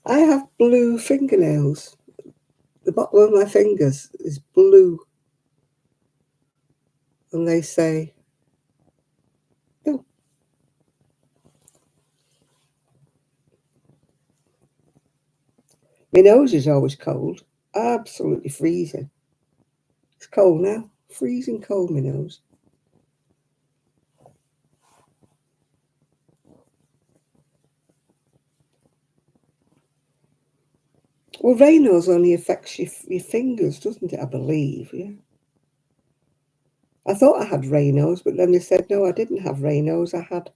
I have blue fingernails. The bottom of my fingers is blue. And they say, oh. My nose is always cold. Absolutely freezing. It's cold now. Freezing cold, my nose. Well, Raynaud's only affects your fingers, doesn't it? I believe, yeah. I thought I had Raynaud's, but then they said, no, I didn't have Raynaud's. I had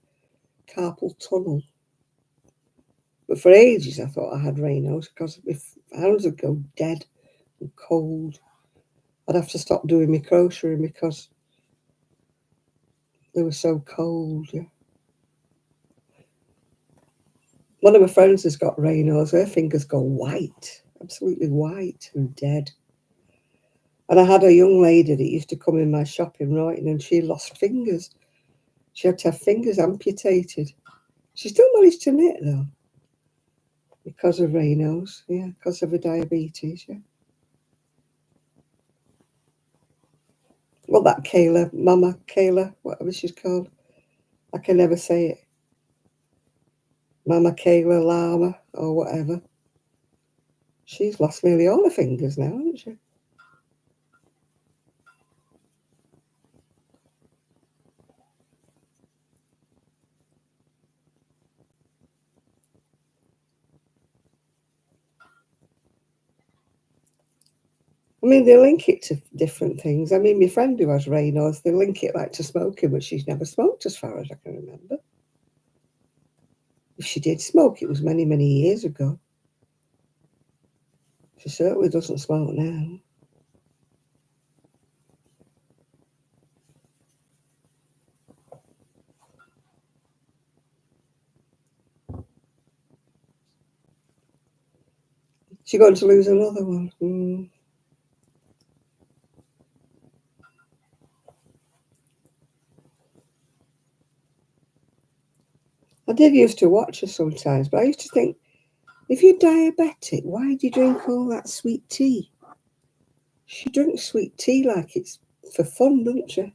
carpal tunnel. But for ages, I thought I had Raynaud's because if hands would go dead and cold, I'd have to stop doing my crocheting because they were so cold, yeah. One of my friends has got Raynaud's. Her fingers go white, absolutely white and dead. And I had a young lady that used to come in my shop in Royton, and she lost fingers. She had to have fingers amputated. She still managed to knit, though, because of Raynaud's, yeah, because of her diabetes, yeah. Well, that Kayla, Mama Kayla, whatever she's called. I can never say it. Mama Kayla Lama or whatever. She's lost nearly all her fingers now, hasn't she? I mean, they link it to different things. I mean, my friend who has Raynaud's, they link it like to smoking, but she's never smoked as far as I can remember. If she did smoke, it was many, many years ago. She certainly doesn't smoke now. She's going to lose another one. I did used to watch her sometimes, but I used to think, if you're diabetic, why do you drink all that sweet tea? She drinks sweet tea like it's for fun, doesn't she?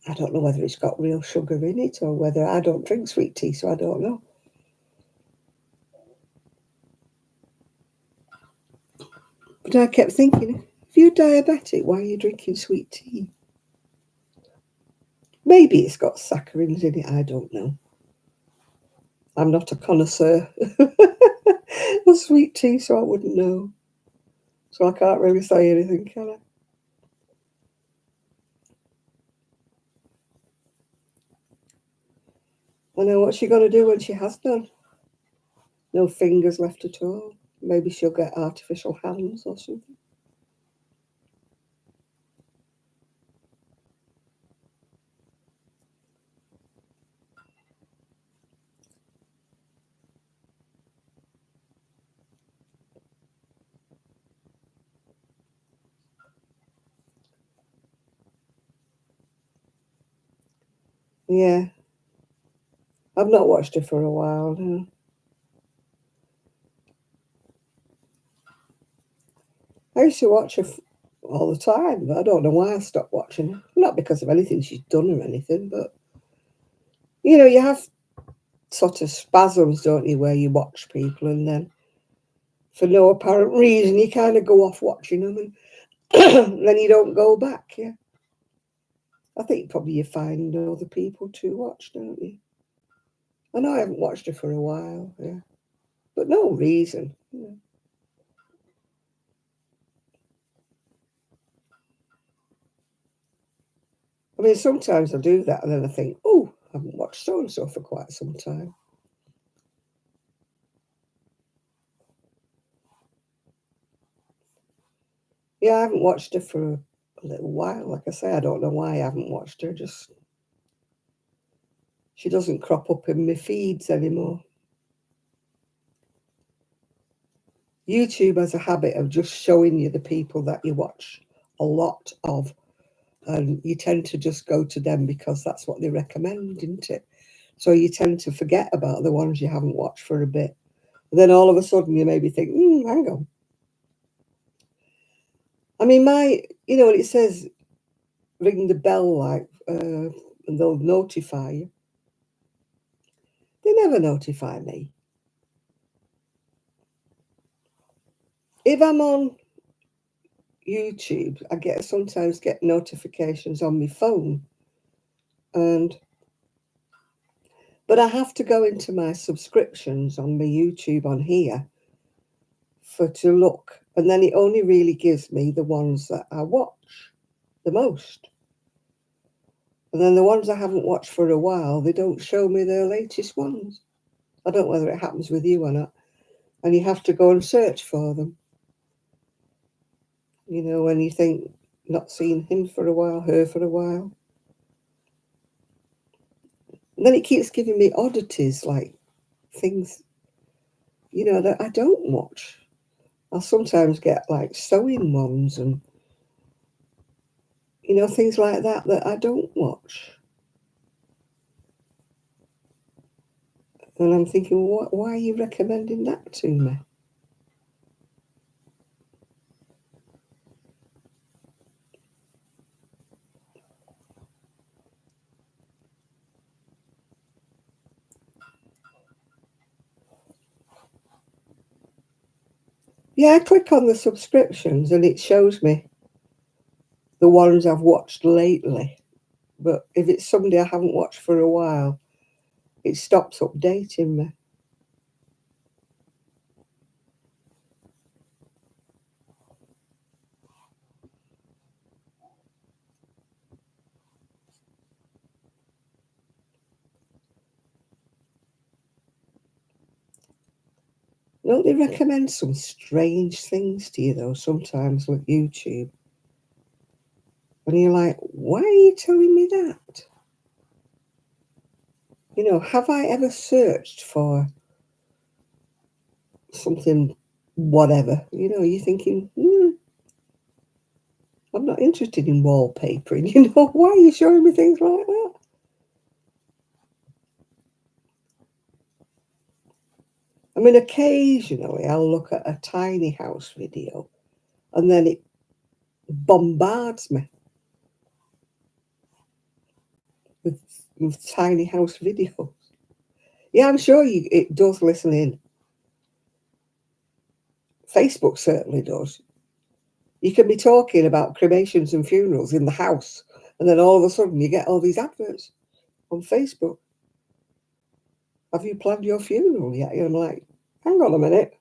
I don't know whether it's got real sugar in it or whether I don't drink sweet tea, so I don't know. But I kept thinking, if you're diabetic, why are you drinking sweet tea? Maybe it's got saccharines in it, I don't know. I'm not a connoisseur of sweet tea, so I wouldn't know. So I can't really say anything, can I? I know what she's going to do when she has done. No fingers left at all. Maybe she'll get artificial hands or something. Yeah. I've not watched her for a while now. I used to watch her all the time, but I don't know why I stopped watching her. Not because of anything she's done or anything, but, you know, you have sort of spasms, don't you, where you watch people and then for no apparent reason you kind of go off watching them and then you don't go back, yeah. I think probably you find other people to watch, don't you? I know I haven't watched her for a while, yeah. But no reason. Yeah. I mean, sometimes I do that and then I think, oh, I haven't watched so-and-so for quite some time. Yeah, I haven't watched her for a little while. Like I say, I don't know why I haven't watched her. Just she doesn't crop up in my feeds anymore. YouTube has a habit of just showing you the people that you watch a lot of, and you tend to just go to them because that's what they recommend, isn't it? So you tend to forget about the ones you haven't watched for a bit. And then all of a sudden you maybe think, hang on. I mean, when it says ring the bell, like, and they'll notify you, they never notify me. If I'm on YouTube, I sometimes get notifications on my phone, but I have to go into my subscriptions on my YouTube on here to look, and then it only really gives me the ones that I watch the most. And then the ones I haven't watched for a while, they don't show me the latest ones. I don't know whether it happens with you or not. And you have to go and search for them. When you think, not seen him for a while, her for a while. And then it keeps giving me oddities, like things, that I don't watch. I'll sometimes get like sewing ones and, things like that I don't watch. And I'm thinking, why are you recommending that to me? Yeah, I click on the subscriptions and it shows me the ones I've watched lately. But if it's somebody I haven't watched for a while, it stops updating me. Don't they recommend some strange things to you, though, sometimes with YouTube? And you're like, why are you telling me that? Have I ever searched for something, whatever? You're thinking, I'm not interested in wallpapering. Why are you showing me things like that? I mean, occasionally I'll look at a tiny house video and then it bombards me with tiny house videos. Yeah, I'm sure it does listen in. Facebook certainly does. You can be talking about cremations and funerals in the house, and then all of a sudden you get all these adverts on Facebook. Have you planned your funeral yet? And I'm like, hang on a minute.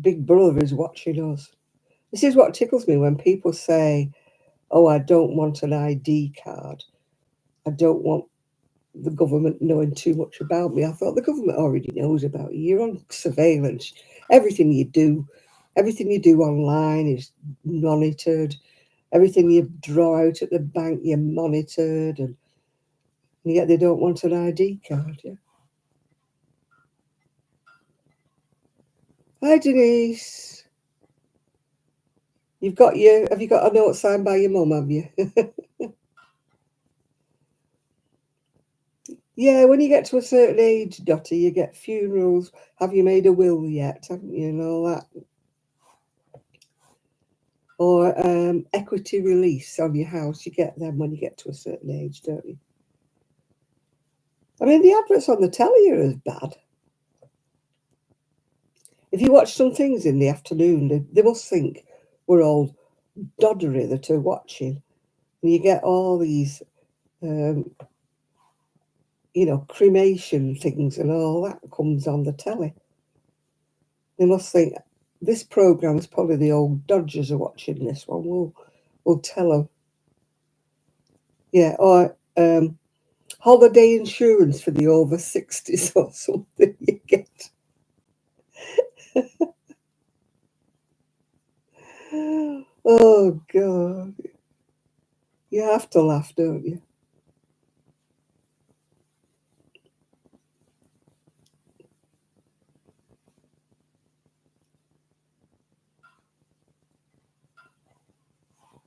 Big Brother is watching us. This is what tickles me when people say, oh, I don't want an ID card. I don't want the government knowing too much about me. I thought the government already knows about you. You're on surveillance. Everything you do online is monitored. Everything you draw out at the bank, you're monitored, and yet they don't want an ID card. Yeah. Hi, Denise. Have you got a note signed by your mum, have you? Yeah, when you get to a certain age, Dottie, you get funerals. Have you made a will yet? Haven't you? And all that. Or equity release on your house. You get them when you get to a certain age, don't you? I mean, the adverts on the telly are as bad. If you watch some things in the afternoon, they must think we're all doddery that are watching. And you get all these, cremation things and all that comes on the telly. They must think this programme is probably the old dodgers are watching this one. We'll tell them. Yeah, or holiday insurance for the over 60s or something you get. Oh, God. You have to laugh, don't you?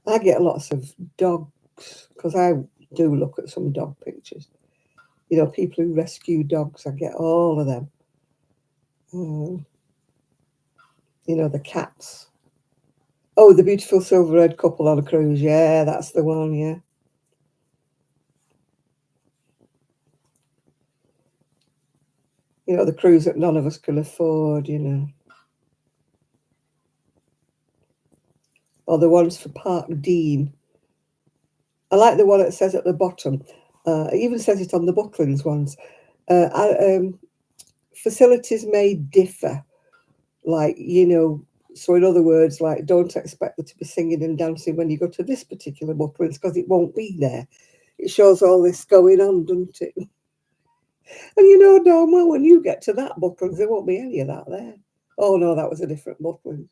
I get lots of dogs because I do look at some dog pictures. People who rescue dogs, I get all of them. The cats. Oh, the beautiful silver-haired couple on a cruise. Yeah, that's the one, yeah. The cruise that none of us can afford. Or the ones for Park Dean. I like the one that says at the bottom. It even says it on the Bucklands ones. Facilities may differ. So in other words, like, don't expect there to be singing and dancing when you go to this particular Bucklands because it won't be there. It shows all this going on, doesn't it? And darn well, when you get to that Bucklands, there won't be any of that there. Oh, no, that was a different Bucklands.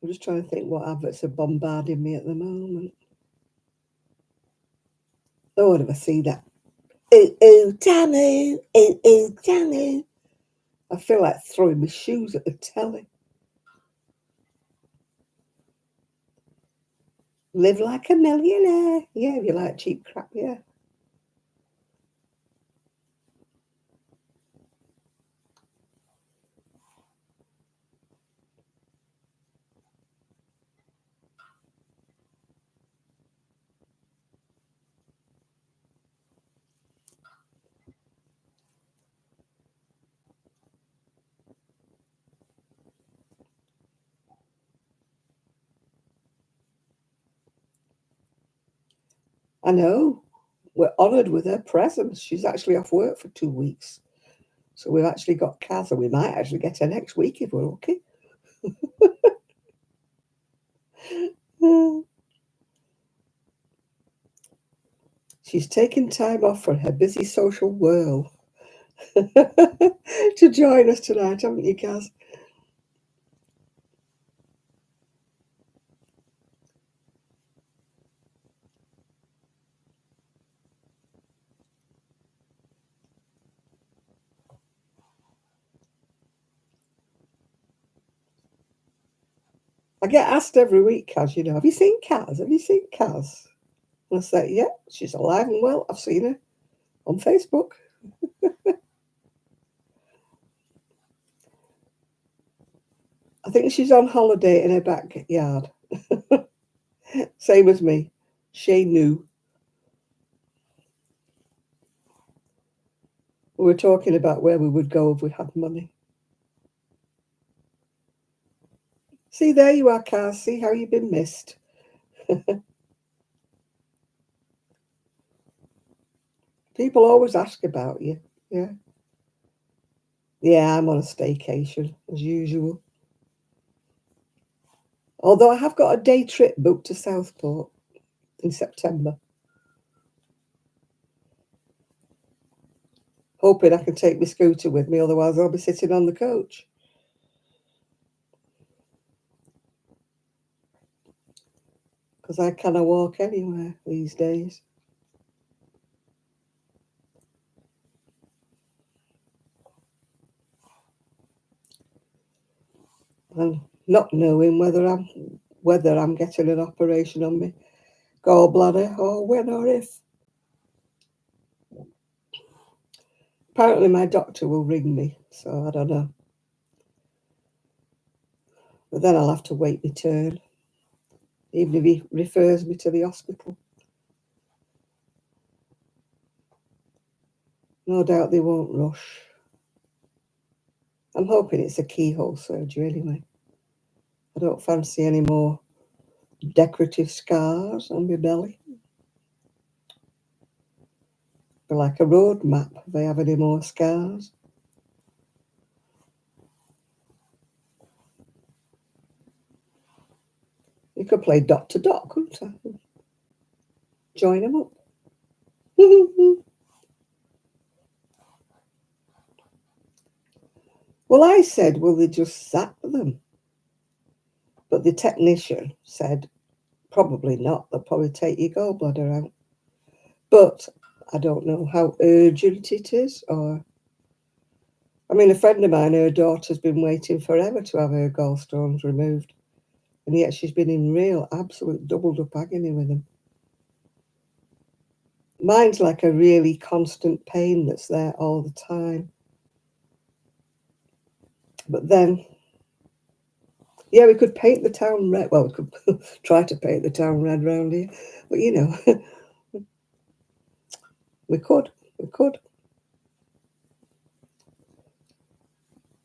I'm just trying to think what adverts are bombarding me at the moment. Oh, I never see that. Ooh, ooh, Tamu. Ooh, ooh, Tamu. I feel like throwing my shoes at the telly. Live like a millionaire. Yeah, if you like cheap crap, yeah. I know. We're honoured with her presence. She's actually off work for 2 weeks. So we've actually got Kaz, and we might actually get her next week if we're lucky. She's taken time off from her busy social world to join us tonight, haven't you, Kaz? I get asked every week, Kaz, have you seen Kaz? Have you seen Kaz? And I say, yeah, she's alive and well. I've seen her on Facebook. I think she's on holiday in her backyard. Same as me. She knew. We were talking about where we would go if we had money. See, there you are, Kaz. See how you've been missed. People always ask about you. Yeah. Yeah, I'm on a staycation, as usual. Although I have got a day trip booked to Southport in September. Hoping I can take my scooter with me, otherwise I'll be sitting on the coach. Because I cannot walk anywhere these days. And not knowing whether I'm getting an operation on me gallbladder or when or if. Apparently my doctor will ring me, so I don't know. But then I'll have to wait my turn, even if he refers me to the hospital. No doubt they won't rush. I'm hoping it's a keyhole surgery anyway. I don't fancy any more decorative scars on my belly. But like a road map, if they have any more scars. You could play dot to dot, couldn't I? Join them up. Well, I said, will they just zap them? But the technician said, probably not. They'll probably take your gallbladder out. But I don't know how urgent it is. Or, I mean, a friend of mine, her daughter's been waiting forever to have her gallstones removed. And yet she's been in real, absolute doubled up agony with them. Mine's like a really constant pain that's there all the time. But then, yeah, we could paint the town red. Well, we could try to paint the town red round here. But, you know, we could.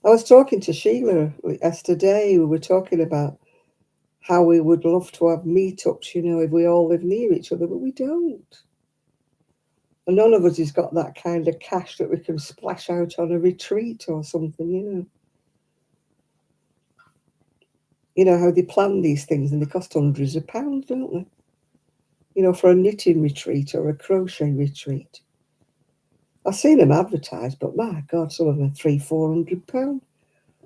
I was talking to Sheila yesterday. We were talking about how we would love to have meetups, you know, if we all live near each other, but we don't. And none of us has got that kind of cash that we can splash out on a retreat or something, you know. You know how they plan these things and they cost hundreds of pounds, don't they? You know, for a knitting retreat or a crochet retreat. I've seen them advertised, but my God, some of them are £300-400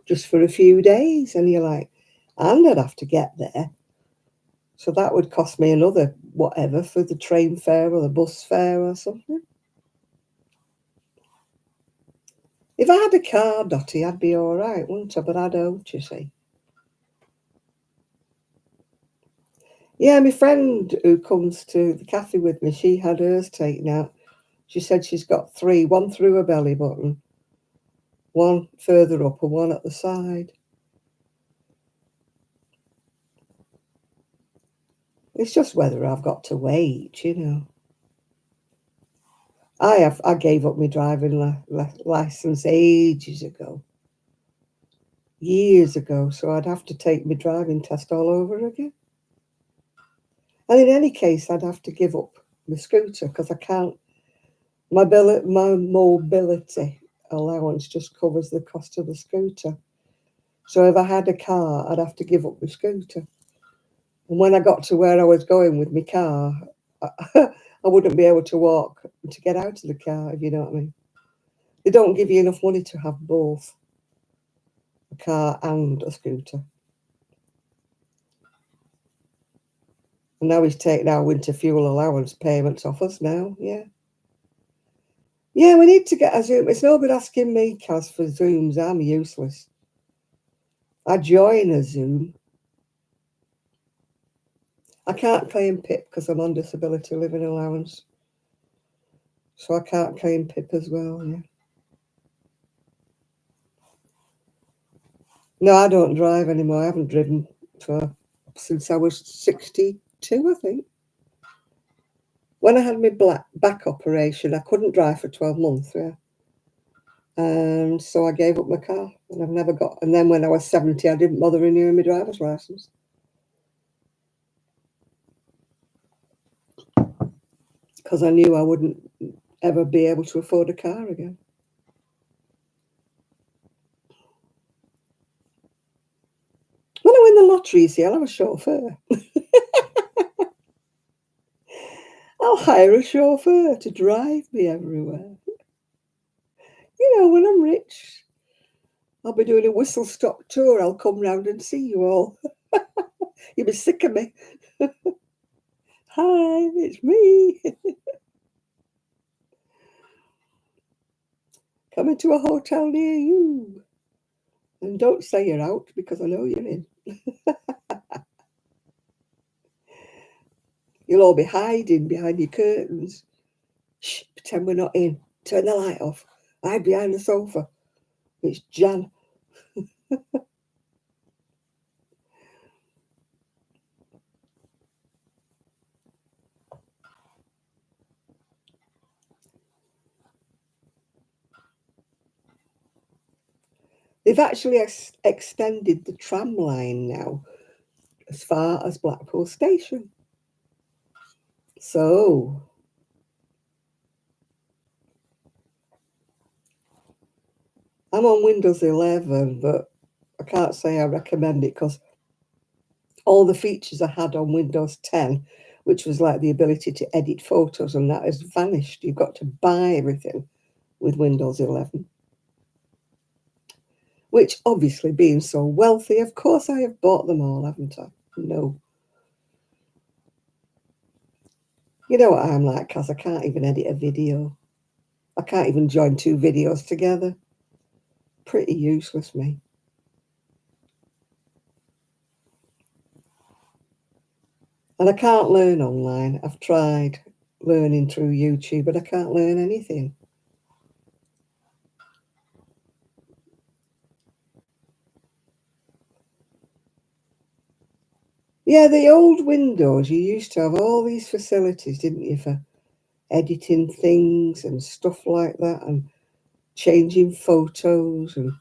just for a few days. And you're like, and I'd have to get there. So that would cost me another whatever for the train fare or the bus fare or something. If I had a car, Dottie, I'd be all right, wouldn't I? But I don't, you see. Yeah, my friend who comes to the cafe with me, she had hers taken out. She said she's got 3, one through her belly button, one further up and one at the side. It's just whether I've got to wait, you know. I gave up my driving license ages ago. Years ago, so I'd have to take my driving test all over again. And in any case, I'd have to give up my scooter because I can't. My mobility allowance just covers the cost of the scooter. So if I had a car, I'd have to give up my scooter. And when I got to where I was going with my car, I wouldn't be able to walk to get out of the car, if you know what I mean. They don't give you enough money to have both a car and a scooter. And now he's taking our winter fuel allowance payments off us now, yeah. Yeah, we need to get a Zoom. It's no good asking me, Kaz, for Zooms. I'm useless. I join a Zoom. I can't claim PIP because I'm on disability living allowance. So I can't claim PIP as well, yeah. No, I don't drive anymore. I haven't driven since I was 62, I think. When I had my back operation, I couldn't drive for 12 months, yeah. And so I gave up my car and I've never got. And then when I was 70, I didn't bother renewing my driver's license. Because I knew I wouldn't ever be able to afford a car again. When I win the lottery, you see, I'll have a chauffeur. I'll hire a chauffeur to drive me everywhere. You know, when I'm rich, I'll be doing a whistle-stop tour. I'll come round and see you all. You'll be sick of me. Hi, it's me. Coming to a hotel near you. And don't say you're out because I know you're in. You'll all be hiding behind your curtains. Shh, pretend we're not in. Turn the light off. Hide behind the sofa. It's Jan. They've actually extended the tram line now as far as Blackpool Station. So I'm on Windows 11, but I can't say I recommend it because all the features I had on Windows 10, which was like the ability to edit photos, and that has vanished. You've got to buy everything with Windows 11. Which, obviously, being so wealthy, of course I have bought them all, haven't I? No. You know what I'm like, Kaz? I can't even edit a video. I can't even join two videos together. Pretty useless, me. And I can't learn online. I've tried learning through YouTube, but I can't learn anything. Yeah, the old Windows, you used to have all these facilities, didn't you, for editing things and stuff like that, and changing photos and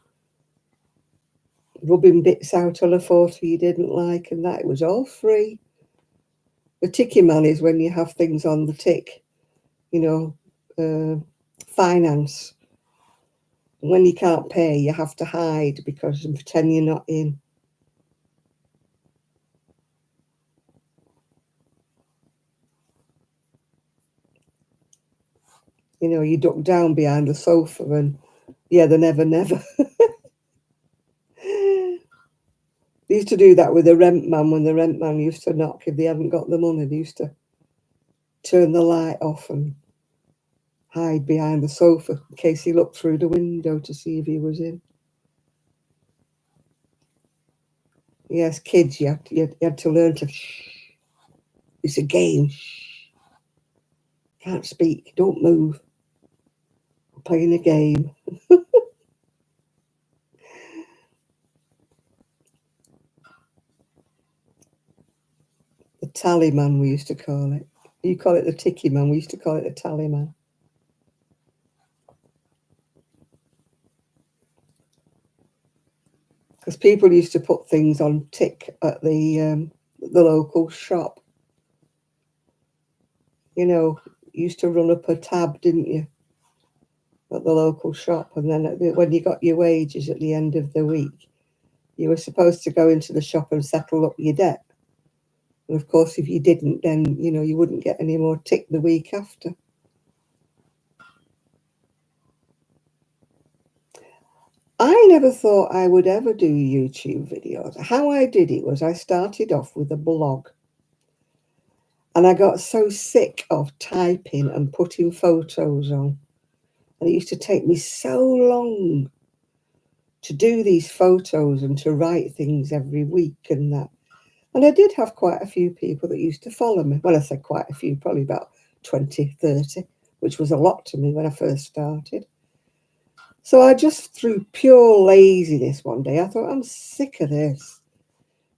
rubbing bits out on a photo you didn't like, and that. It was all free. The ticky man is when you have things on the tick, you know, finance. When you can't pay, you have to hide because and pretend you're not in. You know, you duck down behind the sofa and, yeah, the never, never. They used to do that with the rent man when the rent man used to knock. If they hadn't got the money, they used to turn the light off and hide behind the sofa in case he looked through the window to see if he was in. Yes, kids, you had to learn to shh. It's a game. Shh. Can't speak. Don't move. I'm playing a game. The tally man, we used to call it. You call it the ticky man. We used to call it the tally man. Because people used to put things on tick at the local shop. You know, you used to run up a tab, didn't you, at the local shop, and then when you got your wages at the end of the week, you were supposed to go into the shop and settle up your debt. And of course, if you didn't, then you wouldn't get any more tick the week after. I never thought I would ever do YouTube videos. How I did it was I started off with a blog. And I got so sick of typing and putting photos on. And it used to take me so long to do these photos and to write things every week and that. And I did have quite a few people that used to follow me. Well, I said quite a few, probably about 20, 30, which was a lot to me when I first started. So I just, through pure laziness one day, I thought, I'm sick of this.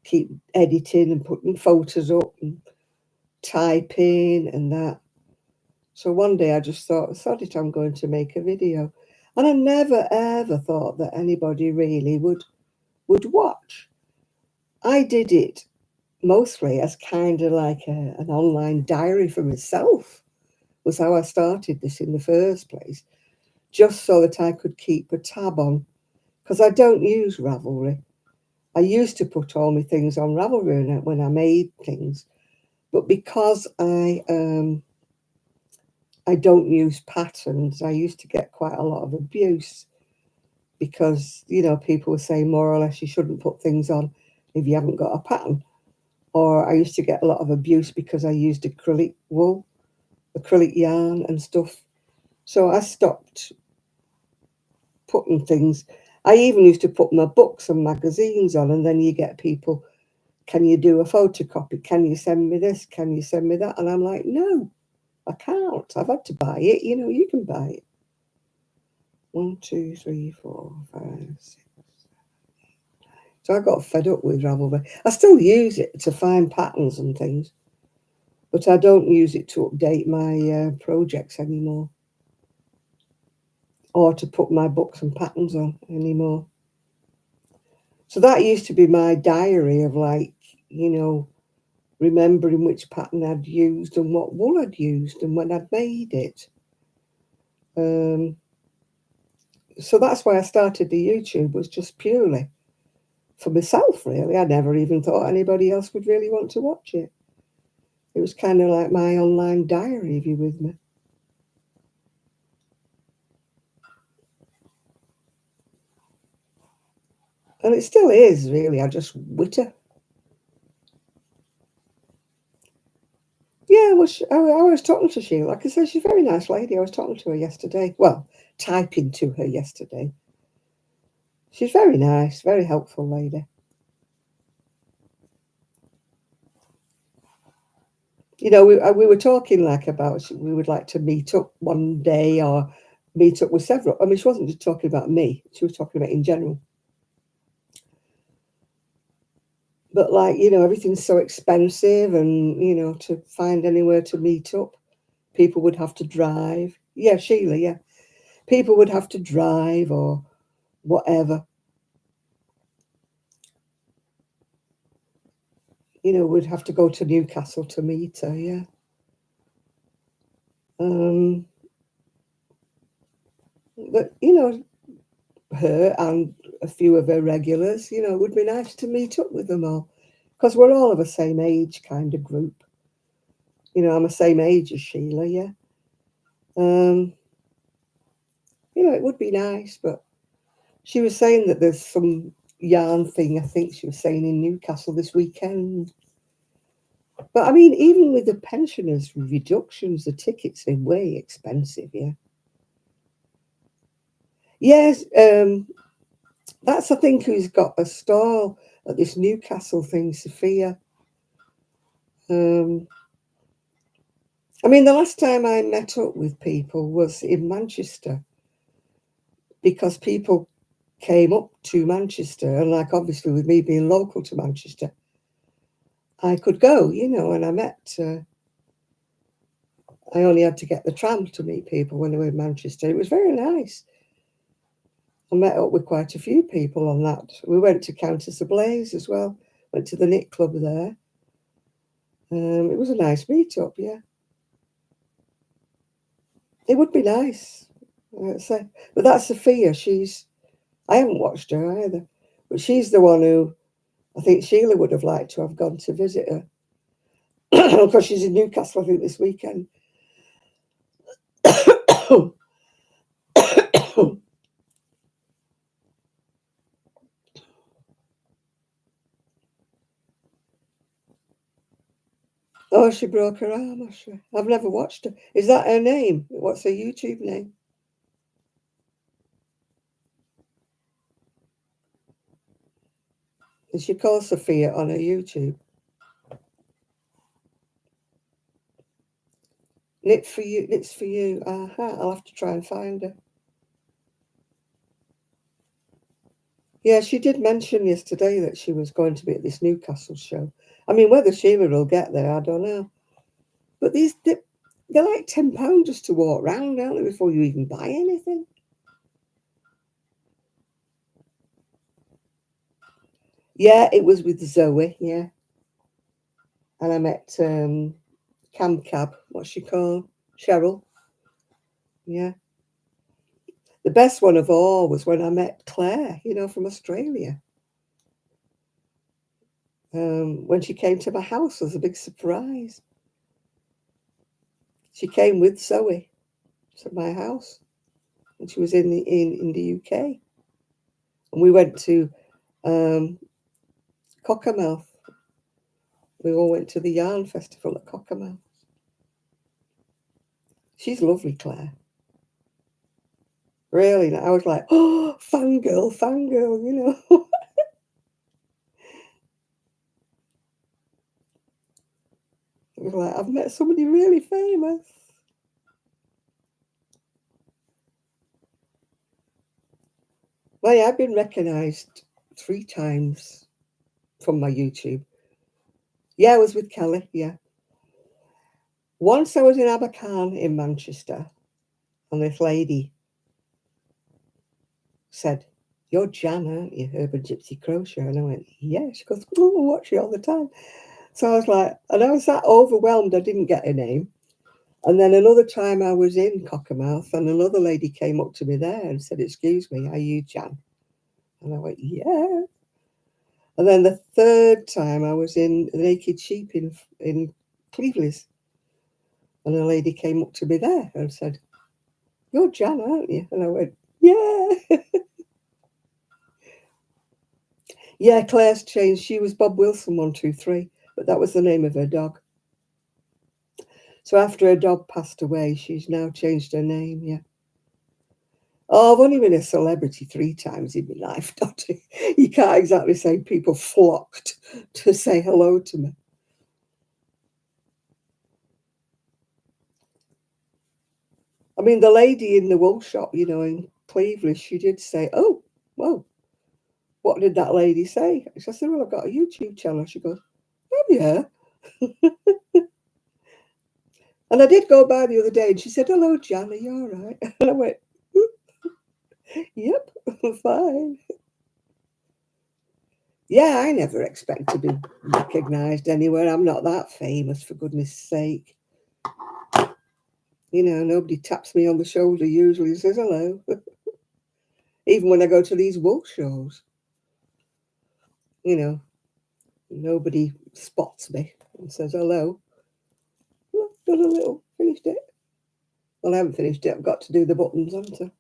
Keep editing and putting photos up and typing and that. So one day I just thought, sod it, I'm going to make a video. And I never, ever thought that anybody really would watch. I did it mostly as kind of like an online diary for myself, was how I started this in the first place, just so that I could keep a tab on, because I don't use Ravelry. I used to put all my things on Ravelry when I made things, but because I don't use patterns, I used to get quite a lot of abuse because, people were saying more or less you shouldn't put things on if you haven't got a pattern. Or I used to get a lot of abuse because I used acrylic wool, acrylic yarn and stuff. So I stopped putting things. I even used to put my books and magazines on, and then you get people, can you do a photocopy? Can you send me this? Can you send me that? And I'm like, no, I can't. I've had to buy it. You can buy it. 1, 2, 3, 4, 5, 6. So I got fed up with Ravelry. I still use it to find patterns and things, but I don't use it to update my projects anymore, or to put my books and patterns on anymore. So that used to be my diary of, like, you know, remembering which pattern I'd used and what wool I'd used and when I'd made it. So that's why I started the YouTube, was just purely for myself, really. I never even thought anybody else would really want to watch it. It was kind of like my online diary, if you're with me. And it still is, really. I just witter. Yeah, well, I was talking to Sheila. Like I said, she's a very nice lady. I was talking to her yesterday. Well, typing to her yesterday. She's very nice, very helpful lady. You know, we were talking like about we would like to meet up one day or meet up with several. I mean, she wasn't just talking about me. She was talking about in general. But, like, you know, everything's so expensive, and, you know, to find anywhere to meet up, people would have to drive. Yeah, Sheila, yeah. People would have to drive or whatever. You know, we'd have to go to Newcastle to meet her, yeah. Um, but, you know, her and a few of her regulars, you know, it would be nice to meet up with them all. Because we're all of the same age kind of group. You know, I'm the same age as Sheila, yeah. Um, you know, it would be nice, but she was saying that there's some yarn thing, I think she was saying, in Newcastle this weekend. But I mean, even with the pensioners' reductions, the tickets are way expensive, yeah. Yes, that's, I think, who's got a stall at this Newcastle thing, Sophia. Um, I mean, the last time I met up with people was in Manchester, because people came up to Manchester, and, like, obviously with me being local to Manchester, I could go, you know, and I met. I only had to get the tram to meet people when they were in Manchester. It was very nice. I met up with quite a few people on that. We went to Countess Ablaze as well. Went to the knit club there. It was a nice meet up, yeah. It would be nice. So, but that's Sophia. I haven't watched her either, but she's the one who I think Sheila would have liked to have gone to visit her because she's in Newcastle, I think, this weekend. Oh, she broke her arm, has she? I've never watched her. Is that her name? What's her YouTube name? And she calls Sophia on her YouTube. Knit for you, knits for you. I'll have to try and find her. Yeah, she did mention yesterday that she was going to be at this Newcastle show. I mean, whether Sheila will get there, I don't know. But they're like £10 just to walk round, aren't they, before you even buy anything? Yeah, it was with Zoe, yeah. And I met Cam Cab, what's she called? Cheryl, yeah. The best one of all was when I met Claire, you know, from Australia. When she came to my house, it was a big surprise. She came with Zoe to my house, and she was in the UK. And we went to um, Cockermouth. We all went to the Yarn Festival at Cockermouth. She's lovely, Claire. Really, I was like, oh, fangirl, fangirl, you know. It was like, I've met somebody really famous. Well, yeah, I've been recognised 3 times from my YouTube. Yeah, I was with Kelly, yeah. Once I was in Abercarn in Manchester, and this lady said, "You're Jan, aren't you? Urban Gypsy Crochet." And I went, "Yeah." She goes, "Oh, I watch you all the time." So I was like, and I was that overwhelmed I didn't get a name. And then another time I was in Cockermouth and another lady came up to me there and said, "Excuse me, are you Jan?" And I went, "Yeah." And then the third time I was in the Naked Sheep in Cleveland, and a lady came up to me there and said, "You're Jan, aren't you?" And I went, "Yeah." Yeah, Claire's changed. She was Bob Wilson 123, but that was the name of her dog. So after her dog passed away, she's now changed her name, yeah. Oh, I've only been a celebrity 3 times in my life, Dottie. You can't exactly say people flocked to say hello to me. I mean, the lady in the wool shop, in Cleveland, she did say, "Oh, well, what did that lady say?" I said, "Well, I've got a YouTube channel." She goes, "Oh, yeah." And I did go by the other day and she said, "Hello, Jan, are you all right?" And I went, "Yep, I'm fine." Yeah, I never expect to be recognised anywhere. I'm not that famous, for goodness sake. Nobody taps me on the shoulder usually and says hello. Even when I go to these wool shows, you know, nobody spots me and says hello. Well, done a little, finished it. Well, I haven't finished it. I've got to do the buttons, haven't I?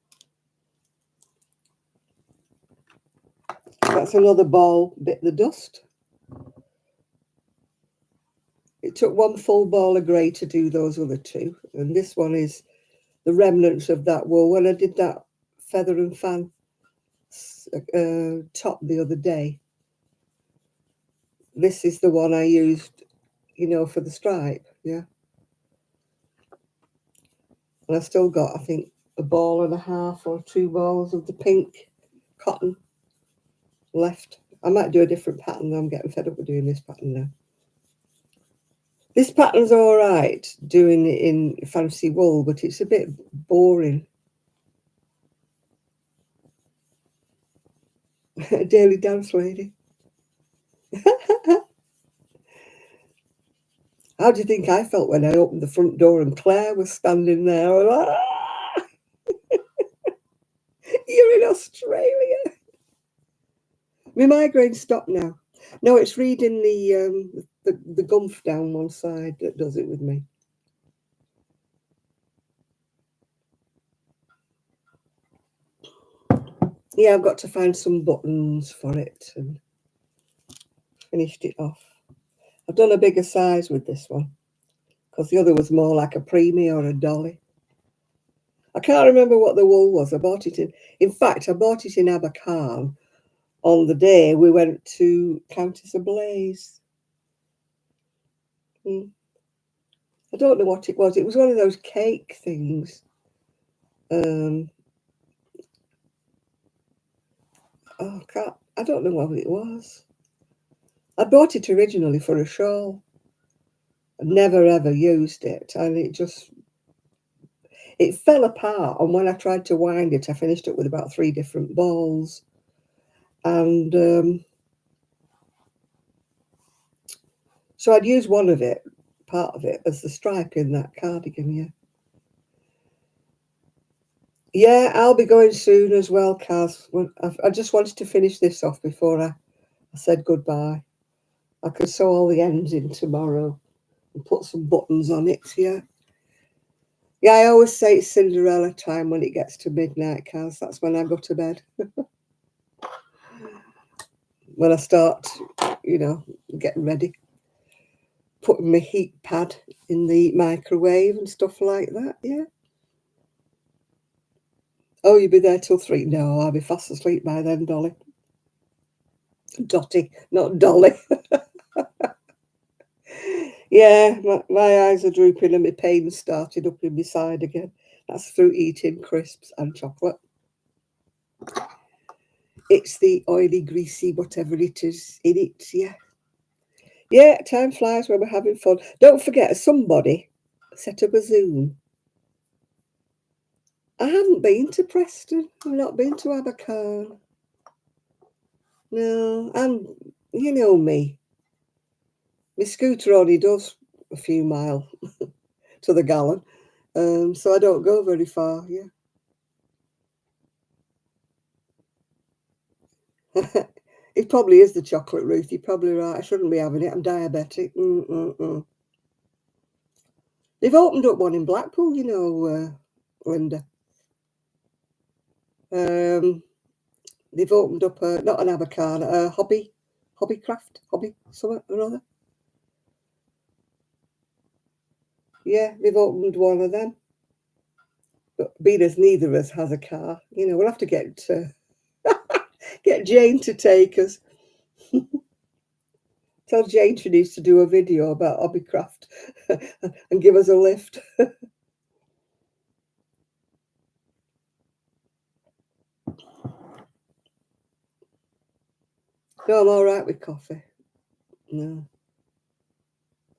That's another ball bit the dust. It took one full ball of grey to do those other two. And this one is the remnants of that wool. When I did that feather and fan top the other day, this is the one I used, for the stripe, yeah. And I still got, I think, a ball and a half or 2 balls of the pink cotton left. I might do a different pattern. I'm getting fed up with doing this pattern now. This pattern's all right, doing it in fancy wool, but it's a bit boring. Daily dance lady. How do you think I felt when I opened the front door and Claire was standing there? I was like, "Ah, you're in Australia." My migraine stopped now. No, it's reading the gump down one side that does it with me. Yeah, I've got to find some buttons for it and finished it off. I've done a bigger size with this one because the other was more like a preemie or a dolly. I can't remember what the wool was. I bought it in fact, I bought it in Abercarn on the day we went to Countess Ablaze. I don't know what it was. It was one of those cake things. I don't know what it was. I bought it originally for a shawl. I never ever used it, and it fell apart. And when I tried to wind it, I finished it with about 3 different balls, and so I'd use one of it, part of it, as the stripe in that cardigan. Yeah. Yeah, I'll be going soon as well, Kaz. I just wanted to finish this off before I said goodbye. I could sew all the ends in tomorrow and put some buttons on it, yeah. Yeah, I always say it's Cinderella time when it gets to midnight, Kaz. That's when I go to bed. When I start, getting ready. Putting my heat pad in the microwave and stuff like that, yeah. Oh, you'll be there till 3? No, I'll be fast asleep by then, Dolly. Dottie, not Dolly. Yeah, my eyes are drooping and my pain's started up in my side again. That's through eating crisps and chocolate. It's the oily, greasy, whatever it is in it, yeah. Yeah, time flies when we're having fun. Don't forget, somebody set up a Zoom. I haven't been to Preston. I've not been to Abercarn. No, you know me. My scooter only does a few mile to the gallon, so I don't go very far, yeah. It probably is the chocolate, Ruth. You're probably right. I shouldn't be having it. I'm diabetic. They've opened up one in Blackpool, you know, Linda. They've opened up not an avocado, a hobby something or other. Yeah, they've opened one of them. But being as neither of us has a car, you know, we'll have to get Jane to take us. Tell Jane she needs to do a video about hobbycraft and give us a lift. No, I'm all right with coffee. No.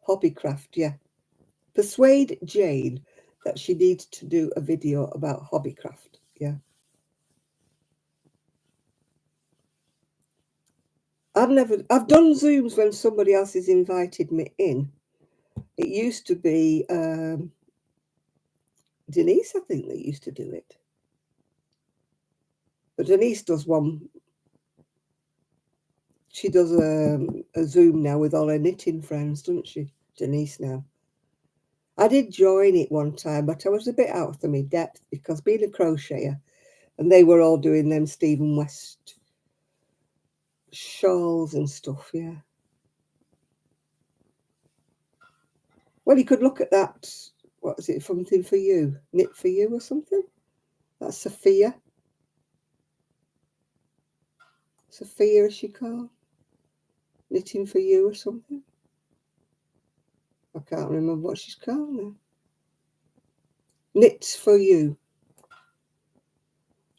Hobbycraft, yeah. Persuade Jane that she needs to do a video about hobbycraft, yeah. I've done Zooms when somebody else has invited me in. It used to be Denise, I think, that used to do it. But Denise does one. She does a Zoom now with all her knitting friends, doesn't she, Denise, now? I did join it one time, but I was a bit out of my depth because being a crocheter, and they were all doing them Stephen West shawls and stuff, yeah. Well, you could look at that. What is it? Something for you, knit for you, or something? That's Sophia. Sophia, is she called? Knitting for you or something? I can't remember what she's called now. Knits for you.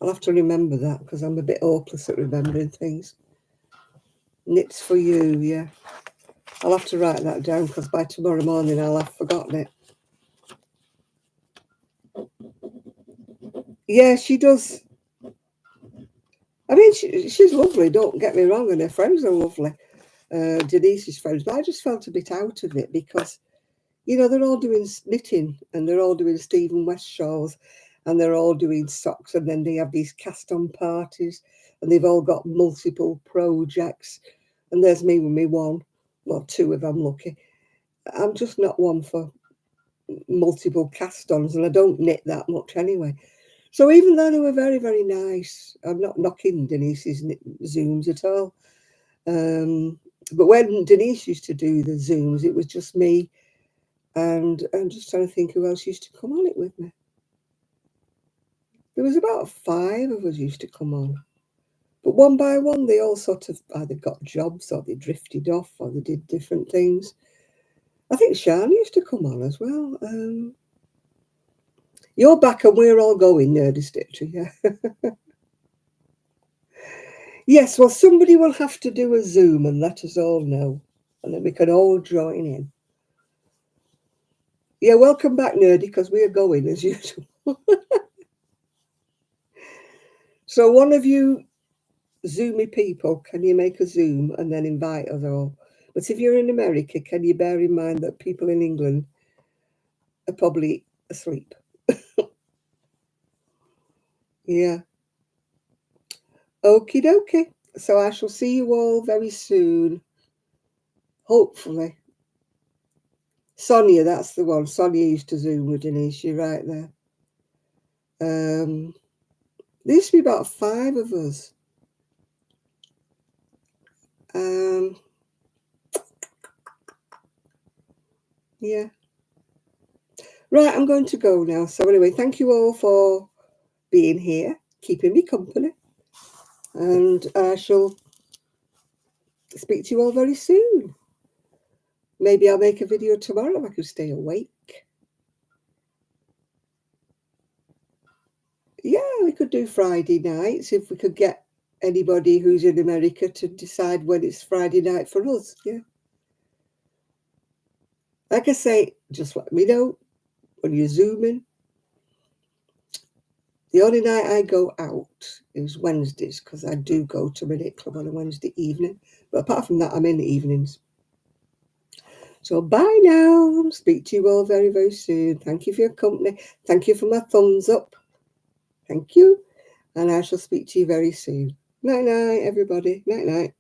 I'll have to remember that because I'm a bit hopeless at remembering things. Knits for you, yeah. I'll have to write that down because by tomorrow morning I'll have forgotten it. Yeah, she does. I mean, she's lovely, don't get me wrong, and her friends are lovely. Denise's friends, but I just felt a bit out of it because, you know, they're all doing knitting and they're all doing Stephen West shawls and they're all doing socks, and then they have these cast-on parties and they've all got multiple projects, and there's me with me one, well, two if I'm lucky. I'm just not one for multiple cast-ons, and I don't knit that much anyway. So even though they were very, very nice, I'm not knocking Denise's Zooms at all. But when Denise used to do the Zooms, it was just me, and I'm just trying to think who else used to come on it with me. There was about 5 of us used to come on. But one by one, they all sort of either got jobs or they drifted off or they did different things. I think Shani used to come on as well. You're back and we're all going, Nerdy Stitcher, yeah. Yes, well, somebody will have to do a Zoom and let us all know, and then we can all join in. Yeah, welcome back, Nerdy, because we are going as usual. So one of you Zoomy people, can you make a Zoom and then invite us all? But if you're in America, can you bear in mind that people in England are probably asleep? Yeah. Okie dokie. So I shall see you all very soon. Hopefully. Sonia, that's the one. Sonia used to Zoom with Denise. You're right there. There used to be about 5 of us. Yeah. Right, I'm going to go now. So anyway, thank you all for being here, keeping me company. And I shall speak to you all very soon. Maybe I'll make a video tomorrow if I can stay awake. Yeah, we could do Friday nights if we could get anybody who's in America to decide when it's Friday night for us. Yeah. Like I say, just let me know when you're Zooming. The only night I go out is Wednesdays, because I do go to my knit club on a Wednesday evening. But apart from that, I'm in the evenings. So bye now. Speak to you all very, very soon. Thank you for your company. Thank you for my thumbs up. Thank you. And I shall speak to you very soon. Night, night, everybody. Night, night.